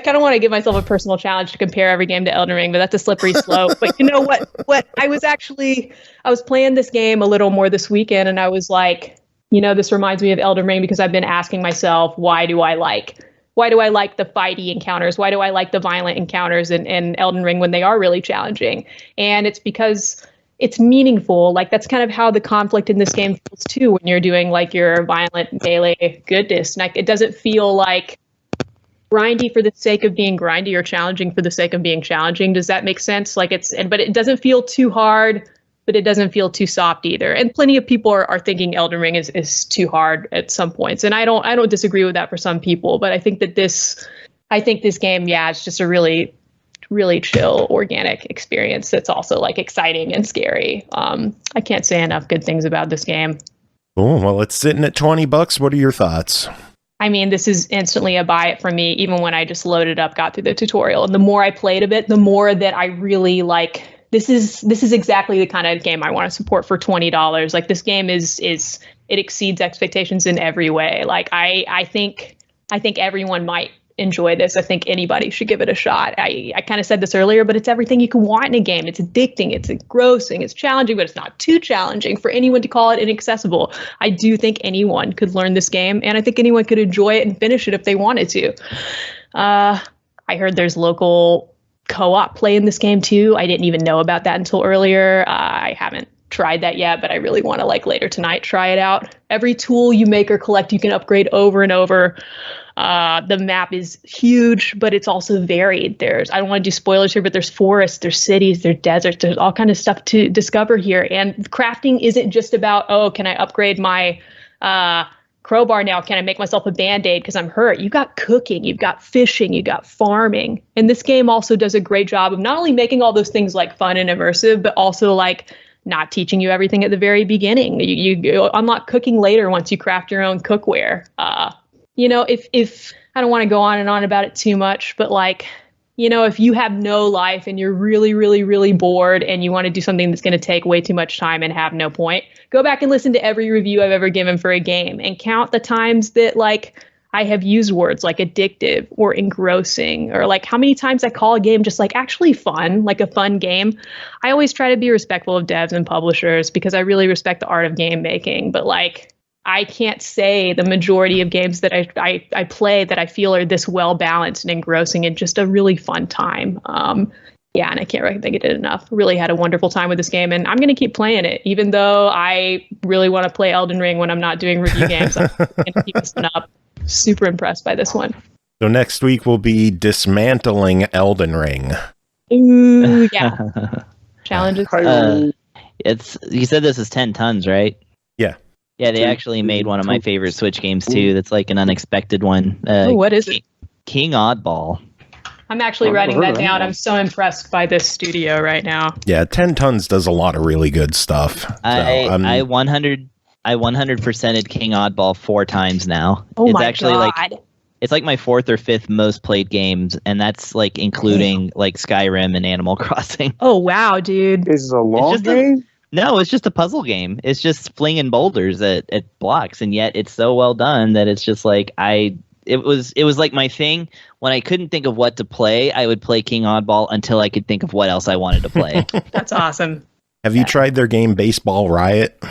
kind of want to give myself a personal challenge to compare every game to Elden Ring, but that's a slippery slope. But you know what? I was playing this game a little more this weekend, and I was like, this reminds me of Elden Ring because I've been asking myself, why do I like the fighty encounters? Why do I like the violent encounters in Elden Ring when they are really challenging? And it's because it's meaningful. Like, that's kind of how the conflict in this game feels too when you're doing like your violent melee goodness. Like, it doesn't feel like grindy for the sake of being grindy or challenging for the sake of being challenging. Does that make sense? Like, but it doesn't feel too hard, but it doesn't feel too soft either. And plenty of people are thinking Elden Ring is too hard at some points. And I don't disagree with that for some people, but I think this game, it's just a really, really chill, organic experience that's also like exciting and scary. I can't say enough good things about this game. Oh, well, it's sitting at $20. What are your thoughts? I mean, this is instantly a buy it for me, even when I just loaded up, got through the tutorial. And the more I played of it, the more that I really like. This is exactly the kind of game I want to support for $20. Like, this game it exceeds expectations in every way. Like, I think everyone might enjoy this. I think anybody should give it a shot. I kind of said this earlier, but it's everything you can want in a game. It's addicting, it's engrossing, it's challenging, but it's not too challenging for anyone to call it inaccessible. I do think anyone could learn this game, and I think anyone could enjoy it and finish it if they wanted to. I heard there's local co-op play in this game too. I didn't even know about that until earlier. I haven't tried that yet, but I really want to later tonight try it out. Every tool you make or collect, you can upgrade over and over. The map is huge, but it's also varied. I don't want to do spoilers here, but there's forests, there's cities, there's deserts, there's all kind of stuff to discover here. And crafting isn't just about, can I upgrade my crowbar now? Can I make myself a band-aid because I'm hurt? You've got cooking, you've got fishing, you've got farming. And this game also does a great job of not only making all those things like fun and immersive, but also like not teaching you everything at the very beginning. You unlock cooking later once you craft your own cookware. If I don't want to go on and on about it too much, but like, if you have no life and you're really, really, really bored and you want to do something that's going to take way too much time and have no point, go back and listen to every review I've ever given for a game and count the times that like I have used words like addictive or engrossing, or like how many times I call a game just like actually fun, like a fun game. I always try to be respectful of devs and publishers because I really respect the art of game making, but like, I can't say the majority of games that I play that I feel are this well balanced and engrossing and just a really fun time. Yeah, and I can't recommend it enough. Really had a wonderful time with this game, and I'm going to keep playing it, even though I really want to play Elden Ring when I'm not doing review games. I'm going to keep this one up. Super impressed by this one. So next week we'll be dismantling Elden Ring. Ooh, yeah. Challenges. You said this is 10 tons, right? Yeah. Yeah, they actually made one of my favorite Switch games too. That's like an unexpected one. What is it? King Oddball. I'm actually writing that down. I'm so impressed by this studio right now. Yeah, 10 Tons does a lot of really good stuff. So I 100%ed King Oddball 4 times now. Oh it's my actually God. It's like my 4th or 5th most played games, and that's like including like Skyrim and Animal Crossing. Oh wow, dude! Is it a long game? No, it's just a puzzle game. It's just flinging boulders at blocks, and yet it's so well done that it's just like it was like my thing. When I couldn't think of what to play, I would play King Oddball until I could think of what else I wanted to play. That's awesome. Have you tried their game Baseball Riot?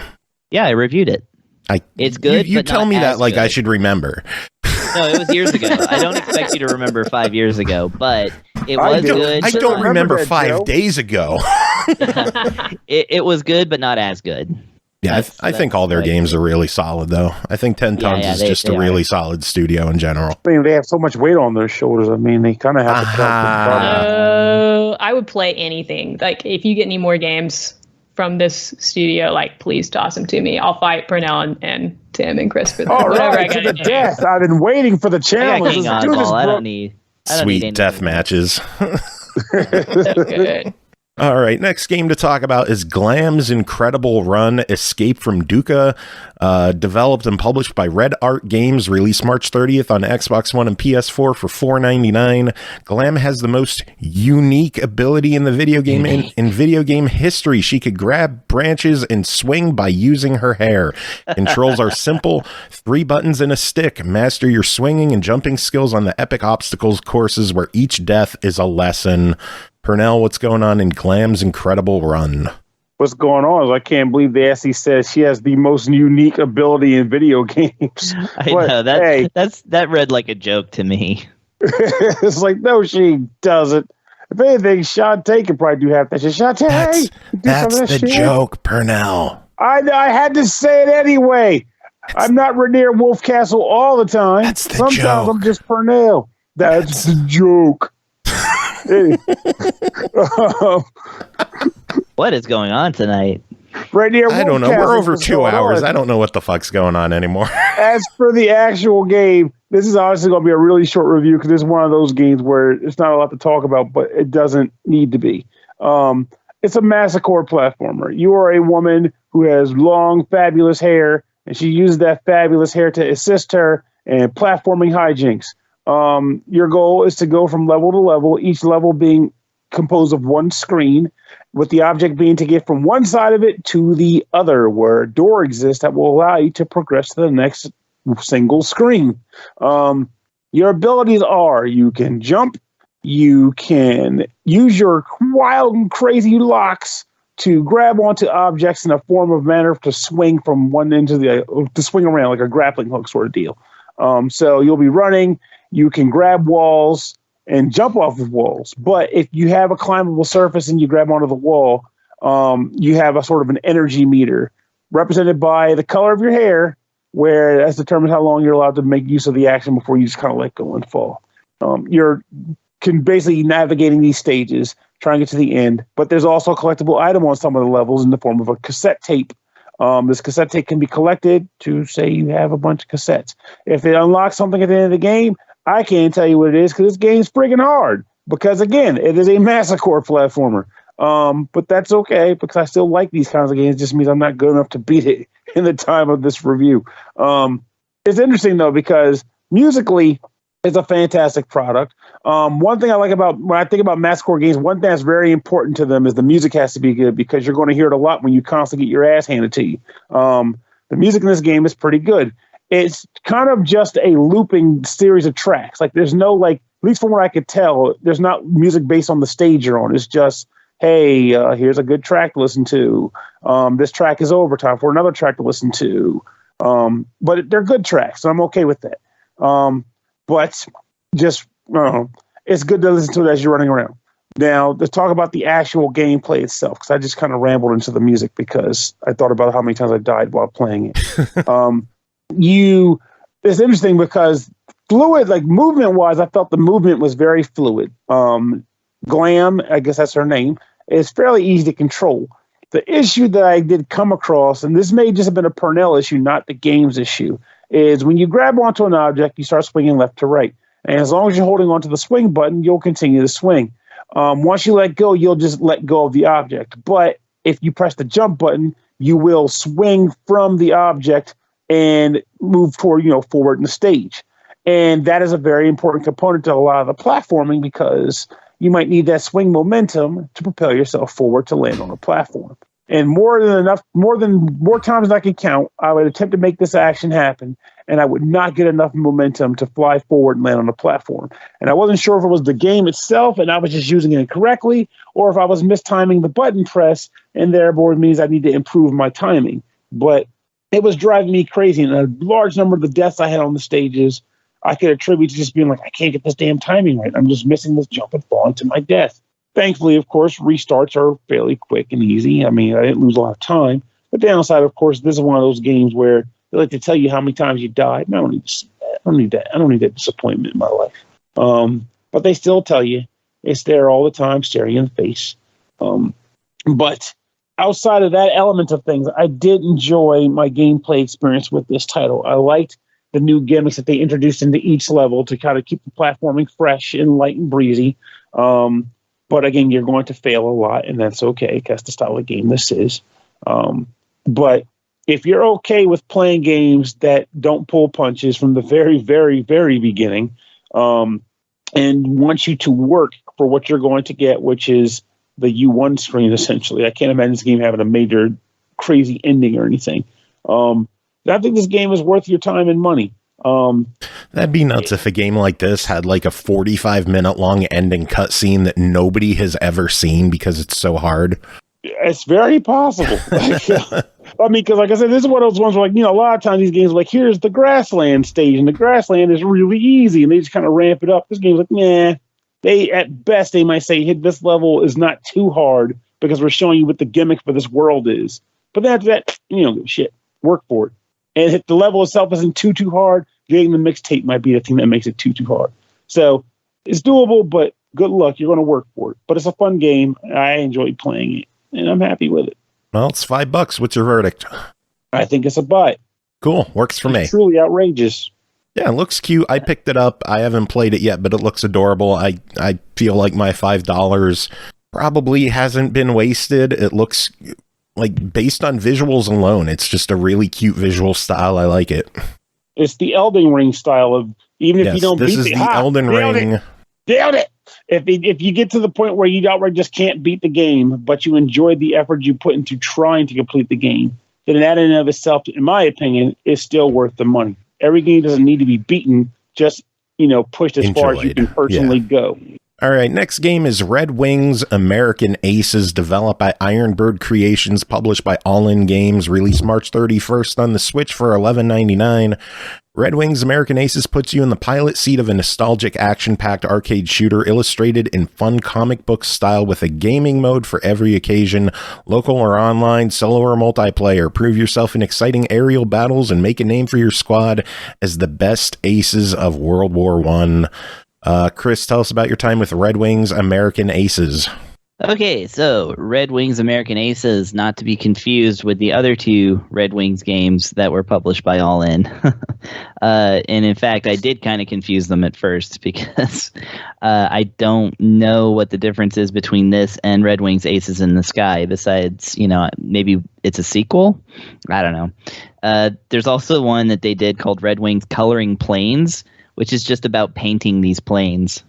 Yeah, I reviewed it. It's good. You but tell not me that as like good. I should remember. No, it was years ago. I don't expect you to remember 5 years ago, but it was good. I don't remember that, 5 Joe. days ago. It was good, but not as good. Yeah, I think all their games are really solid, though. I think 10 Tons is just a really solid studio in general. I mean, they have so much weight on their shoulders. I mean, they kind of have to. I would play anything. Like, if you get any more games from this studio, like, please toss them to me. I'll fight Pernell and Tim and Chris for All whatever right, I to got the death. I've been waiting for the I got challenge. King Let's do this, Oddball. I bro. don't need Sweet death matches. So good. All right, next game to talk about is Glam's incredible run, Escape from Dukha, developed and published by Red Art Games, released March 30th on Xbox One and PS4 for $4.99. Glam has the most unique ability in the video game in video game history. She could grab branches and swing by using her hair. Controls are simple, 3 buttons and a stick. Master your swinging and jumping skills on the epic obstacles courses where each death is a lesson. Pernell, what's going on in Glam's incredible run? What's going on is I can't believe they actually said she has the most unique ability in video games. I know that read like a joke to me. It's like, no, she doesn't. If anything, Shantae could probably do half that shit. Shantae, That's the joke, Pernell. I had to say it anyway. I'm not Rainier Wolf Castle all the time. That's the Sometimes joke. I'm just Pernell. That's the joke. What is going on tonight? Rainier I don't know. Wolf We're Castle, over what's 2 going hours. on? I don't know what the fuck's going on anymore. As for the actual game, this is honestly going to be a really short review because it's one of those games where it's not a lot to talk about, but it doesn't need to be. It's a massacre platformer. You are a woman who has long, fabulous hair, and she uses that fabulous hair to assist her in platforming hijinks. Your goal is to go from level to level, each level being composed of one screen, with the object being to get from one side of it to the other, where a door exists that will allow you to progress to the next single screen. Your abilities are you can jump, you can use your wild and crazy locks to grab onto objects in a form of manner to swing from one end to swing around like a grappling hook sort of deal. So you'll be running. You can grab walls and jump off of walls. But if you have a climbable surface and you grab onto the wall, you have a sort of an energy meter represented by the color of your hair, where that's determined how long you're allowed to make use of the action before you just kind of let go and fall. You're basically navigating these stages, trying to get to the end. But there's also a collectible item on some of the levels in the form of a cassette tape. This cassette tape can be collected to say you have a bunch of cassettes. If it unlocks something at the end of the game, I can't tell you what it is because this game's freaking hard. Because again, it is a massacre platformer. But that's okay because I still like these kinds of games. It just means I'm not good enough to beat it in the time of this review. It's interesting though because musically, it's a fantastic product. One thing I like about when I think about massacre games, one thing that's very important to them is the music has to be good because you're going to hear it a lot when you constantly get your ass handed to you. The music in this game is pretty good. It's kind of just a looping series of tracks. Like there's no at least from what I could tell, there's not music based on the stage you're on. It's just, hey, here's a good track to listen to. This track is over, time for another track to listen to. But they're good tracks, so I'm okay with that. But just, it's good to listen to it as you're running around. Now, let's talk about the actual gameplay itself, because I just kind of rambled into the music because I thought about how many times I died while playing it. It's interesting because fluid, like movement-wise, I felt the movement was very fluid. Glam, I guess that's her name, is fairly easy to control. The issue that I did come across, and this may just have been a Pernell issue, not the game's issue, is when you grab onto an object, you start swinging left to right. And as long as you're holding onto the swing button, you'll continue to swing. Once you let go, you'll just let go of the object. But if you press the jump button, you will swing from the object and move forward in the stage. And that is a very important component to a lot of the platforming, because you might need that swing momentum to propel yourself forward to land on a platform. And more times than I can count, I would attempt to make this action happen, and I would not get enough momentum to fly forward and land on the platform. And I wasn't sure if it was the game itself and I was just using it incorrectly, or if I was mistiming the button press, and therefore it means I need to improve my timing. But it was driving me crazy, and a large number of the deaths I had on the stages, I could attribute to just being like, I can't get this damn timing right. I'm just missing this jump and falling to my death. Thankfully, of course, restarts are fairly quick and easy. I mean, I didn't lose a lot of time. The downside, of course, this is one of those games where they like to tell you how many times you died. And I don't need to see that. I don't need that disappointment in my life. But they still tell you. It's there all the time, staring you in the face. But outside of that element of things, I did enjoy my gameplay experience with this title. I liked the new gimmicks that they introduced into each level to kind of keep the platforming fresh and light and breezy. But again, you're going to fail a lot, and that's okay, because that's the style of game this is. But if you're okay with playing games that don't pull punches from the very, very, very beginning, and want you to work for what you're going to get, which is the U1 screen, essentially. I can't imagine this game having a major crazy ending or anything. I think this game is worth your time and money. That'd be nuts if a game like this had like a 45-minute long ending cutscene that nobody has ever seen because it's so hard. It's very possible. I mean, because like I said, this is one of those ones where, like, a lot of times these games are like, here's the grassland stage, and the grassland is really easy, and they just kind of ramp it up. This game's like, nah. At best, they might say, hit this level is not too hard because we're showing you what the gimmick for this world is. But then after that, shit, work for it. And if the level itself isn't too hard, getting the mixtape might be the thing that makes it too hard. So it's doable, but good luck. You're going to work for it. But it's a fun game. I enjoyed playing it, and I'm happy with it. Well, it's $5. What's your verdict? I think it's a buy. Cool. Works for me. Truly outrageous. Yeah, it looks cute. I picked it up. I haven't played it yet, but it looks adorable. I feel like my $5 probably hasn't been wasted. It looks like, based on visuals alone, it's just a really cute visual style. I like it. It's the Elden Ring style of, even if you don't beat this is the Elden Ring. Nailed it. If you get to the point where you outright just can't beat the game, but you enjoyed the effort you put into trying to complete the game, then that in and of itself, in my opinion, is still worth the money. Every game doesn't need to be beaten, just pushed as far as you can personally go. All right, next game is Red Wings American Aces, developed by Ironbird Creations, published by All In Games, released March 31st on the Switch for $11.99. Red Wings American Aces puts you in the pilot seat of a nostalgic action-packed arcade shooter illustrated in fun comic book style with a gaming mode for every occasion, local or online, solo or multiplayer. Prove yourself in exciting aerial battles and make a name for your squad as the best aces of World War I. Chris, tell us about your time with Red Wings American Aces. Okay, so Red Wings American Aces, not to be confused with the other two Red Wings games that were published by All In. And in fact, I did kind of confuse them at first because I don't know what the difference is between this and Red Wings Aces in the Sky, besides, maybe it's a sequel? I don't know. There's also one that they did called Red Wings Coloring Planes, which is just about painting these planes.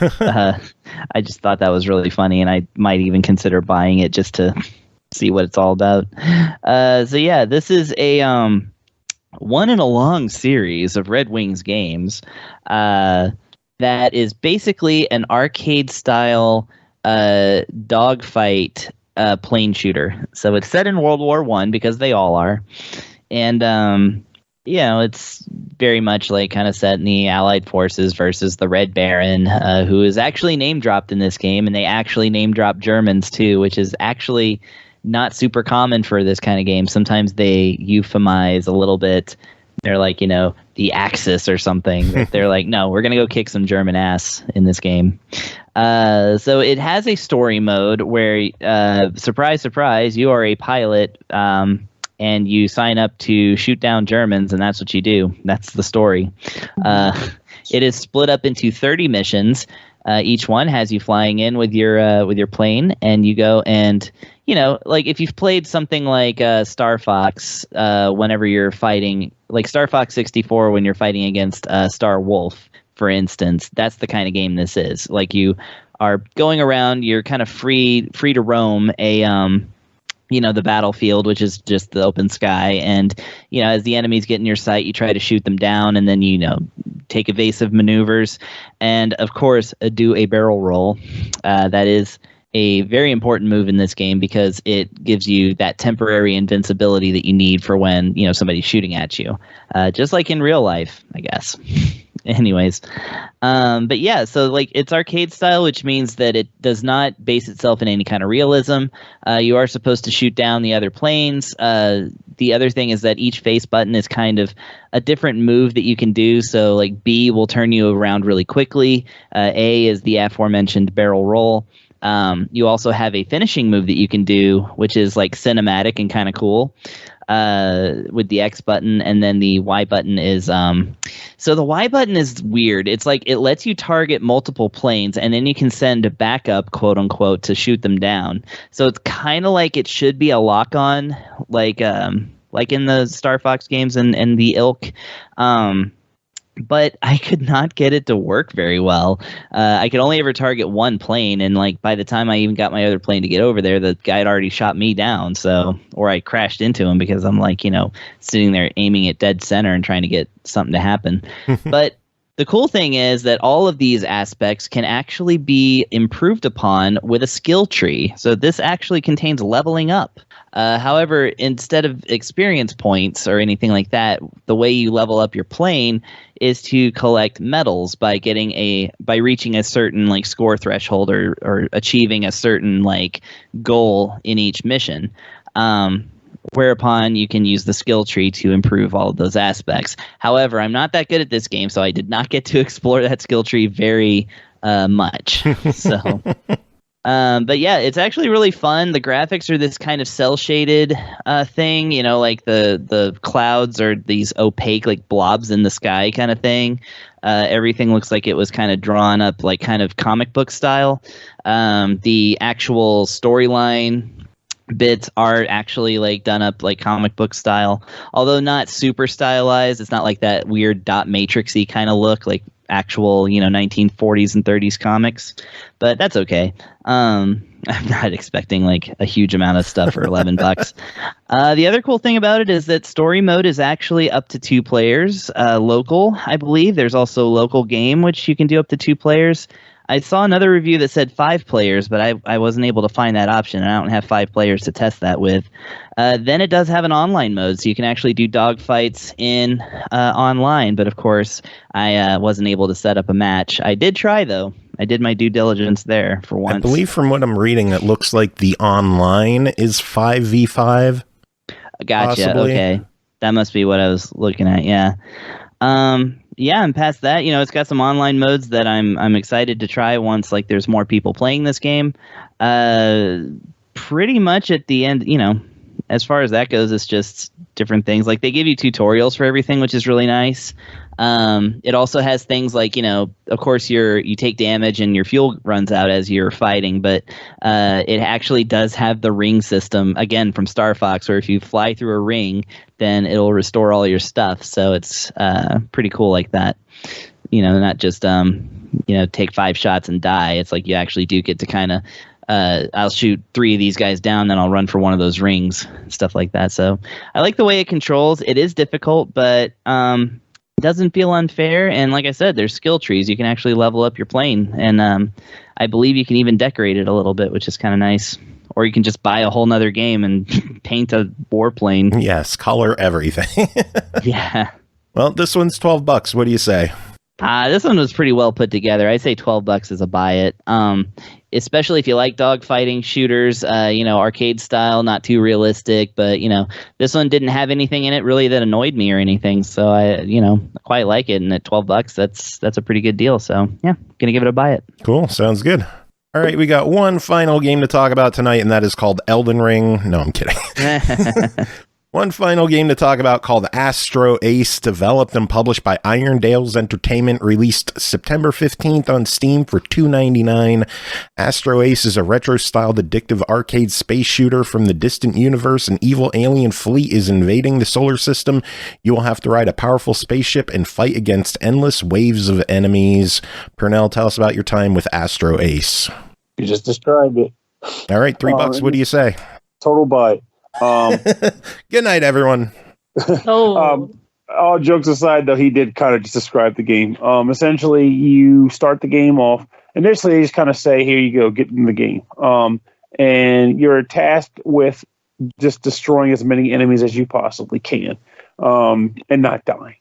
I just thought that was really funny, and I might even consider buying it just to see what it's all about. So yeah, this is a one in a long series of Red Wings games that is basically an arcade-style dogfight plane shooter. So it's set in World War I, because they all are. And it's very much like kind of set in the Allied forces versus the Red Baron, who is actually name dropped in this game, and they actually name drop Germans too, which is actually not super common for this kind of game. Sometimes they euphemize a little bit. They're like, the Axis or something. They're like, no, we're going to go kick some German ass in this game. So it has a story mode where, surprise, surprise, you are a pilot, and you sign up to shoot down Germans, and that's what you do. That's the story. It is split up into 30 missions. Each one has you flying in with your plane, and you go and, like if you've played something like Star Fox, whenever you're fighting, like Star Fox 64, when you're fighting against Star Wolf, for instance, that's the kind of game this is. Like you are going around, you're kind of free to roam the battlefield, which is just the open sky, and as the enemies get in your sight, you try to shoot them down, and then take evasive maneuvers, and of course do a barrel roll. That is a very important move in this game because it gives you that temporary invincibility that you need for when somebody's shooting at you, just like in real life, I guess. Anyways, but yeah, so like it's arcade style, which means that it does not base itself in any kind of realism. You are supposed to shoot down the other planes. The other thing is that each face button is kind of a different move that you can do. So like B will turn you around really quickly. A is the aforementioned barrel roll. You also have a finishing move that you can do, which is like cinematic and kind of cool, with the X button, and then the Y button is so the Y button is weird. It's like it lets you target multiple planes, and then you can send a backup, quote unquote, to shoot them down. So it's kind of like it should be a lock on, like in the Star Fox games and the ilk. But I could not get it to work very well. I could only ever target one plane, and like by the time I even got my other plane to get over there, the guy had already shot me down. Or I crashed into him because I'm like, sitting there aiming at dead center and trying to get something to happen. But the cool thing is that all of these aspects can actually be improved upon with a skill tree. So this actually contains leveling up. However, instead of experience points or anything like that, the way you level up your plane is to collect medals by reaching a certain like score threshold or achieving a certain like goal in each mission. Whereupon you can use the skill tree to improve all of those aspects. However, I'm not that good at this game, so I did not get to explore that skill tree very much. So, but yeah, it's actually really fun. The graphics are this kind of cell shaded thing, like the clouds are these opaque like blobs in the sky kind of thing. Everything looks like it was kind of drawn up like kind of comic book style. The actual storyline bits are actually like done up like comic book style, although not super stylized. It's not like that weird dot matrixy kind of look like actual 1940s and 30s comics, but that's okay. I'm not expecting like a huge amount of stuff for $11. The other cool thing about it is that story mode is actually up to 2 players, local, I believe. There's also local game, which you can do up to 2 players. I saw another review that said 5 players, but I wasn't able to find that option, and I don't have 5 players to test that with. Then it does have an online mode, so you can actually do dogfights in online, but of course I wasn't able to set up a match. I did try, though. I did my due diligence there for once. I believe from what I'm reading, it looks like the online is 5v5. Gotcha, possibly. Okay. That must be what I was looking at, yeah. Yeah, and past that, it's got some online modes that I'm excited to try once like there's more people playing this game. Pretty much at the end, as far as that goes, it's just different things. Like they give you tutorials for everything, which is really nice. It also has things like, of course you take damage and your fuel runs out as you're fighting, but it actually does have the ring system, again, from Star Fox, where if you fly through a ring, then it'll restore all your stuff. So it's pretty cool like that. Not just, take 5 shots and die. It's like you actually do get to kind of, I'll shoot 3 of these guys down, then I'll run for one of those rings, stuff like that. So I like the way it controls. It is difficult, but it doesn't feel unfair. And like I said, there's skill trees. You can actually level up your plane. And I believe you can even decorate it a little bit, which is kind of nice. or you can just buy a whole nother game and paint a warplane. Yes, color everything. Yeah. Well, this one's $12. What do you say? This one was pretty well put together. I'd say $12 is a buy it. Especially if you like dogfighting shooters, arcade style, not too realistic. But this one didn't have anything in it really that annoyed me or anything. So I quite like it. And at $12, that's a pretty good deal. So yeah, gonna give it a buy it. Cool, sounds good. All right, we got one final game to talk about tonight, and that is called Elden Ring. No, I'm kidding. One final game to talk about called Astro Ace, developed and published by Irondales Entertainment, released September 15th on Steam for $2.99. Astro Ace is a retro-styled addictive arcade space shooter from the distant universe. An evil alien fleet is invading the solar system. You will have to ride a powerful spaceship and fight against endless waves of enemies. Pernell, tell us about your time with Astro Ace. You just described it. All right, $3. What do you say? Total buy. Good night, everyone. All jokes aside, though, he did kind of just describe the game. Essentially, you start the game off. Initially, they just kind of say, here you go, get in the game. And you're tasked with just destroying as many enemies as you possibly can and not dying.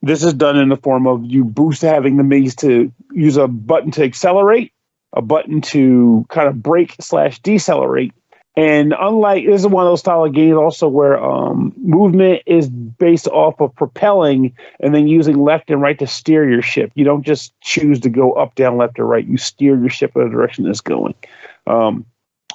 This is done in the form of you boost having the means to use a button to accelerate, a button to kind of brake/decelerate. And unlike, this is one of those style of games also where movement is based off of propelling and then using left and right to steer your ship. You don't just choose to go up, down, left, or right. You steer your ship in the direction it's going. And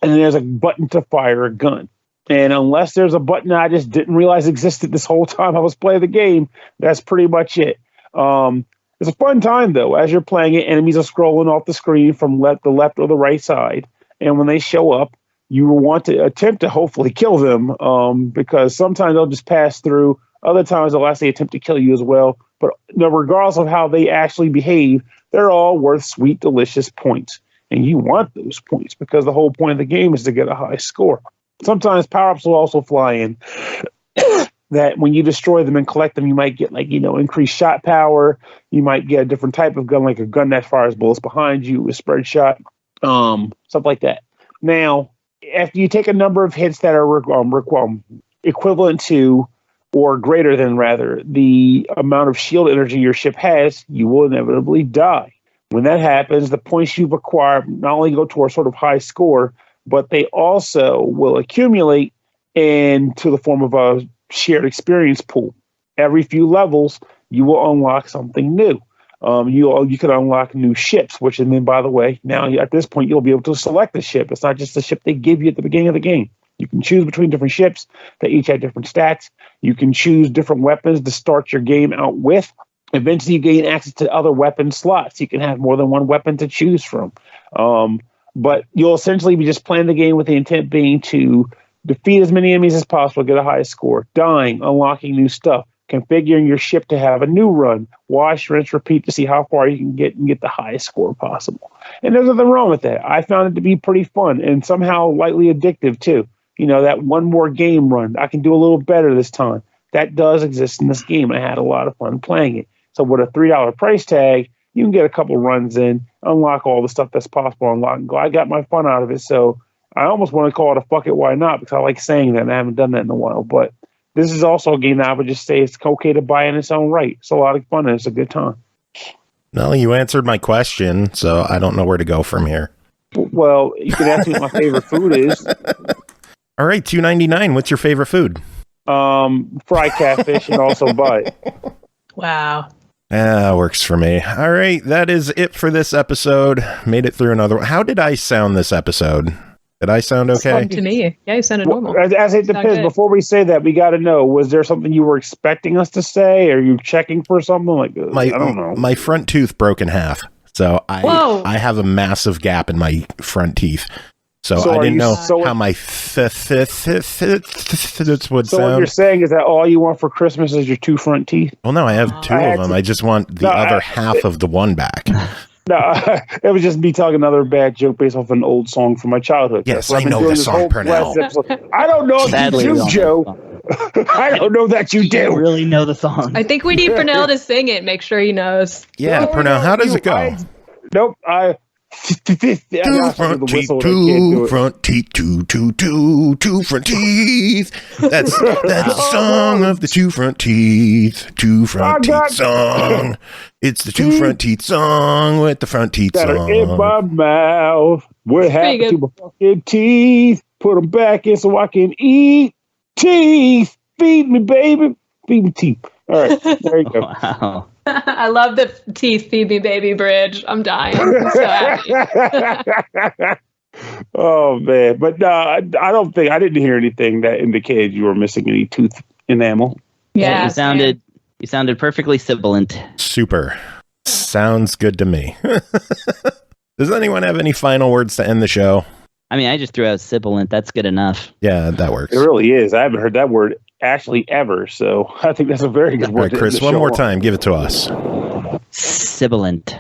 then there's a button to fire a gun. And unless there's a button I just didn't realize existed this whole time I was playing the game, that's pretty much it. It's a fun time, though. As you're playing it, enemies are scrolling off the screen from the left or the right side. And when they show up, you want to attempt to hopefully kill them because sometimes they'll just pass through. Other times they'll actually attempt to kill you as well. But regardless of how they actually behave, they're all worth sweet, delicious points. And you want those points because the whole point of the game is to get a high score. Sometimes power-ups will also fly in that when you destroy them and collect them, you might get increased shot power. You might get a different type of gun, like a gun that fires bullets behind you, a spread shot, stuff like that. Now, after you take a number of hits that are equivalent to or greater than, rather, the amount of shield energy your ship has, you will inevitably die. When that happens, the points you've acquired not only go to a sort of high score, but they also will accumulate into the form of a shared experience pool. Every few levels, you will unlock something new. You can unlock new ships, which, and then, by the way, now at this point, you'll be able to select the ship. It's not just the ship they give you at the beginning of the game. You can choose between different ships that each have different stats. You can choose different weapons to start your game out with. Eventually, you gain access to other weapon slots. You can have more than one weapon to choose from. But you'll essentially be just playing the game with the intent being to defeat as many enemies as possible, get a high score, dying, unlocking new stuff, configuring your ship to have a new run, wash, rinse, repeat to see how far you can get and get the highest score possible. And there's nothing wrong with that. I found it to be pretty fun and somehow lightly addictive too. That one more game run, I can do a little better this time. That does exist in this game. I had a lot of fun playing it. So with a $3 price tag, you can get a couple runs in, unlock all the stuff that's possible, unlock and go. I got my fun out of it. So I almost want to call it a fuck it, why not? Because I like saying that and I haven't done that in a while. But this is also a game that I would just say it's okay to buy in its own right. It's a lot of fun and it's a good time. No, you answered my question, so I don't know where to go from here. Well, you can ask me what my favorite food is. All right, $2.99. What's your favorite food? Fried catfish and also buy it. Wow. Works for me. All right, that is it for this episode. Made it through another one. How did I sound this episode? Did I sound okay? To me, yeah, you sounded normal. As it depends. Before we say that, we got to know: was there something you were expecting us to say? Are you checking for something like this? I don't know. My front tooth broke in half, so I have a massive gap in my front teeth. So I didn't know how my would sound. So what you're saying is that all you want for Christmas is your two front teeth? Well, no, I have two of them. I just want the other half of the one back. No, it was just me telling another bad joke based off an old song from my childhood. Yes, I know the song, Pernell. I don't know if you do, Joe. I don't know that you do. I really know the song. I think we need Pernell to sing it. Make sure he knows. Yeah, Pernell, how does it go? Nope. Two front teeth, two front teeth, two front teeth. That's the song of the two front teeth. Two front teeth song. It's the two front teeth song with the front teeth that song. Are in my mouth. What happened to my fucking teeth? Put them back in so I can eat. Teeth. Feed me, baby. Feed me teeth. All right. There you go. Wow. I love the teeth feed me baby bridge. I'm dying. I'm so happy. Oh man, but no, I didn't hear anything that indicated you were missing any tooth enamel. Yeah, you sounded perfectly sibilant. Super. Sounds good to me. Does anyone have any final words to end the show? I mean, I just threw out sibilant. That's good enough. Yeah, that works. It really is. I haven't heard that word actually ever, so I think that's a very good word. All right, Chris, one more time. Give it to us. Sibilant.